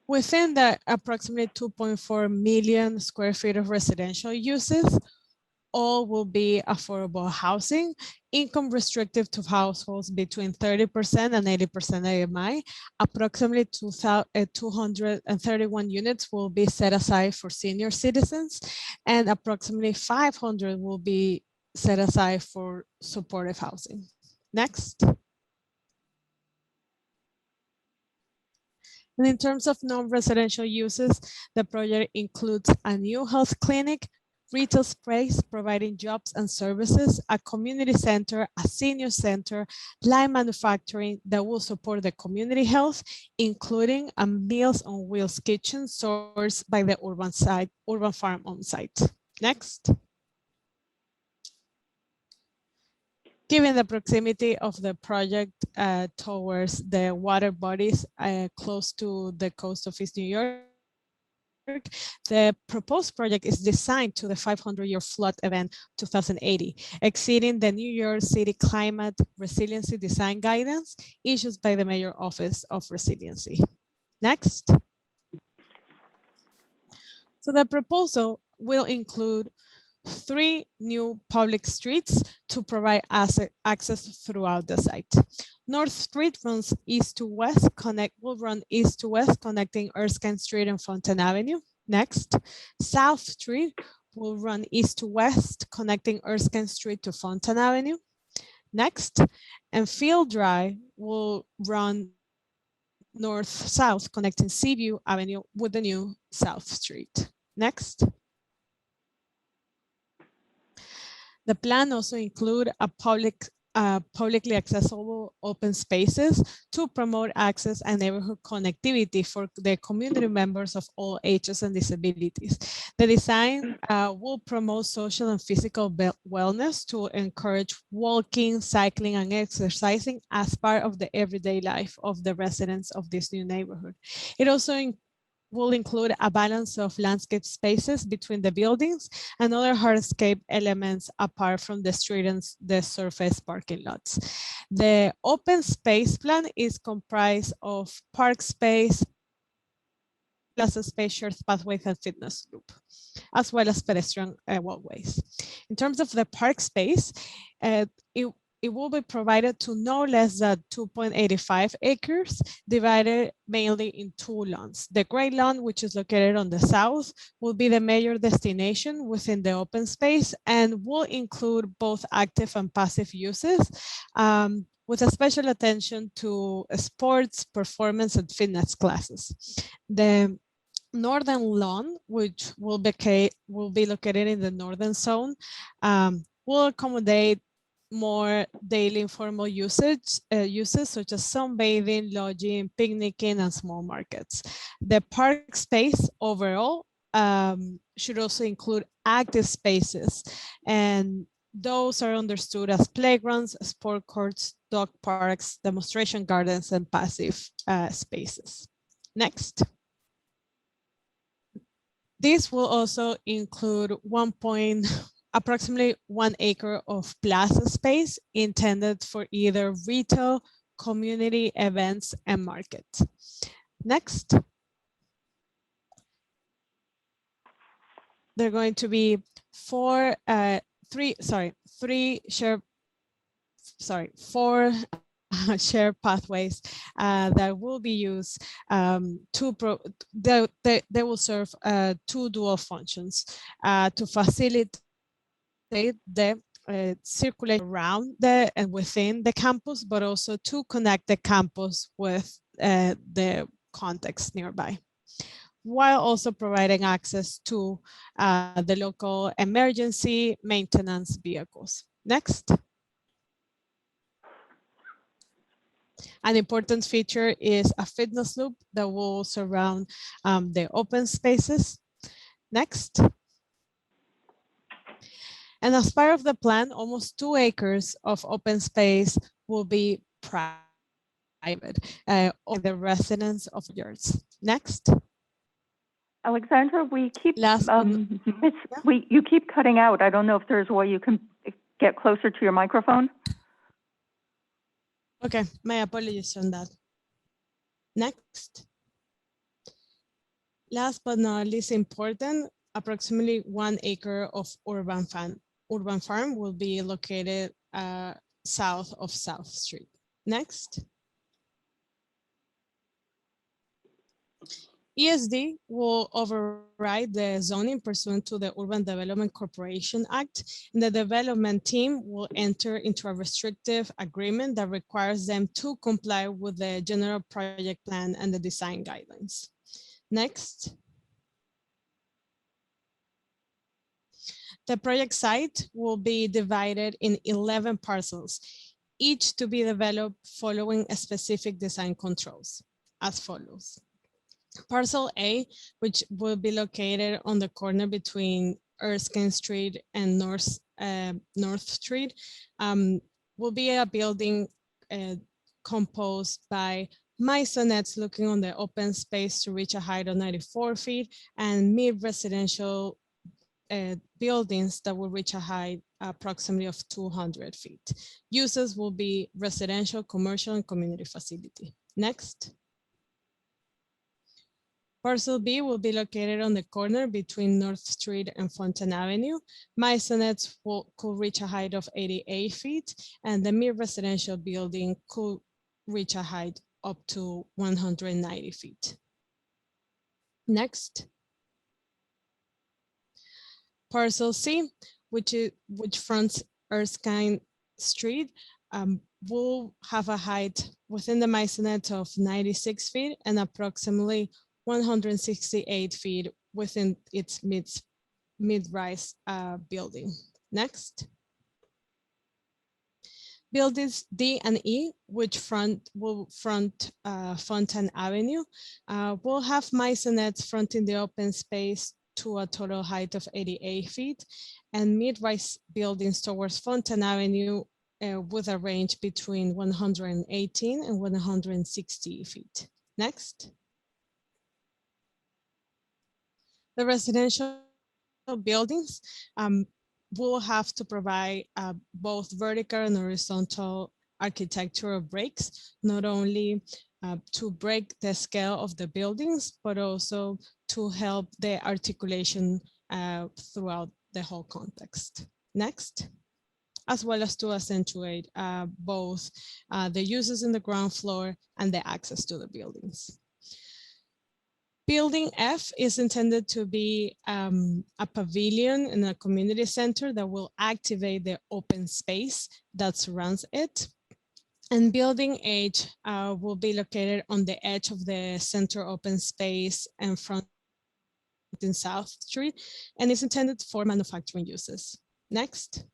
Within the approximately 2.4 million square feet of residential uses, all will be affordable housing, income restrictive to households between 30% and 80% AMI. Approximately 231 units will be set aside for senior citizens, and approximately 500 will be set aside for supportive housing. Next. And in terms of non-residential uses, the project includes a new health clinic, retail space providing jobs and services, a community center, a senior center, light manufacturing that will support the community health, including a Meals on Wheels kitchen sourced by the urban farm on site. Next. Given the proximity of the project towards the water bodies close to the coast of East New York, the proposed project is designed to the 500-year flood event 2080, exceeding the New York City Climate Resiliency Design Guidance issued by the Mayor Office of Resiliency. Next. So the proposal will include 3 new public streets to provide access throughout the site. North Street runs east to west, will run east to west, connecting Erskine Street and Fountain Avenue. Next, South Street will run east to west, connecting Erskine Street to Fountain Avenue. Next, and Field Drive will run north-south, connecting Seaview Avenue with the new South Street. Next. The plan also include a publicly accessible open spaces to promote access and neighborhood connectivity for the community members of all ages and disabilities. The design will promote social and physical wellness to encourage walking, cycling, and exercising as part of the everyday life of the residents of this new neighborhood. It also will include a balance of landscape spaces between the buildings and other hardscape elements apart from the street and the surface parking lots. The open space plan is comprised of park space, plaza space, shared pathways, and fitness loop, as well as pedestrian walkways. In terms of the park space, it will be provided to no less than 2.85 acres, divided mainly in two lawns. The gray lawn, which is located on the south, will be the major destination within the open space and will include both active and passive uses, with a special attention to sports, performance, and fitness classes. The northern lawn, which will be located in the northern zone, will accommodate more daily informal uses such as sunbathing, lodging, picnicking, and small markets. The park space overall should also include active spaces, and those are understood as playgrounds, sport courts, dog parks, demonstration gardens, and passive spaces. Next. This will also include approximately 1 acre of plaza space intended for either retail, community events, and markets. Next. There are going to be four shared pathways that will be used they will serve two dual functions to facilitate the circulation around and within the campus, but also to connect the campus with the context nearby, while also providing access to the local emergency maintenance vehicles. Next. An important feature is a fitness loop that will surround the open spaces. Next. And as part of the plan, almost 2 acres of open space will be private of the residents of yours. Next. Alexandra, we keep you keep cutting out. I don't know if there's a way you can get closer to your microphone. Okay, my apologies on that. Next. Last but not least important, approximately 1 acre of urban farm will be located south of South Street. Next. ESD will override the zoning pursuant to the Urban Development Corporation Act, and the development team will enter into a restrictive agreement that requires them to comply with the general project plan and the design guidelines. Next. The project site will be divided in 11 parcels, each to be developed following a specific design controls as follows. Parcel A, which will be located on the corner between Erskine Street and North Street, will be a building composed by maisonettes looking on the open space to reach a height of 94 feet and mid-residential buildings that will reach a height approximately of 200 feet. Uses will be residential, commercial, and community facility. Next. Parcel B will be located on the corner between North Street and Fountain Avenue. Maisonettes could reach a height of 88 feet, and the mid-residential building could reach a height up to 190 feet. Next. Parcel C, which fronts Erskine Street, will have a height within the Maisonette of 96 feet and approximately 168 feet within its mid-rise building. Next. Buildings D and E, which will front Fountain Avenue, will have Maisonettes fronting the open space to a total height of 88 feet, and mid-rise buildings towards Fountain Avenue with a range between 118 and 160 feet. Next. The residential buildings will have to provide both vertical and horizontal architectural breaks, not only to break the scale of the buildings, but also to help the articulation throughout the whole context. Next. As well as to accentuate both the uses in the ground floor and the access to the buildings. Building F is intended to be a pavilion and a community center that will activate the open space that surrounds it. And Building H will be located on the edge of the center open space and front in South Street, and is intended for manufacturing uses. Next.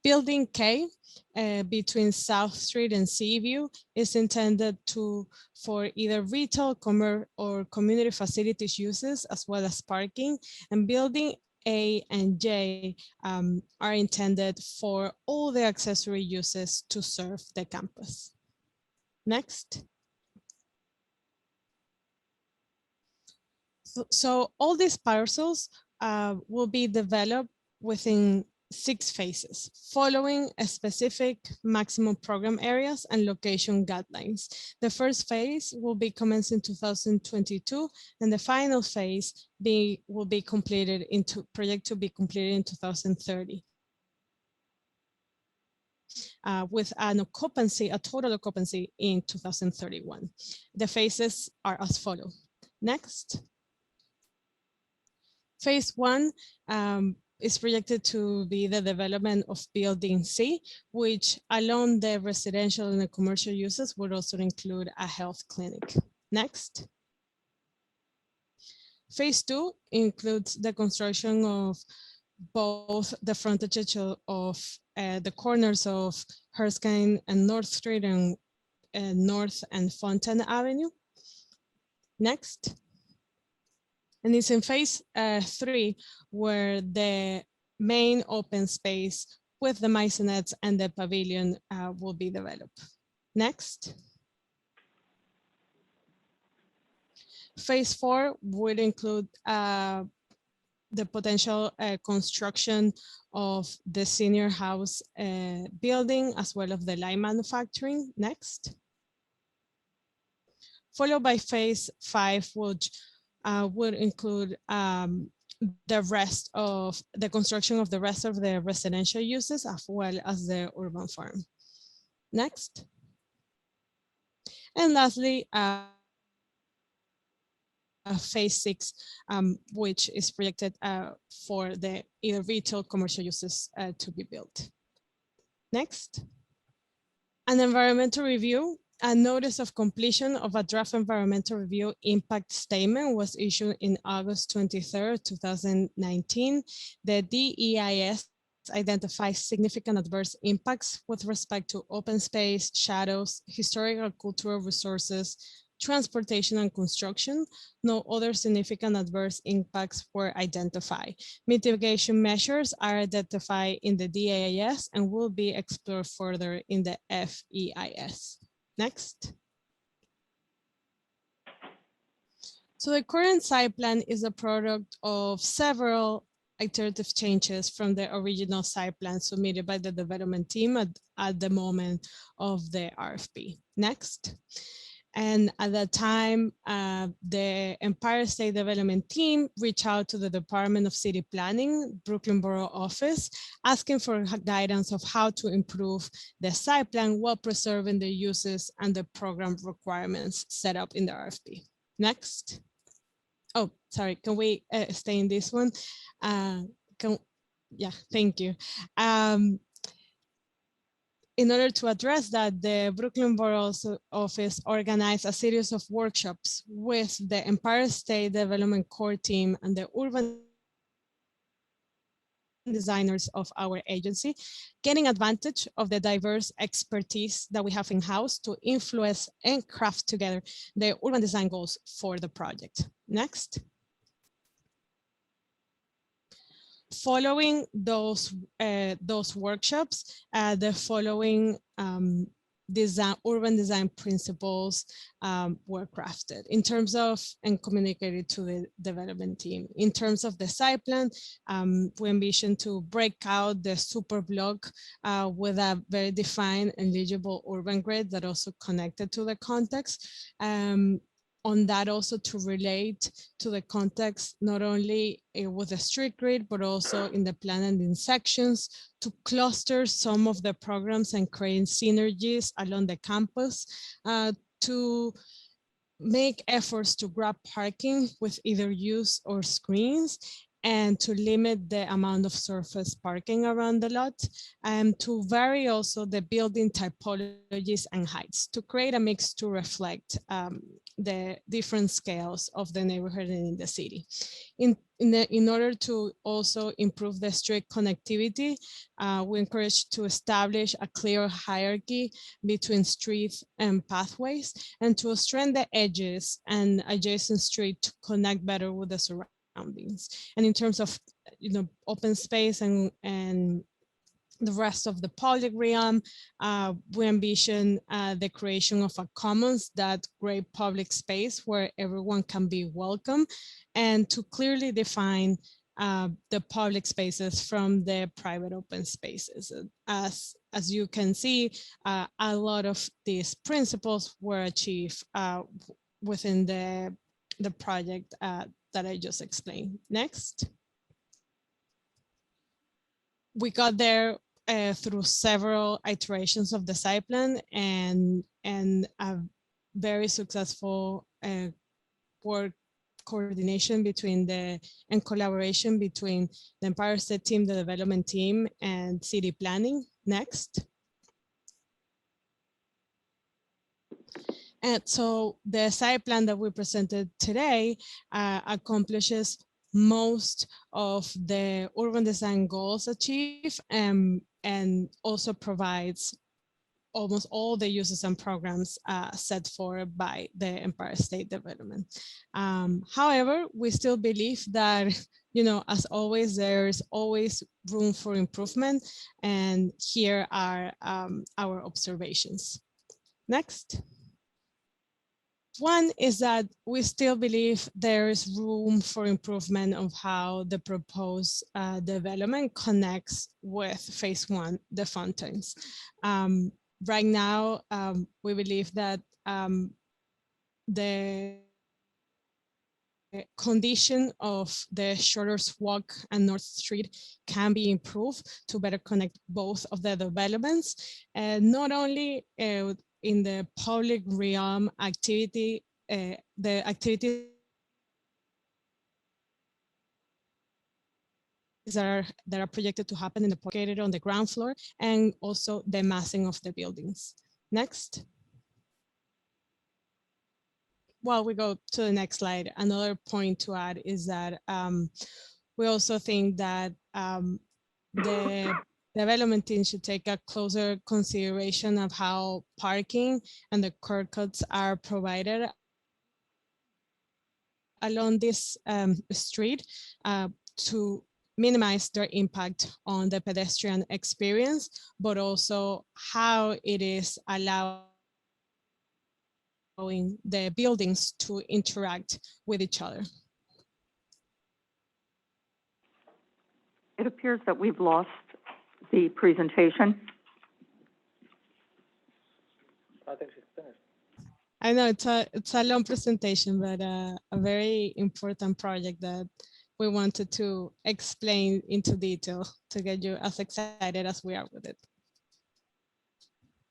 Building K between South Street and Seaview is intended for either retail, or community facilities uses, as well as parking. And Building A and J are intended for all the accessory uses to serve the campus. Next. So all these parcels will be developed within 6 phases, following a specific maximum program areas and location guidelines. The first phase will be commenced in 2022, and the final phase will be completed project to be completed in 2030. With a total occupancy in 2031. The phases are as follows. Next. Phase 1 is projected to be the development of Building C, which along the residential and the commercial uses would also include a health clinic. Next. Phase 2 includes the construction of both the frontage of the corners of Erskine and North Street and North and Fountain Avenue. Next. And it's in phase 3 where the main open space with the Maisonettes and the pavilion will be developed. Next. Phase 4 would include the potential construction of the senior house building, as well as the light manufacturing. Next. Followed by phase 5, which would include the rest of the construction of the rest of the residential uses, as well as the urban farm. Next. And lastly, phase 6, which is projected for the either retail commercial uses to be built. Next. An environmental review. A notice of completion of a draft environmental review impact statement was issued in August 23rd, 2019. The DEIS identifies significant adverse impacts with respect to open space, shadows, historical cultural resources, transportation and construction. No other significant adverse impacts were identified. Mitigation measures are identified in the DEIS and will be explored further in the FEIS. Next. So the current site plan is a product of several iterative changes from the original site plan submitted by the development team at the moment of the RFP. Next. And at that time, the Empire State Development team reached out to the Department of City Planning, Brooklyn Borough Office, asking for guidance of how to improve the site plan while preserving the uses and the program requirements set up in the RFP. Next. Oh, sorry, can we stay in this one? Yeah, thank you. in order to address that, the Brooklyn Borough's Office organized a series of workshops with the Empire State Development Core team and the urban designers of our agency, getting advantage of the diverse expertise that we have in-house to influence and craft together the urban design goals for the project. Next. Following those workshops, the following urban design principles were crafted in terms of and communicated to the development team. In terms of the site plan, we envision to break out the super block with a very defined and legible urban grid that also connected to the context. On that also to relate to the context, not only with the street grid, but also in the plan and in sections to cluster some of the programs and create synergies along the campus to make efforts to grab parking with either use or screens and to limit the amount of surface parking around the lot, and to vary also the building typologies and heights to create a mix to reflect the different scales of the neighborhood and in the city. In order to also improve the street connectivity, we encourage to establish a clear hierarchy between streets and pathways and to strengthen the edges and adjacent street to connect better with the surroundings. And in terms of open space and the rest of the public realm, we envision the creation of a commons, that great public space where everyone can be welcome, and to clearly define the public spaces from the private open spaces. As you can see, a lot of these principles were achieved within the project that I just explained. Next. We got there through several iterations of the site plan and a very successful work coordination between and collaboration between the Empire State team, the development team, and city planning. Next. And so the site plan that we presented today accomplishes most of the urban design goals achieved and also provides almost all the uses and programs set forward by the Empire State Development. However, we still believe that, as always, there's always room for improvement, and here are our observations. Next. One is that we still believe there is room for improvement of how the proposed development connects with phase one, the fountains. Right now, we believe that the condition of the Shorter's Walk and North Street can be improved to better connect both of the developments, and not only in the public realm activity, the activities that are projected to happen in the located on the ground floor, and also the massing of the buildings. Next. While we go to the next slide, another point to add is that we also think that the development team should take a closer consideration of how parking and the curb cuts are provided along this street to minimize their impact on the pedestrian experience, but also how it is allowing the buildings to interact with each other. It appears that we've lost the presentation. I think she's finished. I know it's a long presentation, but a very important project that we wanted to explain into detail to get you as excited as we are with it.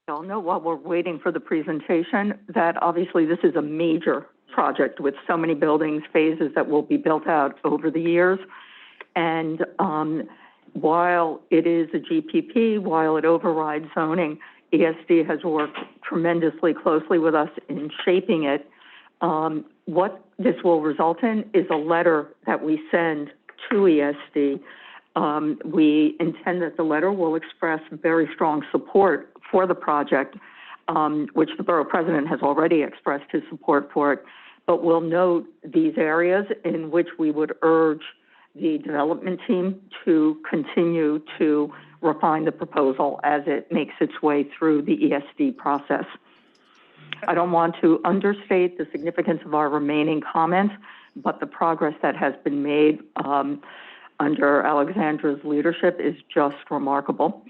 Y'all know while we're waiting for the presentation that obviously this is a major project with so many buildings, phases that will be built out over the years. And While it is a GPP, while it overrides zoning, ESD has worked tremendously closely with us in shaping it. What this will result in is a letter that we send to ESD. We intend that the letter will express very strong support for the project, which the borough president has already expressed his support for it, but we'll note these areas in which we would urge the development team to continue to refine the proposal as it makes its way through the ESD process. I don't want to understate the significance of our remaining comments, but the progress that has been made under Alexandra's leadership is just remarkable.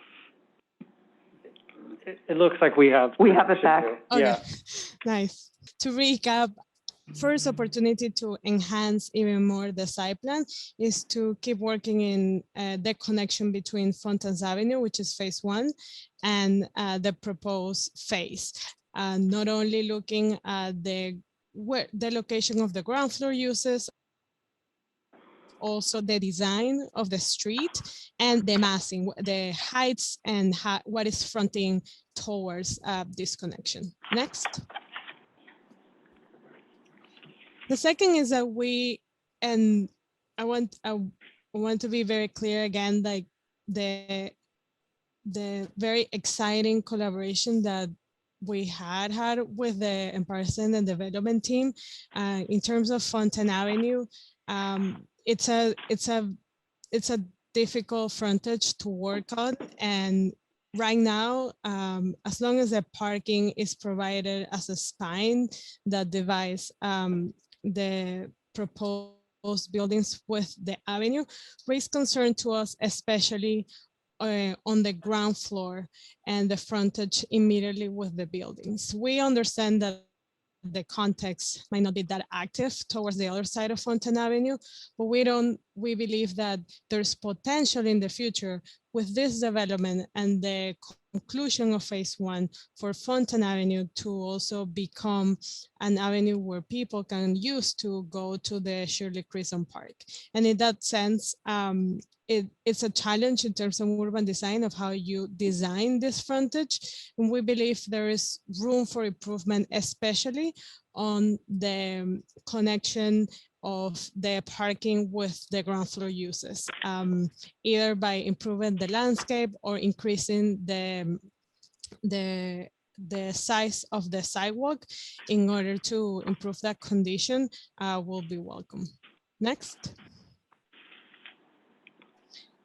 It looks like we have it back. Okay. Yeah. Nice. To recap, first opportunity to enhance even more the site plan is to keep working in the connection between Fountains Avenue, which is phase 1, and the proposed phase. Not only looking at the location of the ground floor uses, also the design of the street and the massing, the heights and what is fronting towards this connection. Next. The second is that I want to be very clear again, like the very exciting collaboration that we had with the Empire State and development team in terms of Fountain Avenue. It's a difficult frontage to work on, and right now, as long as the parking is provided as a spine that divides the proposed buildings with the avenue, raise concern to us, especially on the ground floor and the frontage immediately with the buildings. We understand that the context might not be that active towards the other side of Fountain Avenue, but we believe that there's potential in the future with this development and the conclusion of phase 1 for Fountain Avenue to also become an avenue where people can use to go to the Shirley Chisholm Park. And in that sense, it's a challenge in terms of urban design of how you design this frontage. And we believe there is room for improvement, especially on the connection of the parking with the ground floor uses, either by improving the landscape or increasing the size of the sidewalk in order to improve that condition will be welcome. Next.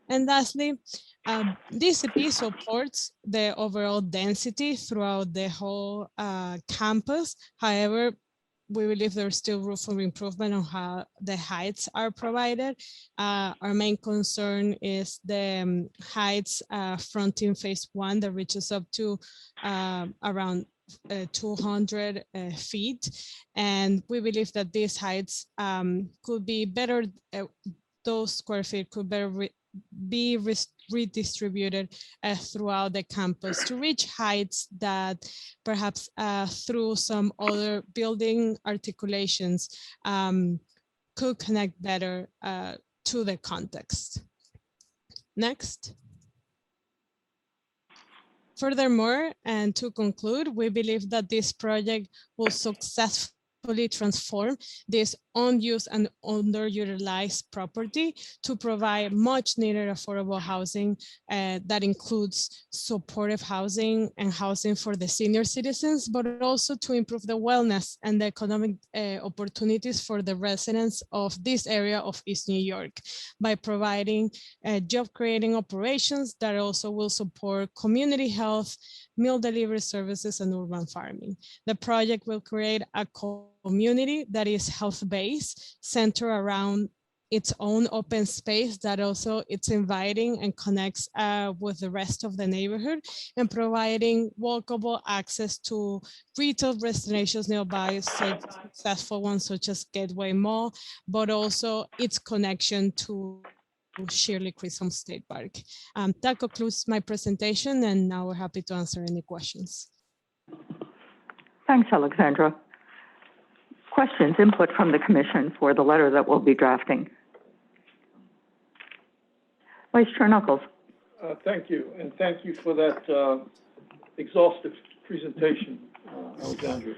And lastly, DCP supports the overall density throughout the whole campus. However, we believe there's still room for improvement on how the heights are provided. Our main concern is the heights fronting phase 1 that reaches up to around 200 feet. And we believe that these heights could be better, those square feet could better be redistributed throughout the campus to reach heights that perhaps through some other building articulations could connect better to the context. Next. Furthermore, and to conclude, we believe that this project will successfully transform this unused and underutilized property to provide much needed affordable housing that includes supportive housing and housing for the senior citizens, but also to improve the wellness and the economic opportunities for the residents of this area of East New York by providing job creating operations that also will support community health, meal delivery services, and urban farming. The project will create a community that is health-based, centered around its own open space that also it's inviting and connects with the rest of the neighborhood, and providing walkable access to retail destinations nearby, successful ones such as Gateway Mall, but also its connection to Shirley Chisholm State Park. That concludes my presentation, and now we're happy to answer any questions. Thanks, Alexandra. Questions, input from the commission for the letter that we'll be drafting. Vice Chair Knuckles. Thank you, and thank you for that exhaustive presentation, Alexandra.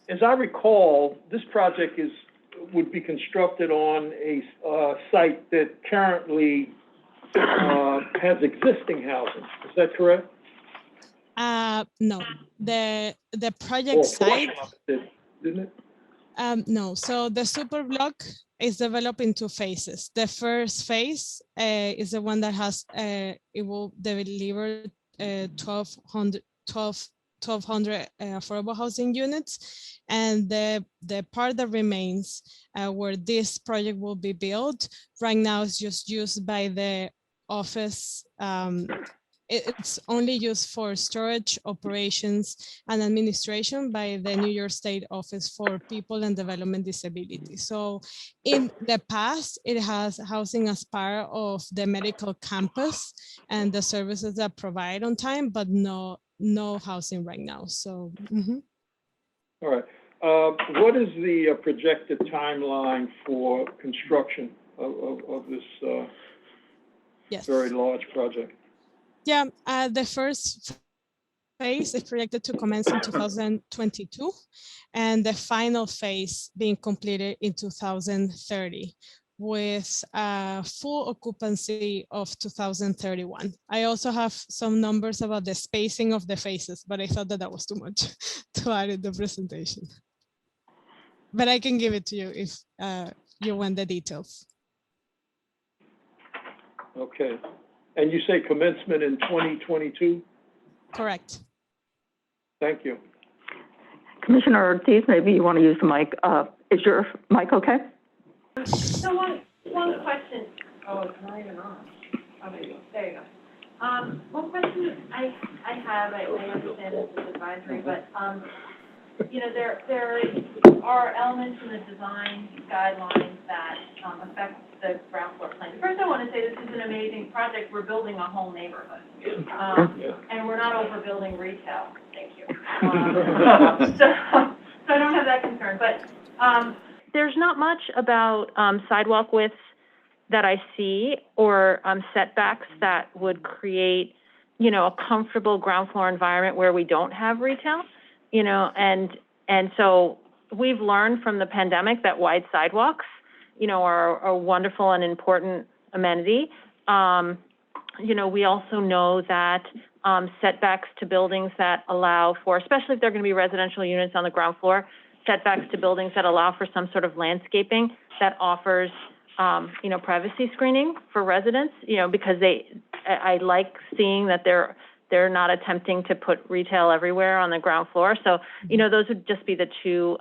As I recall, this project would be constructed on a site that currently has existing housing. Is that correct? No, the project site. Didn't it? No, so the super block is developed in two phases. The first phase is the one that has, it will deliver 1,200 affordable housing units. And the part that remains where this project will be built right now is just used by the office. It's only used for storage, operations, and administration by the New York State Office for People and Development Disability. So in the past, it has housing as part of the medical campus and the services that provide on time, but no housing right now. So. All right. What is the projected timeline for construction of this very large project? Yeah, the first phase is projected to commence in 2022, and the final phase being completed in 2030, with full occupancy of 2031. I also have some numbers about the spacing of the phases, but I thought that was too much to add in the presentation. But I can give it to you if you want the details. Okay. And you say commencement in 2022? Correct. Thank you. Commissioner Ortiz, maybe you want to use the mic. Is your mic okay? So one question. Oh, it's not even on. Oh, there you go. One question I have, I understand this is advisory, but you know, there are elements in the design guidelines that affect the ground floor plan. First, I want to say this is an amazing project. We're building a whole neighborhood, and we're not overbuilding retail. Thank you. So I don't have that concern. But there's not much about sidewalk widths that I see, or setbacks that would create, you know, a comfortable ground floor environment where we don't have retail. You know, and so we've learned from the pandemic that wide sidewalks, you know, are a wonderful and important amenity. You know, we also know that setbacks to buildings that allow for, especially if they're going to be residential units on the ground floor, setbacks to buildings that allow for some sort of landscaping that offers, you know, privacy screening for residents, you know, because I like seeing that they're not attempting to put retail everywhere on the ground floor. So, you know, those would just be the two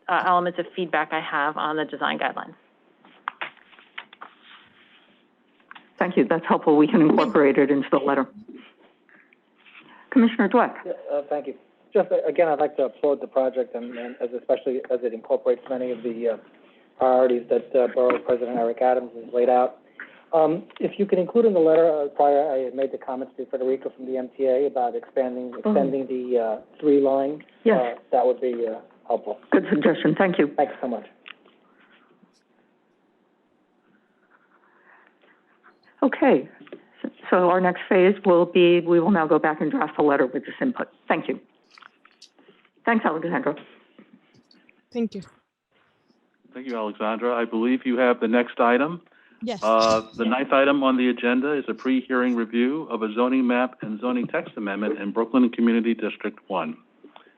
elements of feedback I have on the design guidelines. Thank you. That's helpful. We can incorporate it into the letter. Commissioner Dweck. Thank you. Just again, I'd like to applaud the project, and especially as it incorporates many of the priorities that Borough President Eric Adams has laid out. If you can include in the letter, prior I had made the comments to Federica from the MTA about extending the 3-line. Yes. That would be helpful. Good suggestion. Thank you. Thanks so much. Okay. So our next phase will be, we will now go back and draft a letter with this input. Thank you. Thanks, Alexandra. Thank you. Thank you, Alexandra. I believe you have the next item. Yes. The ninth item on the agenda is a pre-hearing review of a zoning map and zoning text amendment in Brooklyn Community District 1.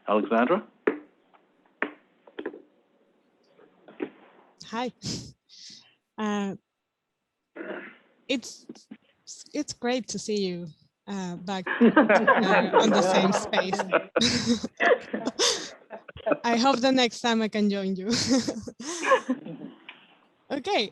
Alexandra? Hi. It's great to see you back on the same space. I hope the next time I can join you. Okay,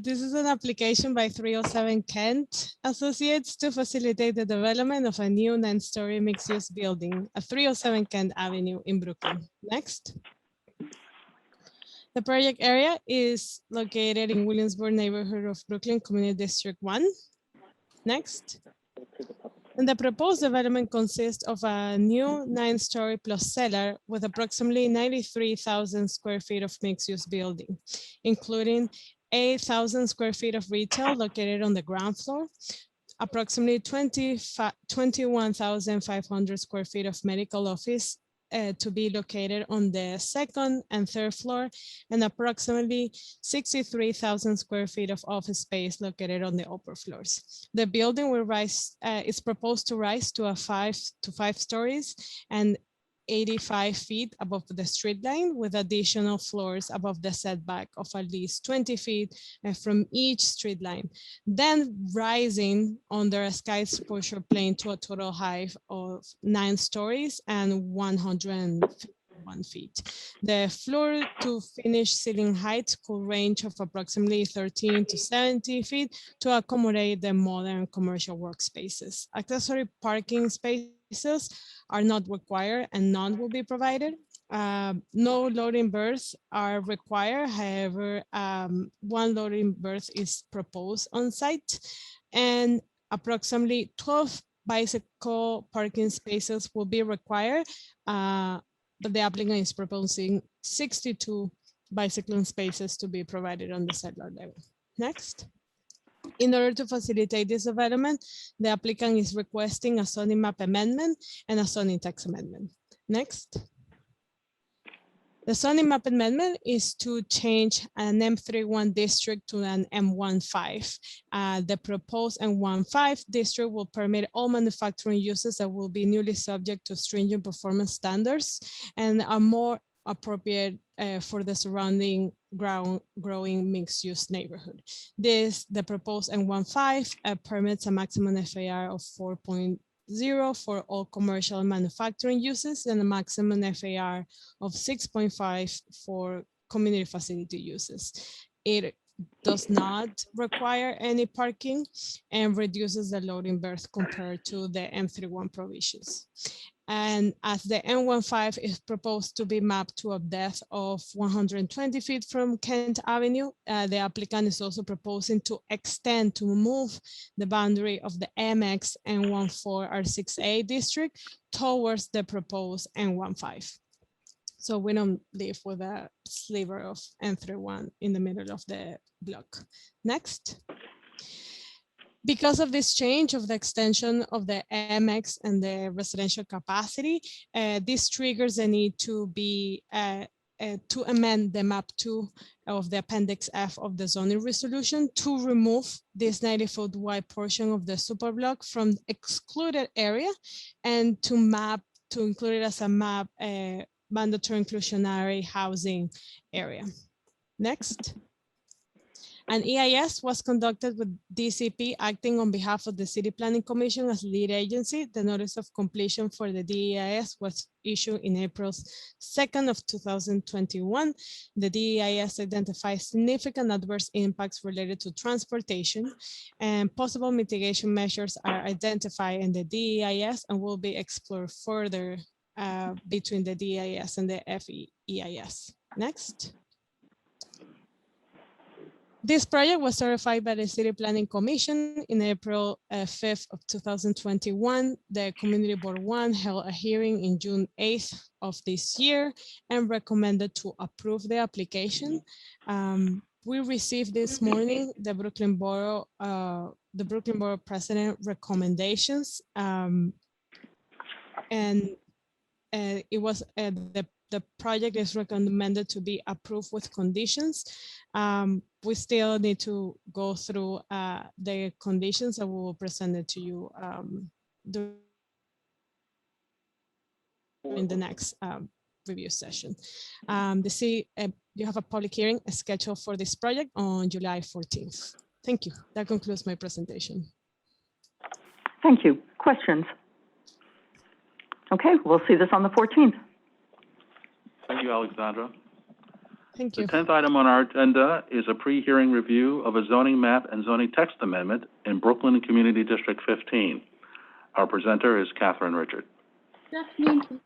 this is an application by 307 Kent Associates to facilitate the development of a new 9-story mixed-use building at 307 Kent Avenue in Brooklyn. Next. The project area is located in Williamsburg neighborhood of Brooklyn Community District 1. Next. And the proposed development consists of a new 9-story plus cellar with approximately 93,000 square feet of mixed-use building, including 8,000 square feet of retail located on the ground floor, approximately 21,500 square feet of medical office to be located on the second and third floor, and approximately 63,000 square feet of office space located on the upper floors. The building will rise, is proposed to rise to 5 stories and 85 feet above the street line, with additional floors above the setback of at least 20 feet from each street line, then rising under a sky exposure plane to a total height of 9 stories and 151 feet. The floor to finish ceiling height could range of approximately 13 to 70 feet to accommodate the modern commercial workspaces. Accessory parking spaces are not required and none will be provided. No loading berths are required. However, one loading berth is proposed on site, and approximately 12 bicycle parking spaces will be required, but the applicant is proposing 62 bicycling spaces to be provided on the settler level. Next. In order to facilitate this development, the applicant is requesting a zoning map amendment and a zoning text amendment. Next. The zoning map amendment is to change an M31 district to an M15. The proposed M15 district will permit all manufacturing uses that will be newly subject to stringent performance standards and are more appropriate for the surrounding growing mixed-use neighborhood. The proposed M15 permits a maximum FAR of 4.0 for all commercial and manufacturing uses and a maximum FAR of 6.5 for community facility uses. It does not require any parking and reduces the loading berth compared to the M31 provisions. And as the M15 is proposed to be mapped to a depth of 120 feet from Kent Avenue, the applicant is also proposing to extend, to move the boundary of the MX M14 R6A district towards the proposed M15. So we don't live with a sliver of M31 in the middle of the block. Next. Because of this change of the extension of the MX and the residential capacity, this triggers the need to be to amend the map 2 of the appendix F of the zoning resolution to remove this 90-foot wide portion of the superblock from the excluded area and to include it as a map mandatory inclusionary housing area. Next. An EIS was conducted with DCP acting on behalf of the City Planning Commission as lead agency. The notice of completion for the DEIS was issued in April 2nd of 2021. The DEIS identifies significant adverse impacts related to transportation, and possible mitigation measures are identified in the DEIS and will be explored further between the DEIS and the FEIS. Next. This project was certified by the City Planning Commission in April 5th of 2021. The Community Board 1 held a hearing in June 8th of this year and recommended to approve the application. We received this morning the Brooklyn Borough President recommendations, and it was the project is recommended to be approved with conditions. We still need to go through the conditions that we will present it to you during the next review session. You have a public hearing scheduled for this project on July 14th. Thank you. That concludes my presentation. Thank you. Questions? Okay, we'll see this on the 14th. Thank you, Alexandra. Thank you. The 10th item on our agenda is a pre-hearing review of a zoning map and zoning text amendment in Brooklyn Community District 15. Our presenter is Catherine Richard. Good afternoon.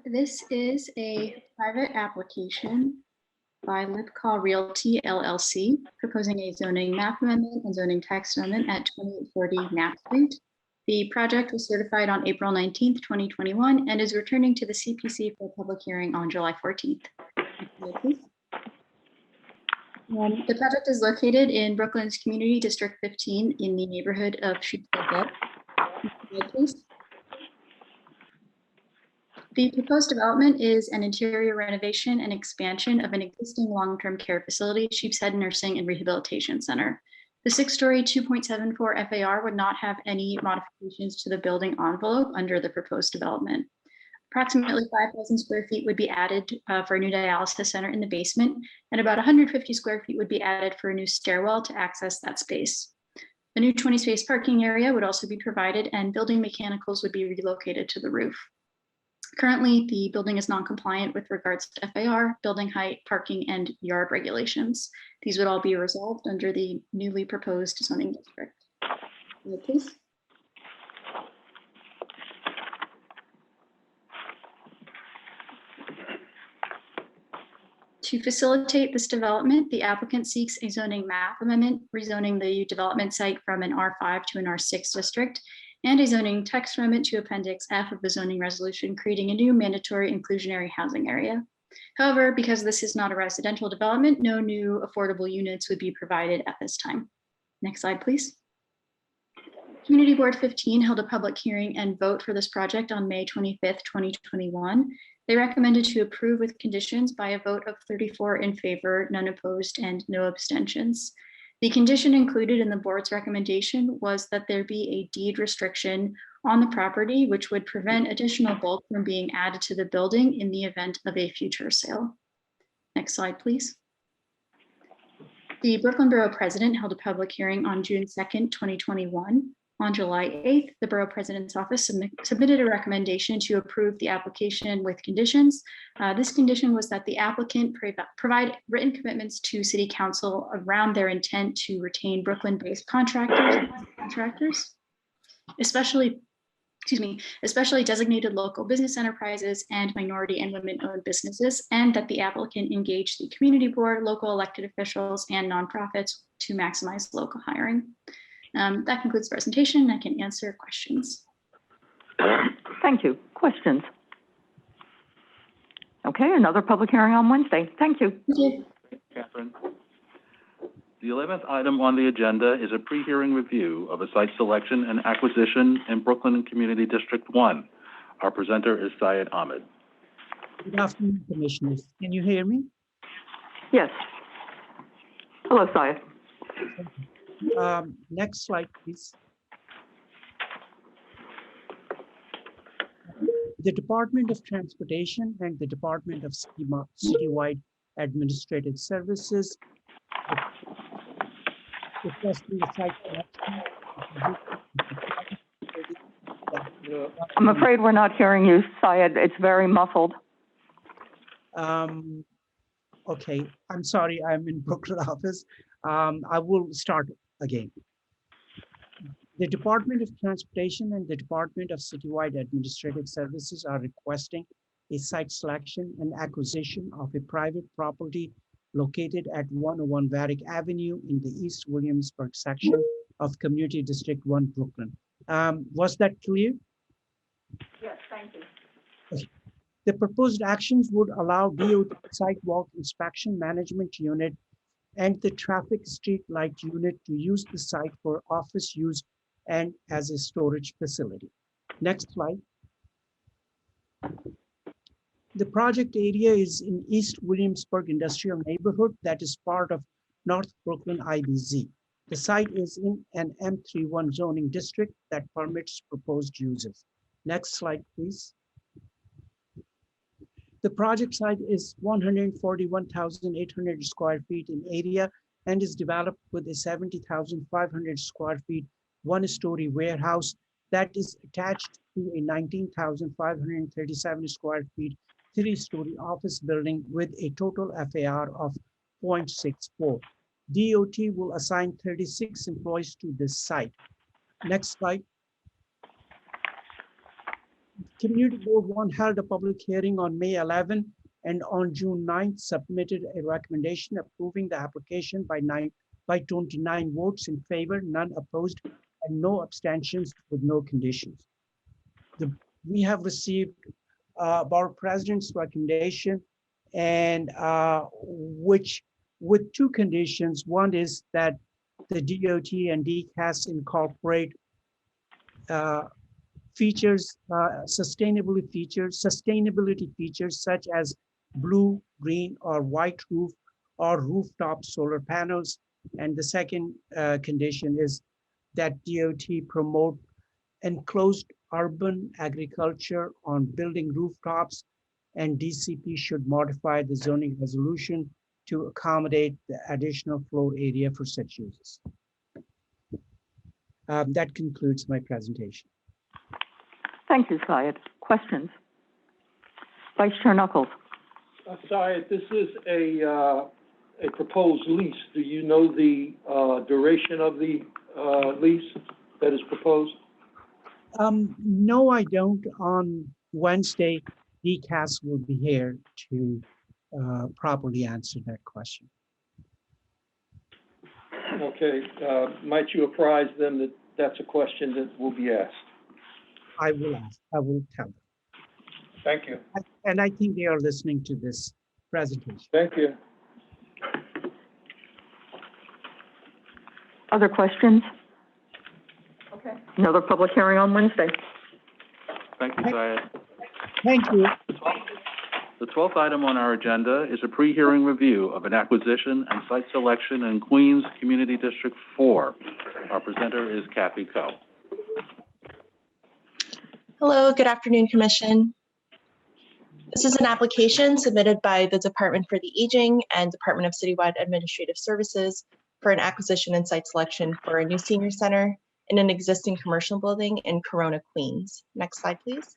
This is a private application by Lipcall Realty LLC proposing a zoning map amendment and zoning text amendment at 2840 Knapp Street. The project was certified on April 19th, 2021, and is returning to the CPC for a public hearing on July 14th. The project is located in Brooklyn's Community District 15 in the neighborhood of Sheepshead Hill. The proposed development is an interior renovation and expansion of an existing long-term care facility, Sheepshead Nursing and Rehabilitation Center. The 6-story, 2.74 FAR would not have any modifications to the building envelope under the proposed development. Approximately 5,000 square feet would be added for a new dialysis center in the basement, and about 150 square feet would be added for a new stairwell to access that space. A new 20-space parking area would also be provided, and building mechanicals would be relocated to the roof. Currently, the building is non-compliant with regards to FAR, building height, parking, and yard regulations. These would all be resolved under the newly proposed zoning district. Please. To facilitate this development, the applicant seeks a zoning map amendment, rezoning the development site from an R5 to an R6 district, and a zoning text amendment to Appendix F of the zoning resolution, creating a new mandatory inclusionary housing area. However, because this is not a residential development, no new affordable units would be provided at this time. Next slide, please. Community Board 15 held a public hearing and vote for this project on May 25th, 2021. They recommended to approve with conditions by a vote of 34 in favor, none opposed, and no abstentions. The condition included in the board's recommendation was that there be a deed restriction on the property, which would prevent additional bulk from being added to the building in the event of a future sale. Next slide, please. The Brooklyn Borough President held a public hearing on June 2nd, 2021. On July 8th, the Borough President's Office submitted a recommendation to approve the application with conditions. This condition was that the applicant provide written commitments to City Council around their intent to retain Brooklyn-based contractors, especially designated local business enterprises and minority and women-owned businesses, and that the applicant engage the community board, local elected officials, and nonprofits to maximize local hiring. That concludes the presentation. I can answer questions. Thank you. Questions? Okay, another public hearing on Wednesday. Thank you. Thank you. Catherine. The 11th item on the agenda is a pre-hearing review of a site selection and acquisition in Brooklyn Community District 1. Our presenter is Syed Ahmed. Good afternoon, Commissioners. Can you hear me? Yes. Hello, Syed. Next slide, please. The Department of Transportation and the Department of Citywide Administrative Services requesting the site selection. I'm afraid we're not hearing you, Syed. It's very muffled. Okay, I'm sorry, I'm in Brooklyn office. I will start again. The Department of Transportation and the Department of Citywide Administrative Services are requesting a site selection and acquisition of a private property located at 101 Varick Avenue in the East Williamsburg section of Community District 1, Brooklyn. Was that clear? Yes, thank you. Okay. The proposed actions would allow DOT sidewalk inspection management unit and the traffic street light unit to use the site for office use and as a storage facility. Next slide. The project area is in East Williamsburg Industrial Neighborhood that is part of North Brooklyn IBZ. The site is in an M31 zoning district that permits proposed uses. Next slide, please. The project site is 141,800 square feet in area and is developed with a 70,500 square feet, one-story warehouse that is attached to a 19,537 square feet, three-story office building with a total FAR of 0.64. DOT will assign 36 employees to this site. Next slide. Community Board 1 held a public hearing on May 11 and on June 9th submitted a recommendation approving the application by 29 votes in favor, none opposed, and no abstentions with no conditions. We have received our President's recommendation and which with two conditions. One is that the DOT and DCAS incorporate features, sustainability features such as blue, green, or white roof or rooftop solar panels. And the second condition is that DOT promote enclosed urban agriculture on building rooftops, and DCP should modify the zoning resolution to accommodate the additional floor area for such uses. That concludes my presentation. Thank you, Syed. Questions? Vice Chair Knuckles. Syed, this is a proposed lease. Do you know the duration of the lease that is proposed? No, I don't. On Wednesday, DCAS will be here to properly answer that question. Okay. Might you apprise them that that's a question that will be asked? I will ask. I will tell them. Thank you. And I think they are listening to this presentation. Thank you. Other questions? Okay. Another public hearing on Wednesday. Thank you, Syed. Thank you. The 12th item on our agenda is a pre-hearing review of an acquisition and site selection in Queens Community District 4. Our presenter is Kathy Coe. Hello, good afternoon, Commission. This is an application submitted by the Department for the Aging and Department of Citywide Administrative Services for an acquisition and site selection for a new senior center in an existing commercial building in Corona, Queens. Next slide, please.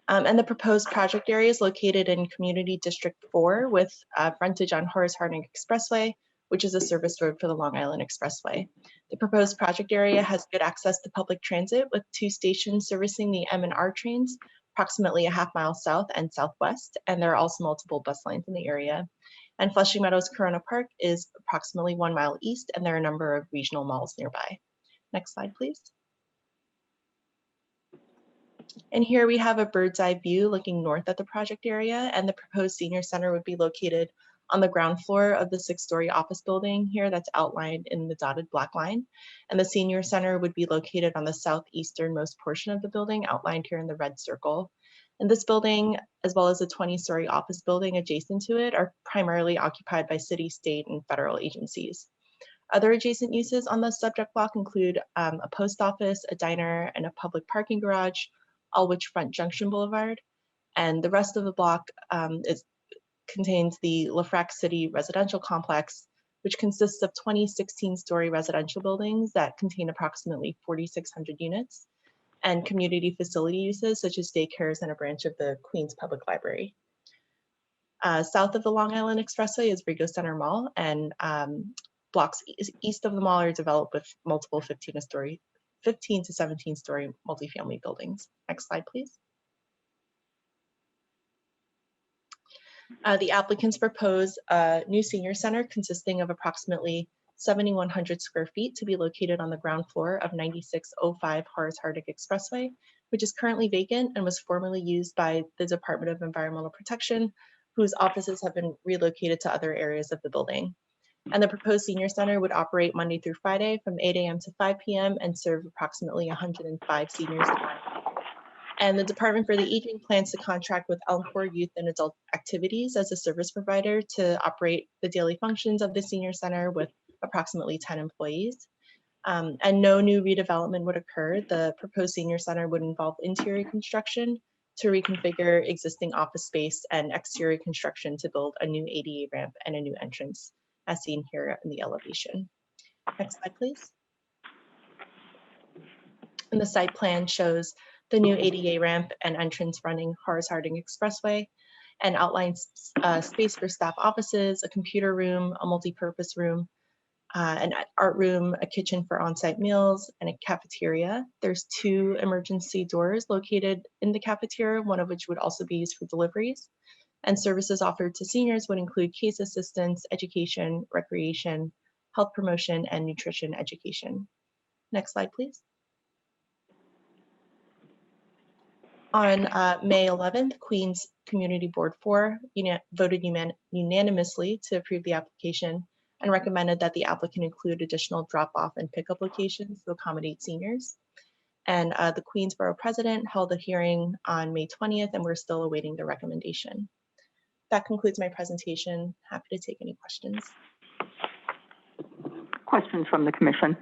And the proposed project area is located in Community District 4 with frontage on Horace Harding Expressway, which is a service road for the Long Island Expressway. The proposed project area has good access to public transit with 2 stations servicing the M and R trains, approximately a half-mile south and southwest, and there are also multiple bus lines in the area. And Flushing Meadows Corona Park is approximately 1 mile east, and there are a number of regional malls nearby. Next slide, please. And here we have a bird's eye view looking north at the project area, and the proposed senior center would be located on the ground floor of the 6-story office building here that's outlined in the dotted black line. And the senior center would be located on the southeasternmost portion of the building outlined here in the red circle. And this building, as well as a 20-story office building adjacent to it, are primarily occupied by city, state, and federal agencies. Other adjacent uses on the subject block include a post office, a diner, and a public parking garage, all which front Junction Boulevard. And the rest of the block contains the LaFrac City residential complex, which consists of 20 16-story residential buildings that contain approximately 4,600 units, and community facility uses such as daycares and a branch of the Queens Public Library. South of the Long Island Expressway is Rigo Center Mall, and blocks east of the mall are developed with multiple 15 to 17-story multifamily buildings. Next slide, please. The applicants propose a new senior center consisting of approximately 7,100 square feet to be located on the ground floor of 9605 Horace Harding Expressway, which is currently vacant and was formerly used by the Department of Environmental Protection, whose offices have been relocated to other areas of the building. And the proposed senior center would operate Monday through Friday from 8 a.m. to 5 p.m. and serve approximately 105 seniors. And the Department for the Aging plans to contract with Elmore Youth and Adult Activities as a service provider to operate the daily functions of the senior center with approximately 10 employees. And no new redevelopment would occur. The proposed senior center would involve interior construction to reconfigure existing office space and exterior construction to build a new ADA ramp and a new entrance, as seen here in the elevation. Next slide, please. And the site plan shows the new ADA ramp and entrance running Horace Harding Expressway, and outlines space for staff offices, a computer room, a multi-purpose room, an art room, a kitchen for on-site meals, and a cafeteria. There's 2 emergency doors located in the cafeteria, one of which would also be used for deliveries. And services offered to seniors would include case assistance, education, recreation, health promotion, and nutrition education. Next slide, please. On May 11th, Queens Community Board 4 voted unanimously to approve the application and recommended that the applicant include additional drop-off and pickup locations to accommodate seniors. And the Queensborough president held a hearing on May 20th, and we're still awaiting the recommendation. That concludes my presentation. Happy to take any questions. Questions from the commission?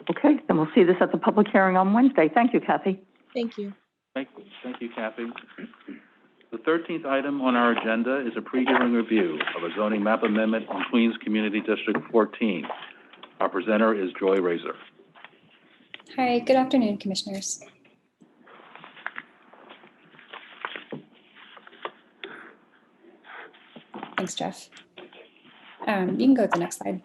Okay, then we'll see this at the public hearing on Wednesday. Thank you, Kathy. Thank you. Thank you, Kathy. The 13th item on our agenda is a pre-hearing review of a zoning map amendment in Queens Community District 14. Our presenter is Joy Razor. Hi, good afternoon, commissioners. Thanks, Jeff. You can go to the next slide.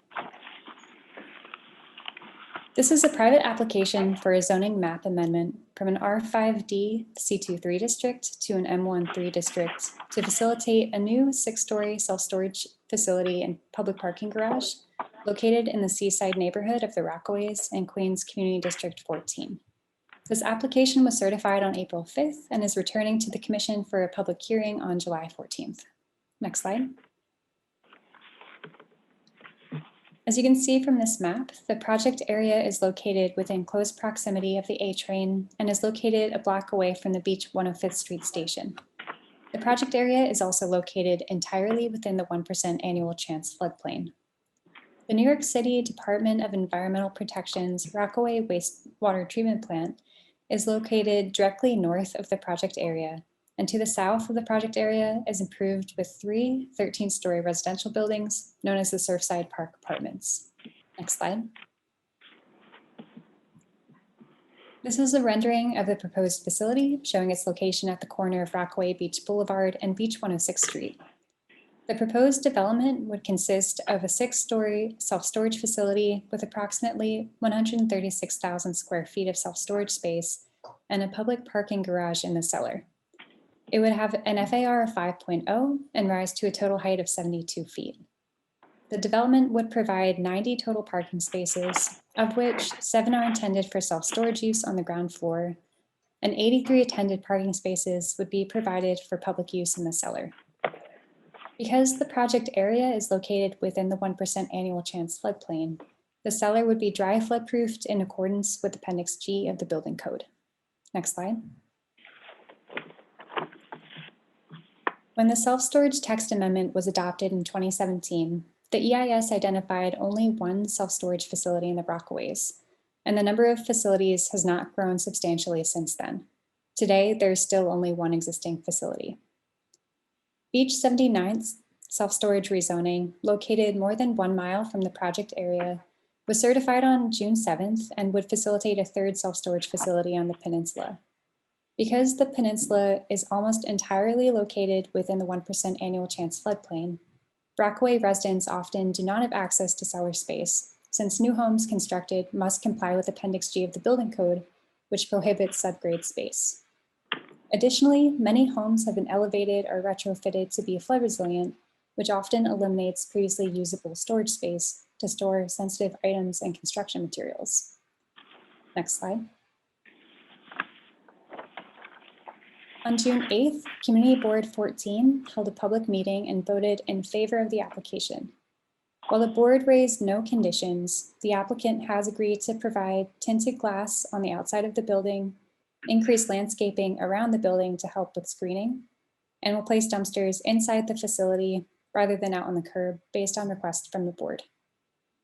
This is a private application for a zoning map amendment from an R5D C23 district to an M13 district to facilitate a new 6-story self-storage facility and public parking garage located in the seaside neighborhood of the Rockaways in Queens Community District 14. This application was certified on April 5th and is returning to the Commission for a public hearing on July 14th. Next slide. As you can see from this map, the project area is located within close proximity of the A train and is located a block away from the Beach 105th Street station. The project area is also located entirely within the 1% annual chance floodplain. The New York City Department of Environmental Protection's Rockaway Wastewater Treatment Plant is located directly north of the project area, and to the south of the project area is improved with 3 13-story residential buildings known as the Surfside Park Apartments. Next slide. This is a rendering of the proposed facility showing its location at the corner of Rockaway Beach Boulevard and Beach 106th Street. The proposed development would consist of a 6-story self-storage facility with approximately 136,000 square feet of self-storage space and a public parking garage in the cellar. It would have an FAR of 5.0 and rise to a total height of 72 feet. The development would provide 90 total parking spaces, of which 7 are intended for self-storage use on the ground floor, and 83 attended parking spaces would be provided for public use in the cellar. Because the project area is located within the 1% annual chance floodplain, the cellar would be dry flood-proofed in accordance with Appendix G of the building code. Next slide. When the self-storage text amendment was adopted in 2017, the EIS identified only one self-storage facility in the Rockaways, and the number of facilities has not grown substantially since then. Today, there's still only one existing facility. Beach 79's self-storage rezoning, located more than 1 mile from the project area, was certified on June 7th and would facilitate a 3rd self-storage facility on the peninsula. Because the peninsula is almost entirely located within the 1% annual chance floodplain, Rockaway residents often do not have access to cellar space, since new homes constructed must comply with Appendix G of the building code, which prohibits subgrade space. Additionally, many homes have been elevated or retrofitted to be flood resilient, which often eliminates previously usable storage space to store sensitive items and construction materials. Next slide. On June 8th, Community Board 14 held a public meeting and voted in favor of the application. While the board raised no conditions, the applicant has agreed to provide tinted glass on the outside of the building, increase landscaping around the building to help with screening, and will place dumpsters inside the facility rather than out on the curb based on request from the board.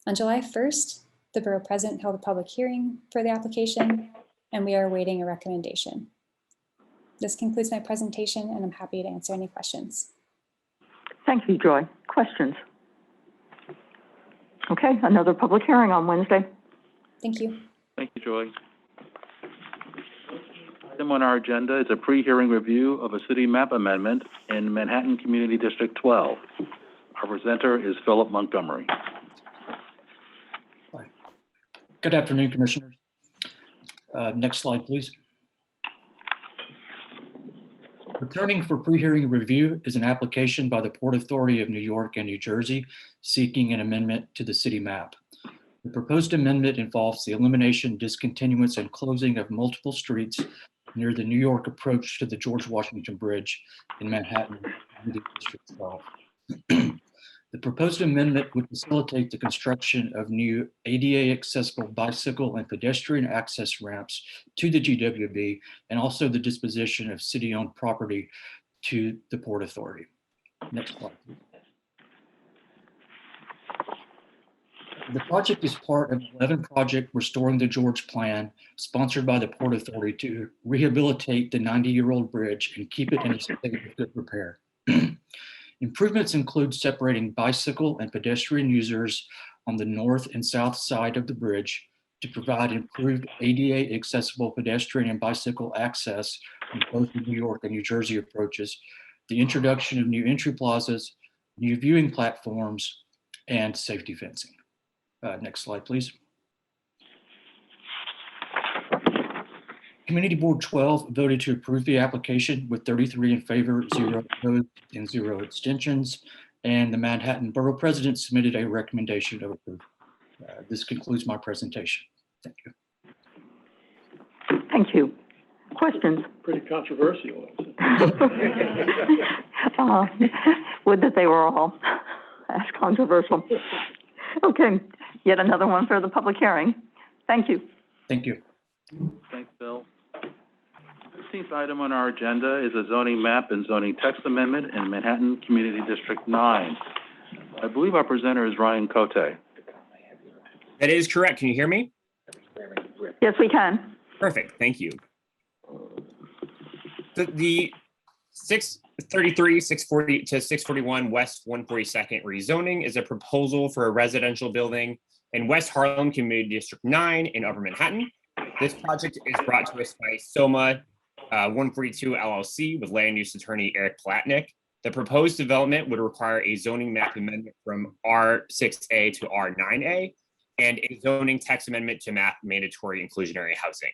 On July 1st, the borough president held a public hearing for the application, and we are awaiting a recommendation. This concludes my presentation, and I'm happy to answer any questions. Thank you, Joy. Questions? Okay, another public hearing on Wednesday. Thank you. Thank you, Joy. Item on our agenda is a pre-hearing review of a city map amendment in Manhattan Community District 12. Our presenter is Philip Montgomery. Good afternoon, Commissioners. Next slide, please. Returning for pre-hearing review is an application by the Port Authority of New York and New Jersey seeking an amendment to the city map. The proposed amendment involves the elimination, discontinuance, and closing of multiple streets near the New York approach to the George Washington Bridge in Manhattan, District 12. The proposed amendment would facilitate the construction of new ADA accessible bicycle and pedestrian access ramps to the GWB, and also the disposition of city-owned property to the Port Authority. Next slide, please. The project is part of an 11 project Restoring the George Plan, sponsored by the Port Authority to rehabilitate the 90-year-old bridge and keep it in a state of good repair. Improvements include separating bicycle and pedestrian users on the north and south side of the bridge to provide improved ADA accessible pedestrian and bicycle access on both the New York and New Jersey approaches, the introduction of new entry plazas, new viewing platforms, and safety fencing. Next slide, please. Community Board 12 voted to approve the application with 33 in favor, 0 opposed, and 0 abstentions. And the Manhattan Borough President submitted a recommendation of approval. This concludes my presentation. Thank you. Thank you. Questions? Pretty controversial. Would that they were all as controversial. Okay, yet another one for the public hearing. Thank you. Thank you. Thanks, Bill. The 15th item on our agenda is a zoning map and zoning text amendment in Manhattan Community District 9. I believe our presenter is Ryan Cote. That is correct. Can you hear me? Yes, we can. Perfect. Thank you. The 633, 640 to 641 West 142nd rezoning is a proposal for a residential building in West Harlem Community District 9 in Upper Manhattan. This project is brought to us by SOMA 142 LLC with land use attorney Eric Platnick. The proposed development would require a zoning map amendment from R6A to R9A and a zoning text amendment to map mandatory inclusionary housing.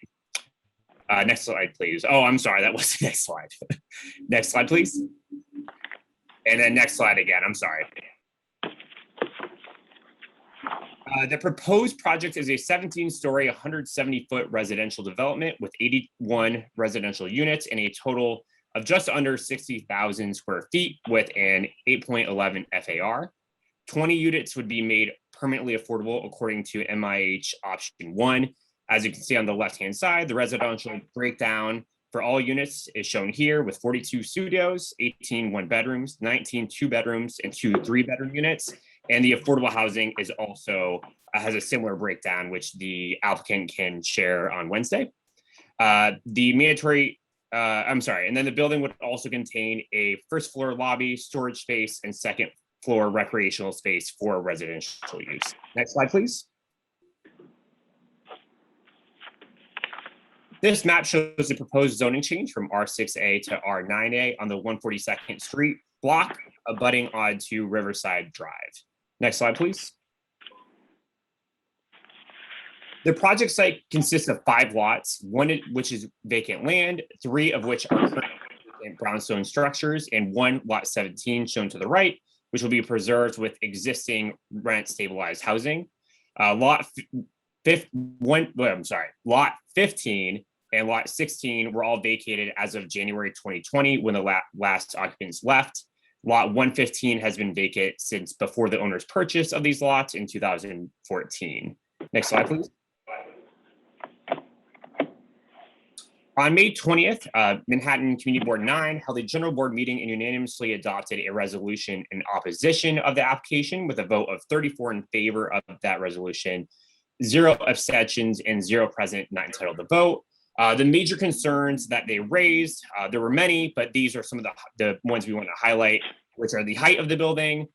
Next slide, please. Oh, I'm sorry, that was the next slide. Next slide, please. And then next slide again, I'm sorry. The proposed project is a 17-story, 170-foot residential development with 81 residential units and a total of just under 60,000 square feet with an 8.11 FAR. 20 units would be made permanently affordable according to MIH option 1. As you can see on the left-hand side, the residential breakdown for all units is shown here with 42 studios, 18 one-bedrooms, 19 two-bedrooms, and 2 three-bedroom units. And the affordable housing is also has a similar breakdown, which the applicant can share on Wednesday. The mandatory, and then the building would also contain a first floor lobby, storage space, and second floor recreational space for residential use. Next slide, please. This map shows the proposed zoning change from R6A to R9A on the 142nd Street block abutting onto Riverside Drive. Next slide, please. The project site consists of 5 lots, one which is vacant land, 3 of which are current brownstone structures, and 1 lot 17 shown to the right, which will be preserved with existing rent stabilized housing. Lot 15 and lot 16 were all vacated as of January 2020 when the last occupants left. Lot 115 has been vacant since before the owner's purchase of these lots in 2014. Next slide, please. On May 20th, Manhattan Community Board 9 held a general board meeting and unanimously adopted a resolution in opposition of the application with a vote of 34 in favor of that resolution, 0 abstentions, and 0 present not entitled to vote. The major concerns that they raised, there were many, but these are some of the ones we want to highlight, which are the height of the building,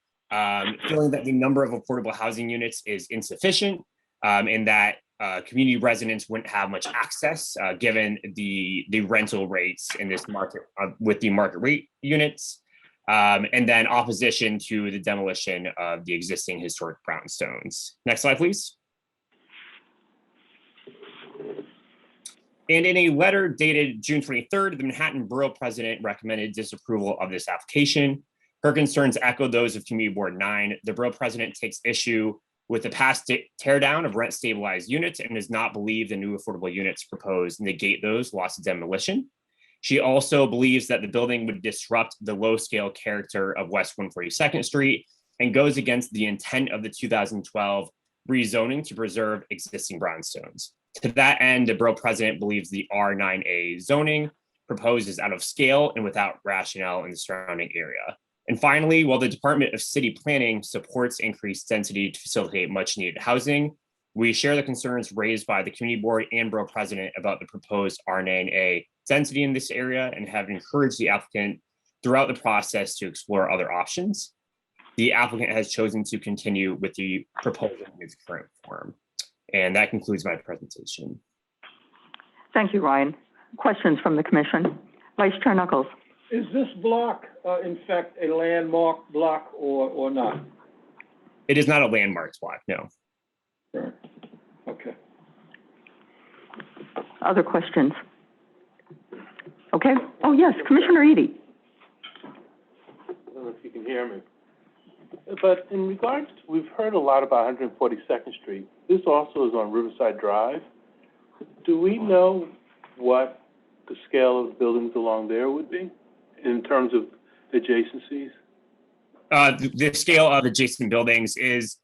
feeling that the number of affordable housing units is insufficient, and that community residents wouldn't have much access given the rental rates in this market with the market rate units, and then opposition to the demolition of the existing historic brownstones. Next slide, please. And in a letter dated June 23rd, the Manhattan Borough President recommended disapproval of this application. Her concerns echo those of Community Board 9. The Borough President takes issue with the past tear down of rent stabilized units and does not believe the new affordable units proposed negate those loss of demolition. She also believes that the building would disrupt the low scale character of West 142nd Street and goes against the intent of the 2012 rezoning to preserve existing brownstones. To that end, the borough president believes the R9A zoning proposed is out of scale and without rationale in the surrounding area. And finally, while the Department of City Planning supports increased density to facilitate much needed housing, we share the concerns raised by the community board and borough president about the proposed R9A density in this area and have encouraged the applicant throughout the process to explore other options. The applicant has chosen to continue with the proposal in its current form. And that concludes my presentation. Thank you, Ryan. Questions from the commission? Vice Chair Knuckles. Is this block, in fact, a landmark block or not? It is not a landmarked block, no. Right. Okay. Other questions? Okay. Oh, yes, Commissioner Edie. I don't know if you can hear me. But in regards, we've heard a lot about 142nd Street. This also is on Riverside Drive. Do we know what the scale of buildings along there would be in terms of adjacencies? The scale of adjacent buildings is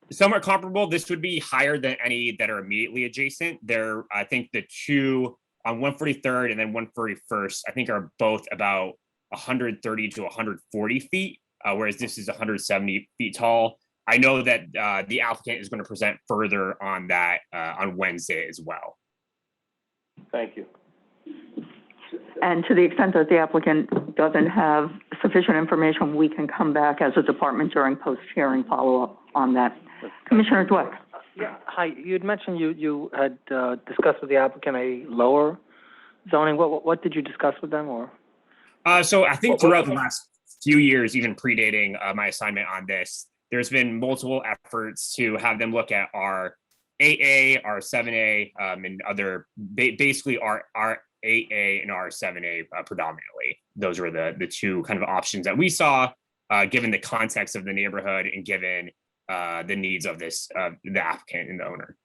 somewhat comparable. This would be higher than any that are immediately adjacent. There, I think the two on 143rd and then 141st, I think are both about 130 to 140 feet, whereas this is 170 feet tall. I know that the applicant is going to present further on that on Wednesday as well. Thank you. And to the extent that the applicant doesn't have sufficient information, we can come back as a department during post-hearing follow-up on that. Commissioner Dweck. Yeah, hi. You had mentioned you had discussed with the applicant a lower zoning. What did you discuss with them, or? So I think throughout the last few years, even predating my assignment on this, there's been multiple efforts to have them look at our 8A, our 7A, and other, basically our 8A and our 7A predominantly. Those were the two kind of options that we saw, given the context of the neighborhood and given the needs of this, the applicant and the owner.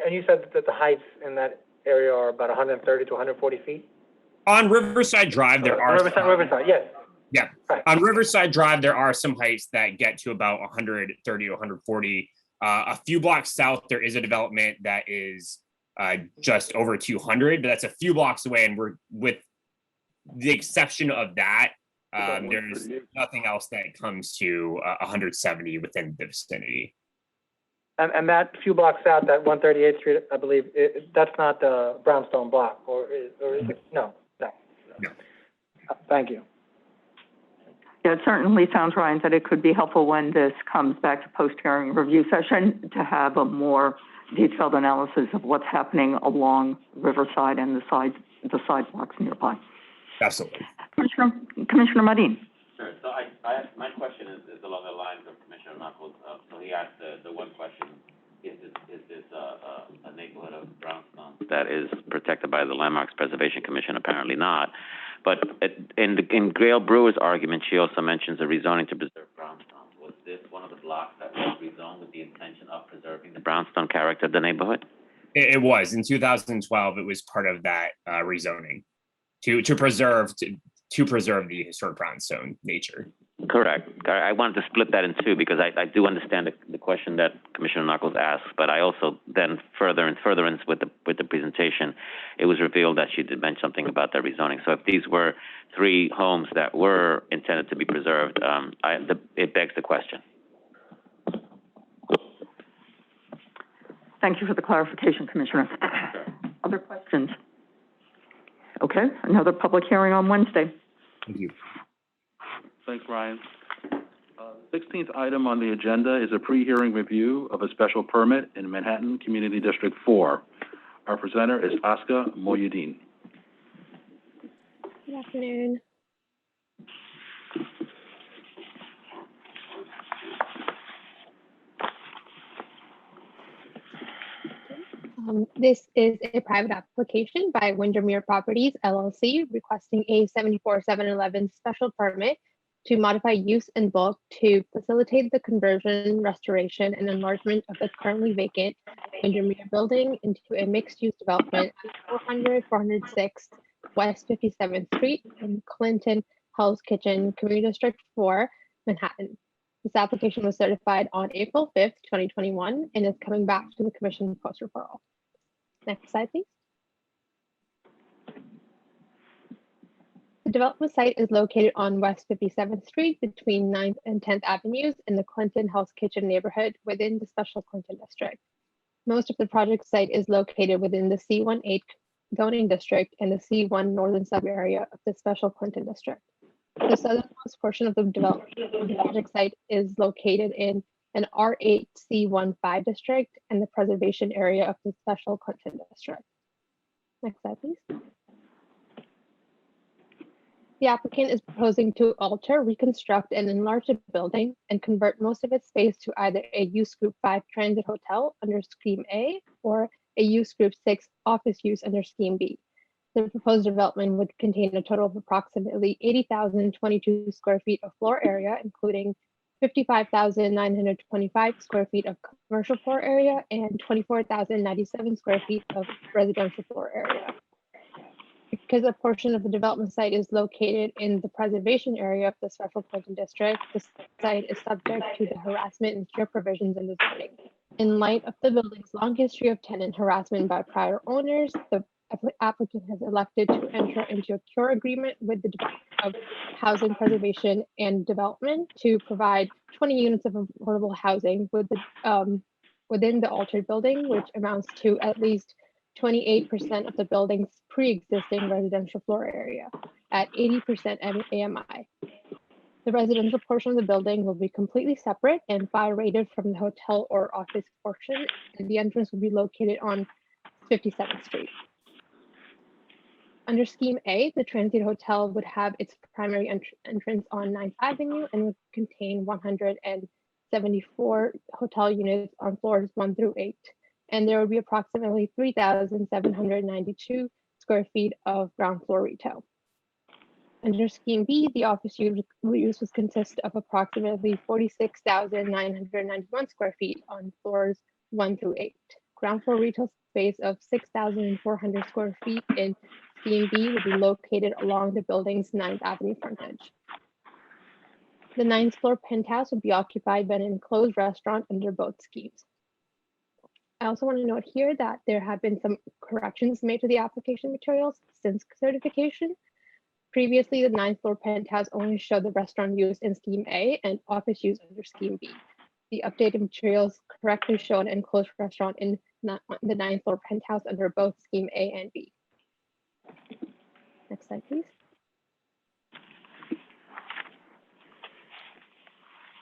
And you said that the heights in that area are about 130 to 140 feet? On Riverside Drive, there are... Riverside, yes. Yeah. Right. On Riverside Drive, there are some heights that get to about 130 to 140. A few blocks south, there is a development that is just over 200, but that's a few blocks away. And we're, with the exception of that, there's nothing else that comes to 170 within the vicinity. And that few blocks out, that 138th Street, I believe, that's not the brownstone block, or is it? No. Thank you. Yeah, it certainly sounds, Ryan, that it could be helpful when this comes back to post-hearing review session to have a more detailed analysis of what's happening along Riverside and the sidewalks nearby. Absolutely. Commissioner Madine. Sure. So my question is along the lines of Commissioner Knuckles. So he asked the one question: Is this a neighborhood of brownstone that is protected by the Landmarks Preservation Commission? Apparently not. But in Grail Brewer's argument, she also mentions a rezoning to preserve brownstones. Was this one of the blocks that was rezoned with the intention of preserving the brownstone character of the neighborhood? It was. In 2012, it was part of that rezoning to preserve the historic brownstone nature. Correct. I wanted to split that in two because I do understand the question that Commissioner Knuckles asked, but I also then furtherance with the presentation, it was revealed that she did mention something about the rezoning. So if these were three homes that were intended to be preserved, it begs the question. Thank you for the clarification, Commissioner. Other questions? Okay, another public hearing on Wednesday. Thank you. Thanks, Ryan. The 16th item on the agenda is a pre-hearing review of a special permit in Manhattan Community District 4. Our presenter is Aska Moyuddin. Good afternoon. This is a private application by Windermere Properties, LLC, requesting a 74-711 special permit to modify use in bulk to facilitate the conversion, restoration, and enlargement of the currently vacant Windermere building into a mixed-use development at 406 West 57th Street in Clinton, Hell's Kitchen, Community District 4, Manhattan. This application was certified on April 5th, 2021, and is coming back to the Commission post-referral. Next slide, please. The development site is located on West 57th Street between 9th and 10th Avenues in the Clinton Hell's Kitchen neighborhood within the Special Clinton District. Most of the project site is located within the C18 zoning district and the C1 northern sub-area of the Special Clinton District. The southernmost portion of the development of the project site is located in an R8 C15 district and the preservation area of the Special Clinton District. Next slide, please. The applicant is proposing to alter, reconstruct, and enlarge the building and convert most of its space to either a Use Group 5 transit hotel under Scheme A or a Use Group 6 office use under Scheme B. The proposed development would contain a total of approximately 80,022 square feet of floor area, including 55,925 square feet of commercial floor area and 24,097 square feet of residential floor area. Because a portion of the development site is located in the preservation area of the Special Clinton District, the site is subject to the harassment and cure provisions in the zoning. In light of the building's long history of tenant harassment by prior owners, the applicant has elected to enter into a cure agreement with the Department of Housing Preservation and Development to provide 20 units of affordable housing with the, within the altered building, which amounts to at least 28% of the building's pre-existing residential floor area at 80% AMI. The residential portion of the building will be completely separate and fire rated from the hotel or office portion, and the entrance will be located on 57th Street. Under Scheme A, the transient hotel would have its primary entrance on 9th Avenue and would contain 174 hotel units on floors 1 through 8. And there would be approximately 3,792 square feet of ground floor retail. Under Scheme B, the office use would consist of approximately 46,991 square feet on floors 1 through 8. Ground floor retail space of 6,400 square feet in Scheme B would be located along the building's 9th Avenue frontage. The 9th floor penthouse would be occupied by an enclosed restaurant under both schemes. I also want to note here that there have been some corrections made to the application materials since certification. Previously, the 9th floor penthouse only showed the restaurant use in Scheme A and office use under Scheme B. The updated materials correctly show an enclosed restaurant in the 9th floor penthouse under both Scheme A and B. Next slide, please.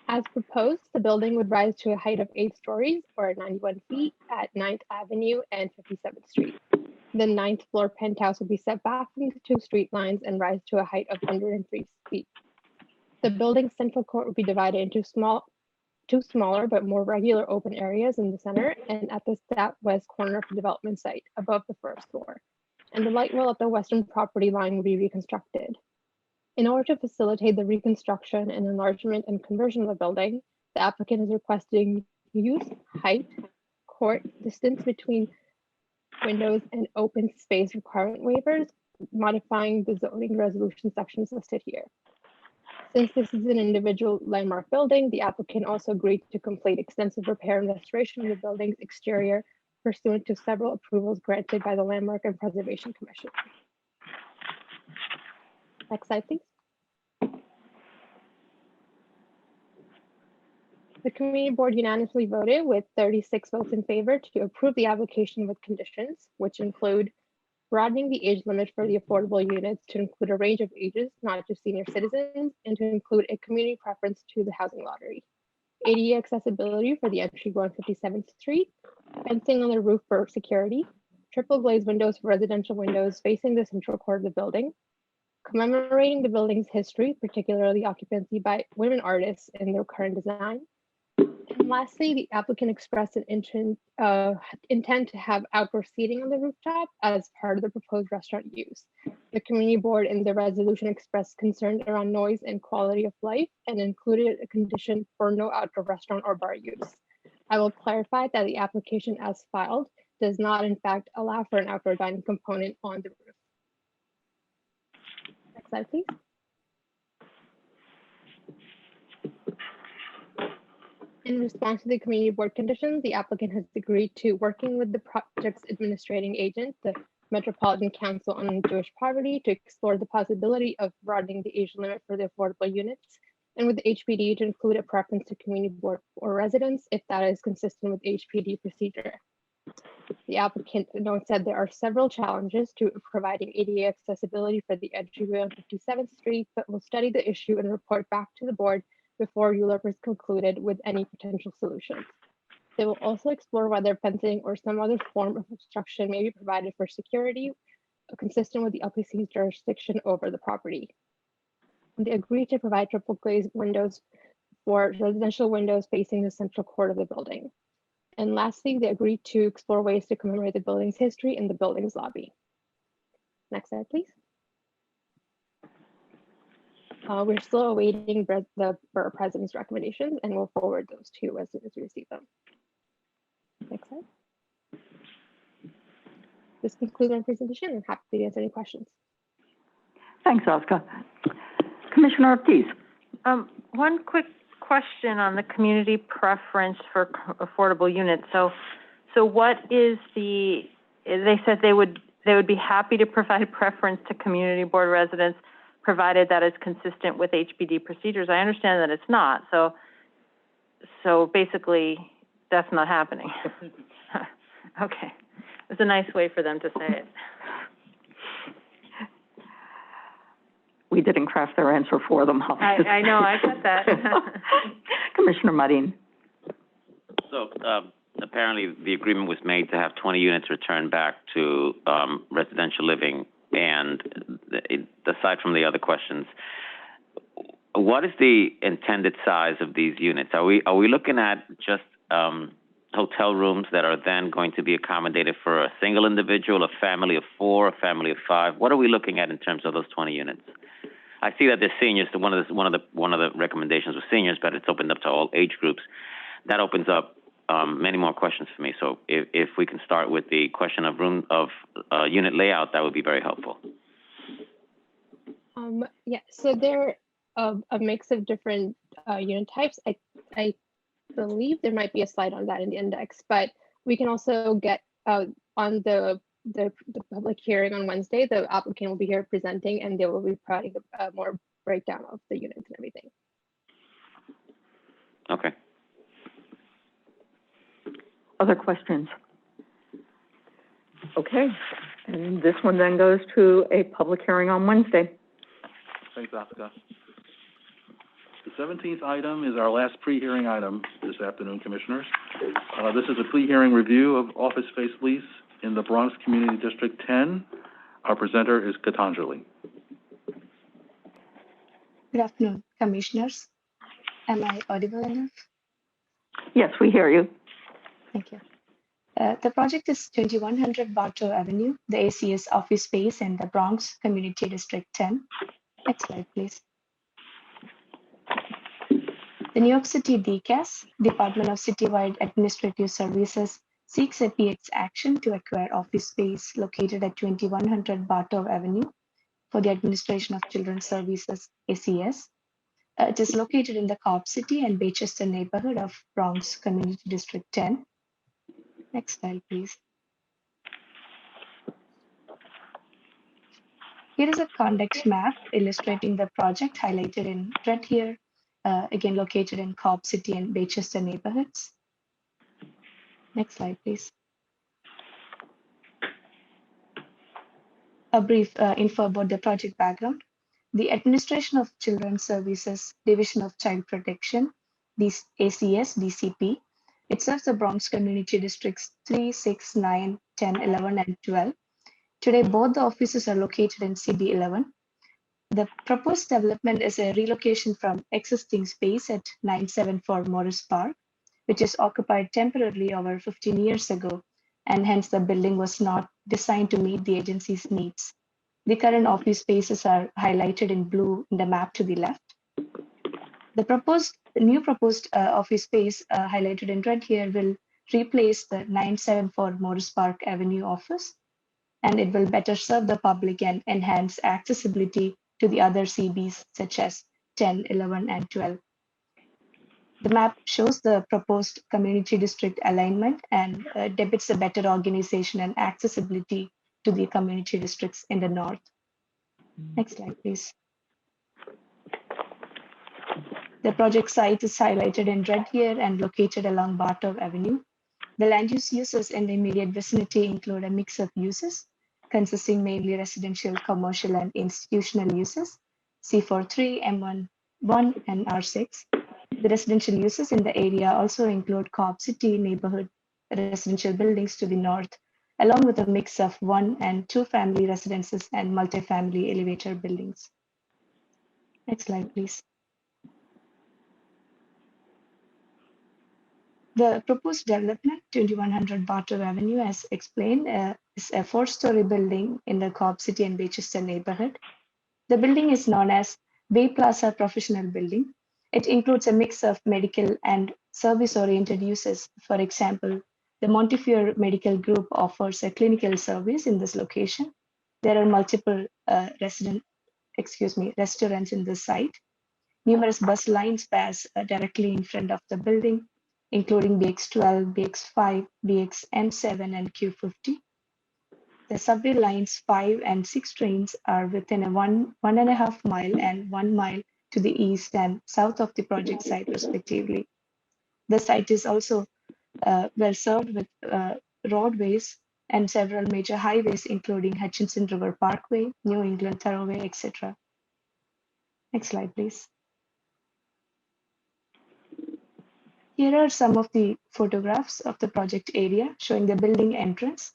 As proposed, the building would rise to a height of 8 stories or 91 feet at 9th Avenue and 57th Street. The 9th floor penthouse would be set back from the 2 street lines and rise to a height of 103 feet. The building's central court would be divided into two smaller but more regular open areas in the center and at the southwest corner of the development site above the first floor. And the light well at the western property line would be reconstructed. In order to facilitate the reconstruction and enlargement and conversion of the building, the applicant is requesting use, height, court, distance between windows, and open space requirement waivers, modifying the zoning resolution sections listed here. Since this is an individual landmark building, the applicant also agreed to complete extensive repair and restoration of the building's exterior pursuant to several approvals granted by the Landmark and Preservation Commission. Next slide, please. The committee board unanimously voted with 36 votes in favor to approve the application with conditions, which include broadening the age limit for the affordable units to include a range of ages, not just senior citizens, and to include a community preference to the housing lottery. ADA accessibility for the entry on 57th Street, fencing on the roof for security, triple glazed windows for residential windows facing the central core of the building, commemorating the building's history, particularly occupancy by women artists in their current design, And lastly, the applicant expressed an intent to have outdoor seating on the rooftop as part of the proposed restaurant use. The community board in the resolution expressed concern around noise and quality of life and included a condition for no outdoor restaurant or bar use. I will clarify that the application as filed does not in fact allow for an outdoor dining component on the roof. Next slide, please. In response to the community board conditions, the applicant has agreed to working with the project's administrating agent, the Metropolitan Council on Jewish Poverty, to explore the possibility of broadening the age limit for the affordable units, and with the HPD to include a preference to community board or residents if that is consistent with HPD procedure. The applicant notes that there are several challenges to providing ADA accessibility for the entryway on 57th Street, but will study the issue and report back to the board before ULURP is concluded with any potential solutions. They will also explore whether fencing or some other form of obstruction may be provided for security, consistent with the LPC's jurisdiction over the property. They agreed to provide triple glazed windows for residential windows facing the central court of the building. And lastly, they agreed to explore ways to commemorate the building's history in the building's lobby. Next slide, please. We're still awaiting the borough president's recommendations, and we'll forward those to you as soon as we receive them. Next slide. This concludes our presentation. I'm happy to answer any questions. Thanks, Oscar. Commissioner Ortiz. One quick question on the community preference for affordable units. So what is they said they would be happy to provide preference to community board residents, provided that is consistent with HPD procedures. I understand that it's not. So basically, that's not happening. Okay, it's a nice way for them to say it. We didn't craft their answer for them. I know, I get that. Commissioner Marin. So apparently the agreement was made to have 20 units returned back to residential living. And aside from the other questions, what is the intended size of these units? Are we looking at just hotel rooms that are then going to be accommodated for a single individual, a family of 4, a family of 5? What are we looking at in terms of those 20 units? I see that there's seniors. One of the recommendations was seniors, but it's opened up to all age groups. That opens up many more questions for me. So if we can start with the question of unit layout, that would be very helpful. Yeah, so they're a mix of different unit types. I believe there might be a slide on that in the index, but we can also get on the public hearing on Wednesday. The applicant will be here presenting, and they will be providing a more breakdown of the units and everything. Okay. Other questions? Okay, and this one then goes to a public hearing on Wednesday. Thanks, Oscar. The 17th item is our last pre-hearing item this afternoon, Commissioners. This is a pre-hearing review of office space lease in the Bronx Community District 10. Our presenter is Katanjali. Good afternoon, Commissioners. Am I audible enough? Yes, we hear you. Thank you. The project is 2100 Bartow Avenue, the ACS office space in the Bronx Community District 10. Next slide, please. The New York City DCAS, Department of Citywide Administrative Services, seeks a PX action to acquire office space located at 2100 Bartow Avenue for the Administration of Children's Services, ACS. It is located in the Cobb City and Baychester neighborhood of Bronx Community District 10. Next slide, please. Here is a context map illustrating the project highlighted in red here, again located in Cobb City and Baychester neighborhoods. Next slide, please. A brief info about the project background. The Administration of Children's Services, Division of Child Protection, this ACS, DCP, it serves the Bronx Community Districts 3, 6, 9, 10, 11, and 12. Today, both the offices are located in CB11. The proposed development is a relocation from existing space at 974 Morris Park which is occupied temporarily over 15 years ago, and hence the building was not designed to meet the agency's needs. The current office spaces are highlighted in blue in the map to the left. The new proposed office space highlighted in red here will replace the 974 Morris Park Avenue office, and it will better serve the public and enhance accessibility to the other CBs such as 10, 11, and 12. The map shows the proposed community district alignment and depicts a better organization and accessibility to the community districts in the north. Next slide, please. The project site is highlighted in red here and located along Bartow Avenue. The land use uses in the immediate vicinity include a mix of uses, consisting mainly residential, commercial, and institutional uses, C43, M11, and R6. The residential uses in the area also include Co-op City neighborhood residential buildings to the north, along with a mix of 1 and 2 family residences and multifamily elevator buildings. Next slide, please. The proposed development, 2100 Bartow Avenue, as explained, is a 4-story building in the Co-op City and Baychester neighborhood. The building is known as Bay Plaza Professional Building. It includes a mix of medical and service-oriented uses. For example, the Montefiore Medical Group offers a clinical service in this location. There are multiple restaurants in this site. Numerous bus lines pass directly in front of the building, including BX12, BX5, BX-M7, and Q50. The subway lines 5 and 6 trains are within a 1.5 mile and 1 mile to the east and south of the project site, respectively. The site is also well served with roadways and several major highways, including Hutchinson River Parkway, New England Thoroughway, etc. Next slide, please. Here are some of the photographs of the project area showing the building entrance.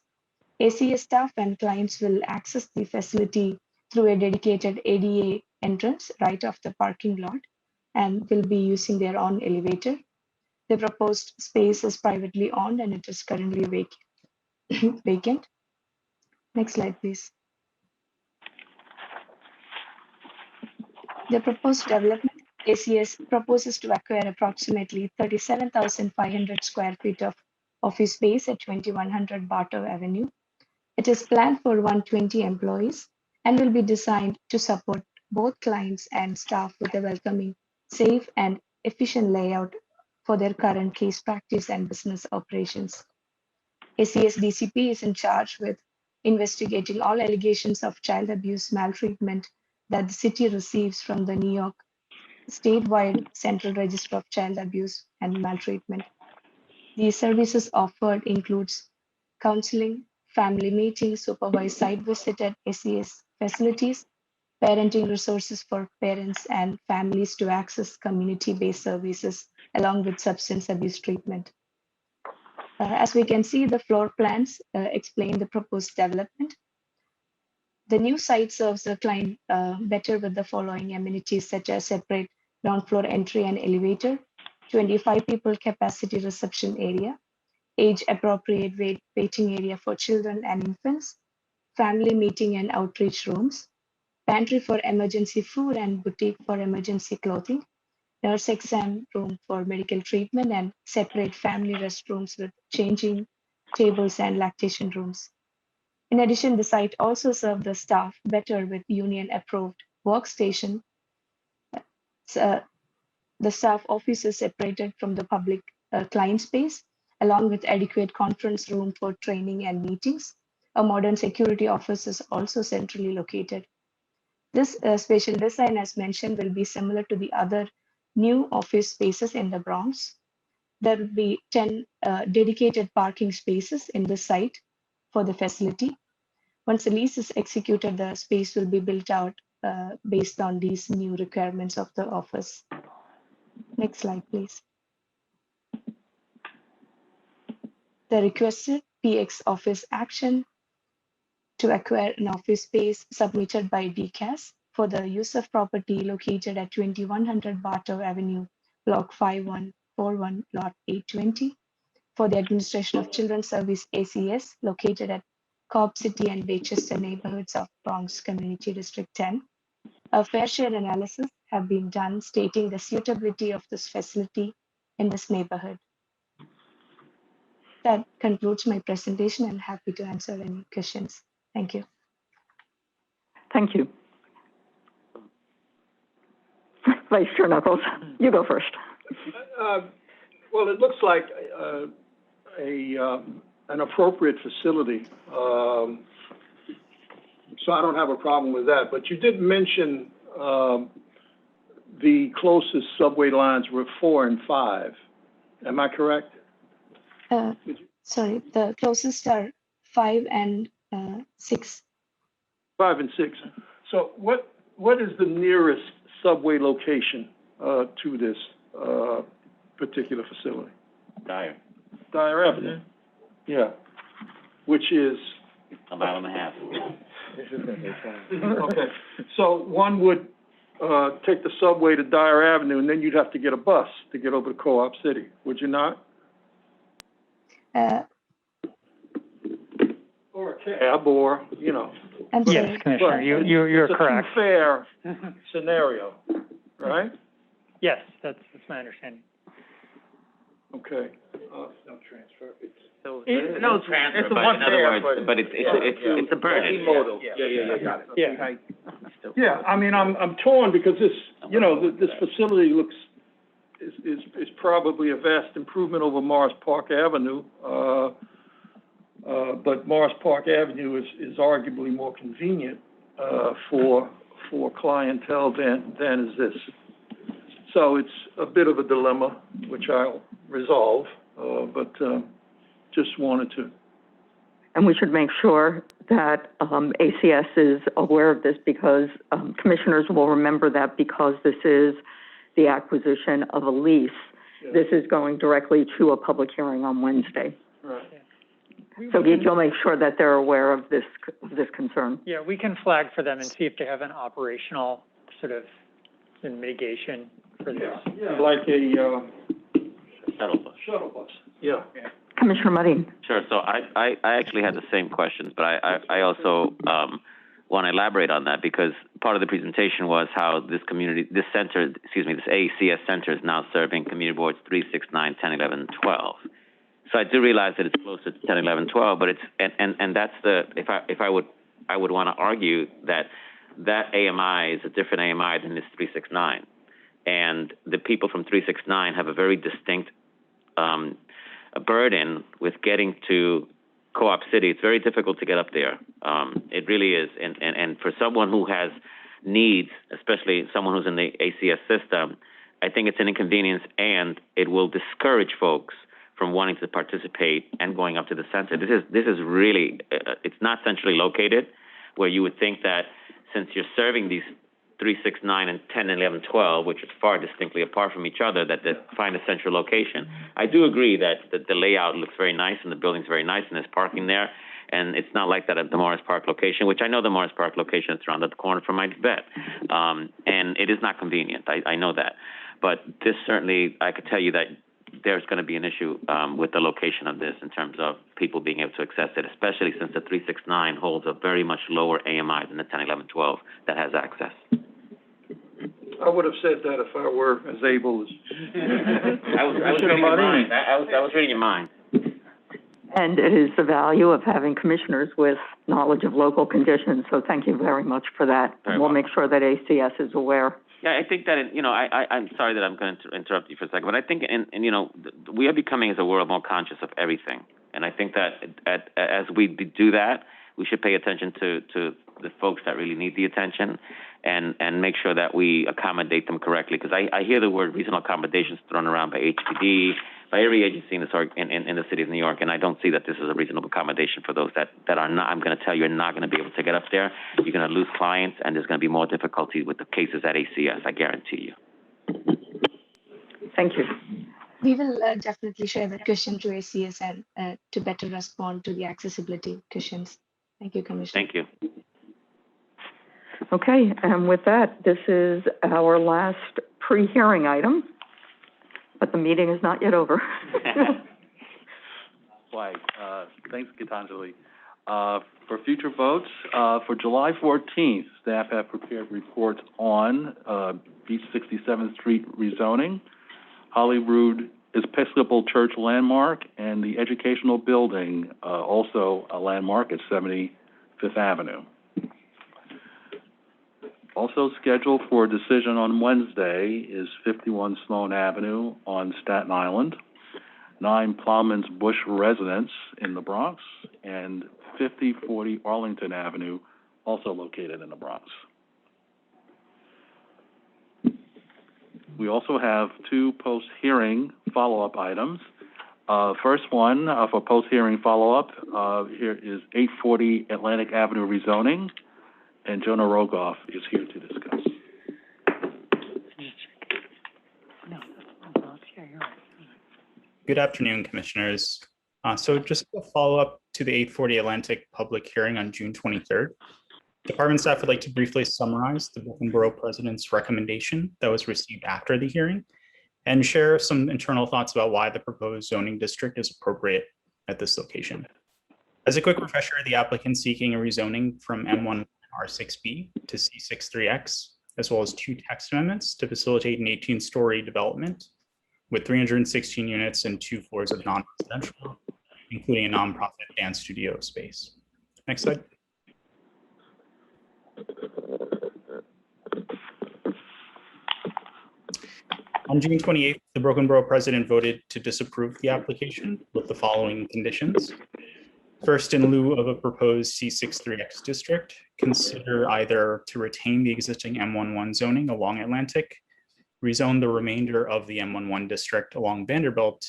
ACS staff and clients will access the facility through a dedicated ADA entrance right off the parking lot and will be using their own elevator. The proposed space is privately owned and it is currently vacant. Next slide, please. The proposed development, ACS proposes to acquire approximately 37,500 square feet of office space at 2100 Bartow Avenue. It is planned for 120 employees and will be designed to support both clients and staff with a welcoming, safe, and efficient layout for their current case practice and business operations. ACS DCP is in charge with investigating all allegations of child abuse, maltreatment that the city receives from the New York statewide Central Register of Child Abuse and Maltreatment. The services offered includes counseling, family meetings, supervised site visit at ACS facilities, parenting resources for parents and families to access community-based services, along with substance abuse treatment. As we can see, the floor plans explain the proposed development. The new site serves the client better with the following amenities, such as separate ground floor entry and elevator, 25 people capacity reception area, age-appropriate waiting area for children and infants, family meeting and outreach rooms, pantry for emergency food and boutique for emergency clothing, nurse exam room for medical treatment, and separate family restrooms with changing tables and lactation rooms. In addition, the site also serves the staff better with union-approved workstation. The staff office is separated from the public client space, along with adequate conference room for training and meetings. A modern security office is also centrally located. This spatial design, as mentioned, will be similar to the other new office spaces in the Bronx. There will be 10 dedicated parking spaces in the site for the facility. Once the lease is executed, the space will be built out based on these new requirements of the office. Next slide, please. The requested PX office action to acquire an office space submitted by DCAS for the use of property located at 2100 Bartow Avenue, Block 51, 41, Lot 820 for the Administration of Children's Service ACS located at Cobb City and Baychester neighborhoods of Bronx Community District 10. A fair share analysis have been done stating the suitability of this facility in this neighborhood. That concludes my presentation. I'm happy to answer any questions. Thank you. Thank you. Vice Chair Knuckles, you go first. Well, it looks like an appropriate facility. So I don't have a problem with that. But you did mention the closest subway lines were 4 and 5. Am I correct? Sorry, the closest are 5 and 6. 5 and 6. So what is the nearest subway location to this particular facility? Dyer. Dyer Avenue. Yeah. Which is a mile and a half. Okay. So one would take the subway to Dyer Avenue, and then you'd have to get a bus to get over to Co-op City, would you not? Or a cab, or, you know. Yes, Commissioner, you're correct. It's a fair scenario, right? Yes, that's my understanding. Okay. No transfer. No transfer, but in other words, but it's a burden. Got it. Yeah, I mean, I'm torn because this, you know, this facility looks, is probably a vast improvement over Morris Park Avenue. But Morris Park Avenue is arguably more convenient for clientele than is this. So it's a bit of a dilemma, which I'll resolve, but just wanted to. And we should make sure that ACS is aware of this, because commissioners will remember that because this is the acquisition of a lease, this is going directly to a public hearing on Wednesday. Right. So you'll make sure that they're aware of this concern. Yeah, we can flag for them and see if they have an operational sort of mitigation for this. Yeah, like a Shuttle bus. Shuttle bus. Yeah. Commissioner Marin. Sure. So I actually had the same questions, but I also want to elaborate on that, because part of the presentation was how this ACS center is now serving community boards 3, 6, 9, 10, 11, 12. So I do realize that it's closer to 10, 11, 12, but it's and that's the I would want to argue that AMI is a different AMI than this 369, and the people from 369 have a very distinct a burden with getting to Co-op City. It's very difficult to get up there. It really is, and for someone who has needs, especially someone who's in the ACS system, I think it's an inconvenience, and it will discourage folks from wanting to participate and going up to the center. This is really, it's not centrally located, where you would think that since you're serving these 3, 6, 9, and 10, 11, 12, which is far distinctly apart from each other, that they find a central location. I do agree that the layout looks very nice and the building's very nice and there's parking there, and it's not like that at the Morris Park location, which I know the Morris Park location is around the corner from my vet, and it is not convenient. I know that, but this certainly, I could tell you that there's going to be an issue with the location of this in terms of people being able to access it, especially since the 369 holds a very much lower AMI than the 10, 11, 12 that has access. I would have said that if I were as able as. I was reading your mind. I was reading your mind. And it is the value of having commissioners with knowledge of local conditions. So thank you very much for that. We'll make sure that ACS is aware. Yeah, I think that, I'm sorry that I'm going to interrupt you for a second, but I think, we are becoming as a world more conscious of everything. And I think that as we do that, we should pay attention to the folks that really need the attention and make sure that we accommodate them correctly. Because I hear the word reasonable accommodations thrown around by HPD, by every agency in the city of New York, and I don't see that this is a reasonable accommodation for those that are not. I'm going to tell you, are not going to be able to get up there. You're going to lose clients, and there's going to be more difficulty with the cases at ACS, I guarantee you. Thank you. We will definitely share that question to ACS and to better respond to the accessibility questions. Thank you, Commissioner. Thank you. Okay, and with that, this is our last pre-hearing item. But the meeting is not yet over. Right. Thanks, Gitanjali. For future votes, for July 14th, staff have prepared reports on East 67th Street rezoning, Holyrood Episcopal Church landmark, and the educational building, also a landmark at 75th Avenue. Also scheduled for a decision on Wednesday is 51 Sloan Avenue on Staten Island, 9 Plowman's Bush Residence in the Bronx, and 5040 Arlington Avenue, also located in the Bronx. We also have 2 post-hearing follow-up items. First one for post-hearing follow-up, here is 840 Atlantic Avenue rezoning, and Jonah Rogoff is here to discuss. Good afternoon, Commissioners. So just a follow-up to the 840 Atlantic public hearing on June 23rd. Department staff would like to briefly summarize the Brooklyn Borough President's recommendation that was received after the hearing and share some internal thoughts about why the proposed zoning district is appropriate at this location. As a quick refresher, the applicant seeking a rezoning from M1 R6B to C63X, as well as 2 text amendments to facilitate an 18-story development with 316 units and 2 floors of non-residential, including a nonprofit dance studio space. Next slide. On June 28th, the Brooklyn Borough President voted to disapprove the application with the following conditions. First, in lieu of a proposed C63X district, consider either to retain the existing M11 zoning along Atlantic, rezone the remainder of the M11 district along Vanderbilt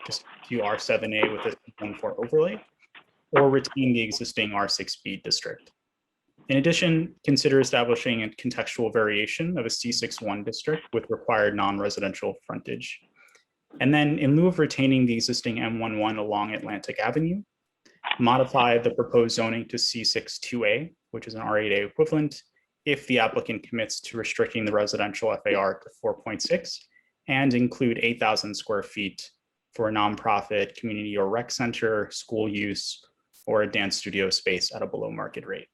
to R7A with a 14 overlay, or retain the existing R6B district. In addition, consider establishing a contextual variation of a C61 district with required non-residential frontage. And then in lieu of retaining the existing M11 along Atlantic Avenue, modify the proposed zoning to C62A, which is an R8A equivalent, if the applicant commits to restricting the residential FAR to 4.6 and include 8,000 square feet for a nonprofit community or rec center, school use, or a dance studio space at a below market rate.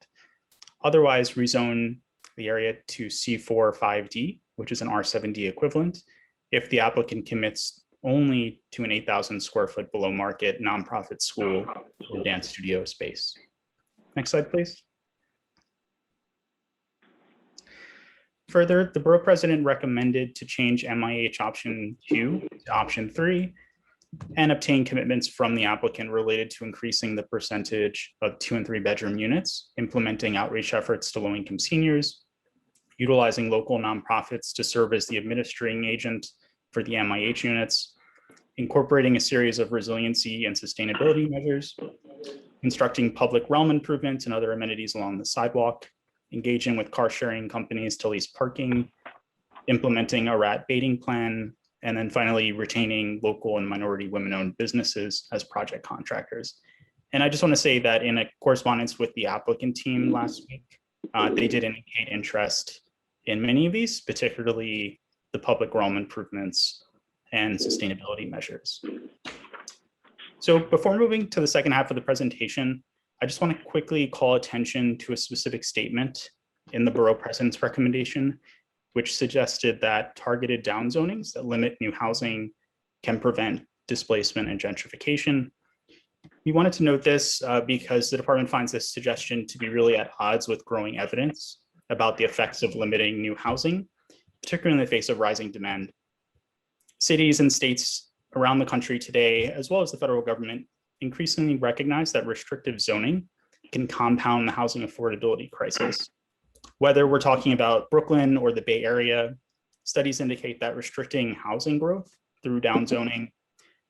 Otherwise, rezone the area to C45D, which is an R7D equivalent, if the applicant commits only to an 8,000 square foot below market nonprofit school or dance studio space. Next slide, please. Further, the Borough President recommended to change MIH option 2 to option 3 and obtain commitments from the applicant related to increasing the percentage of 2 and 3 bedroom units, implementing outreach efforts to low-income seniors, utilizing local nonprofits to serve as the administrating agent for the MIH units, incorporating a series of resiliency and sustainability measures, constructing public realm improvements and other amenities along the sidewalk, engaging with car sharing companies to lease parking, implementing a rat baiting plan, and then finally retaining local and minority women-owned businesses as project contractors. And I just want to say that in a correspondence with the applicant team last week, they did indicate interest in many of these, particularly the public realm improvements and sustainability measures. So before moving to the second half of the presentation, I just want to quickly call attention to a specific statement in the Borough President's recommendation, which suggested that targeted downzonings that limit new housing can prevent displacement and gentrification. We wanted to note this because the department finds this suggestion to be really at odds with growing evidence about the effects of limiting new housing, particularly in the face of rising demand. Cities and states around the country today, as well as the federal government, increasingly recognize that restrictive zoning can compound the housing affordability crisis. Whether we're talking about Brooklyn or the Bay Area, studies indicate that restricting housing growth through downzoning,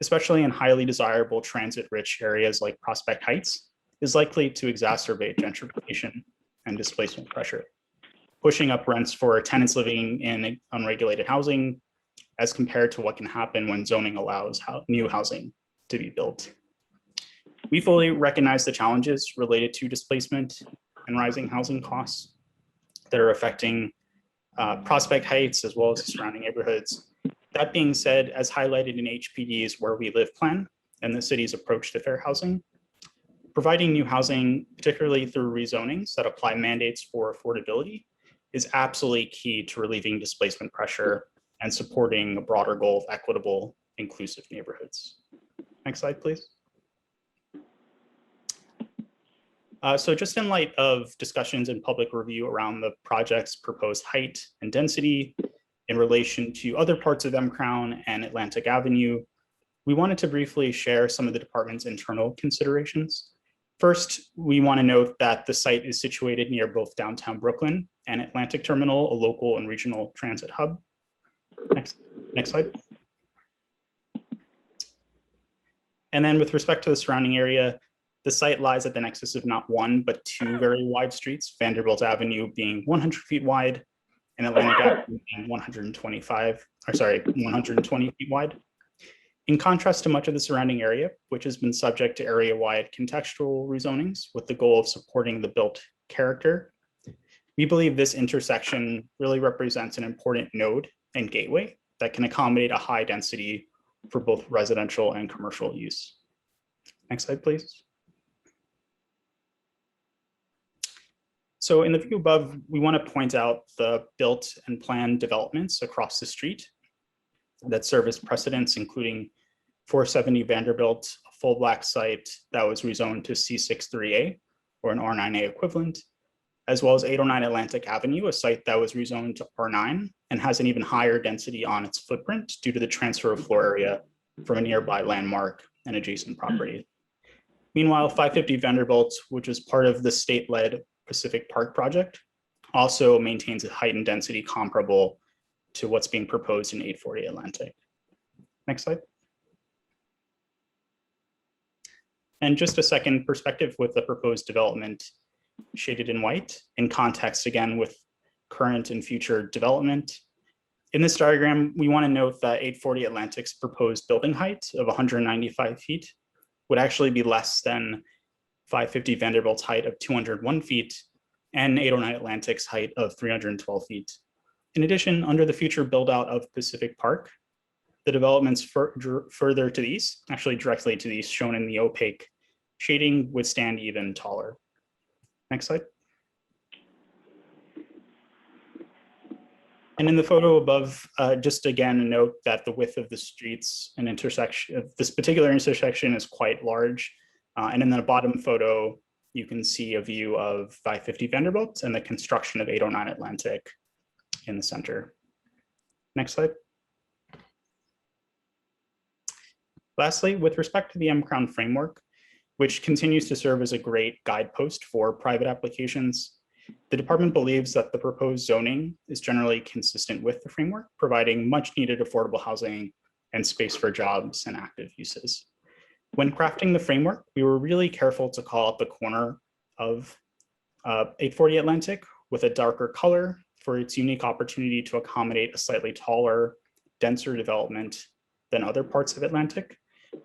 especially in highly desirable transit-rich areas like Prospect Heights, is likely to exacerbate gentrification and displacement pressure, pushing up rents for tenants living in unregulated housing as compared to what can happen when zoning allows new housing to be built. We fully recognize the challenges related to displacement and rising housing costs that are affecting Prospect Heights as well as the surrounding neighborhoods That being said, as highlighted in HPD's Where We Live plan and the city's approach to fair housing, providing new housing, particularly through rezonings that apply mandates for affordability, is absolutely key to relieving displacement pressure and supporting a broader goal of equitable, inclusive neighborhoods. Next slide, please. So just in light of discussions and public review around the project's proposed height and density in relation to other parts of M Crown and Atlantic Avenue, we wanted to briefly share some of the department's internal considerations. First, we want to note that the site is situated near both downtown Brooklyn and Atlantic Terminal, a local and regional transit hub. Next slide. And then with respect to the surrounding area, the site lies at the nexus of not one, but two very wide streets, Vanderbilt Avenue being 100 feet wide and Atlantic Avenue being 120 feet wide. In contrast to much of the surrounding area, which has been subject to area-wide contextual rezonings with the goal of supporting the built character, we believe this intersection really represents an important node and gateway that can accommodate a high density for both residential and commercial use. Next slide, please. So in the view above, we want to point out the built and planned developments across the street that serve as precedents, including 470 Vanderbilt, a full black site that was rezoned to C63A or an R9A equivalent, as well as 809 Atlantic Avenue, a site that was rezoned to R9 and has an even higher density on its footprint due to the transfer of floor area from a nearby landmark and adjacent property. Meanwhile, 550 Vanderbilt, which is part of the state-led Pacific Park project, also maintains a height and density comparable to what's being proposed in 840 Atlantic. Next slide. And just a second perspective with the proposed development shaded in white in context again with current and future development. In this diagram, we want to note that 840 Atlantic's proposed building height of 195 feet would actually be less than 550 Vanderbilt's height of 201 feet and 809 Atlantic's height of 312 feet. In addition, under the future build out of Pacific Park, the developments further to the east, actually directly to the east, shown in the opaque shading, would stand even taller. Next slide. And in the photo above, just again, note that the width of the streets and intersection of this particular intersection is quite large. And in the bottom photo, you can see a view of 550 Vanderbilt and the construction of 809 Atlantic in the center. Next slide. Lastly, with respect to the M Crown framework, which continues to serve as a great guidepost for private applications, the department believes that the proposed zoning is generally consistent with the framework, providing much needed affordable housing and space for jobs and active uses. When crafting the framework, we were really careful to call out the corner of 840 Atlantic with a darker color for its unique opportunity to accommodate a slightly taller, denser development than other parts of Atlantic.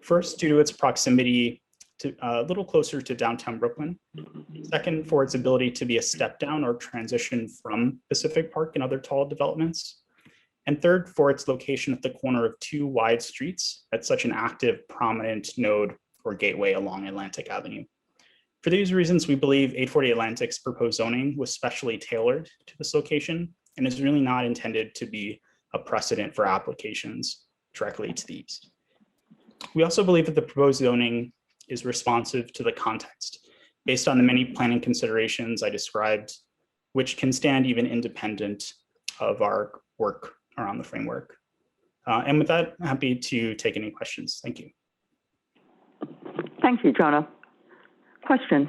First, due to its proximity to a little closer to downtown Brooklyn. Second, for its ability to be a step down or transition from Pacific Park and other tall developments. And third, for its location at the corner of two wide streets at such an active, prominent node or gateway along Atlantic Avenue. For these reasons, we believe 840 Atlantic's proposed zoning was specially tailored to this location and is really not intended to be a precedent for applications directly to the east. We also believe that the proposed zoning is responsive to the context based on the many planning considerations I described, which can stand even independent of our work around the framework. And with that, I'm happy to take any questions. Thank you. Thank you, Jonah. Questions?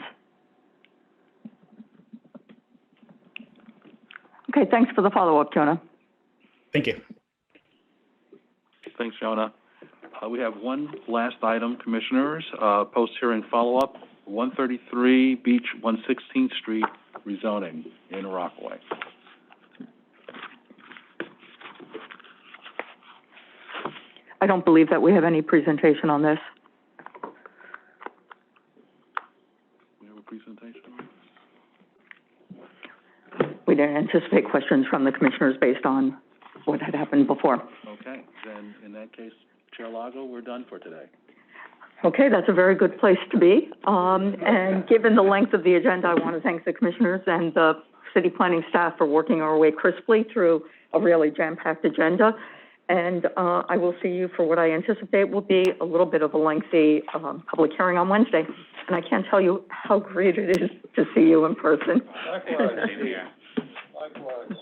Okay, thanks for the follow-up, Jonah. Thank you. Thanks, Jonah. We have one last item, commissioners, post-hearing follow-up, 133 Beach 116th Street rezoning in Rockaway. I don't believe that we have any presentation on this. We have a presentation? We didn't anticipate questions from the commissioners based on what had happened before. Okay. then in that case, Chair Lago, we're done for today. Okay, that's a very good place to be. And given the length of the agenda, I want to thank the commissioners and the city planning staff for working our way crisply through a really jam-packed agenda. And I will see you for what I anticipate will be a little bit of a lengthy public hearing on Wednesday. And I can't tell you how great it is to see you in person. Likewise. Likewise.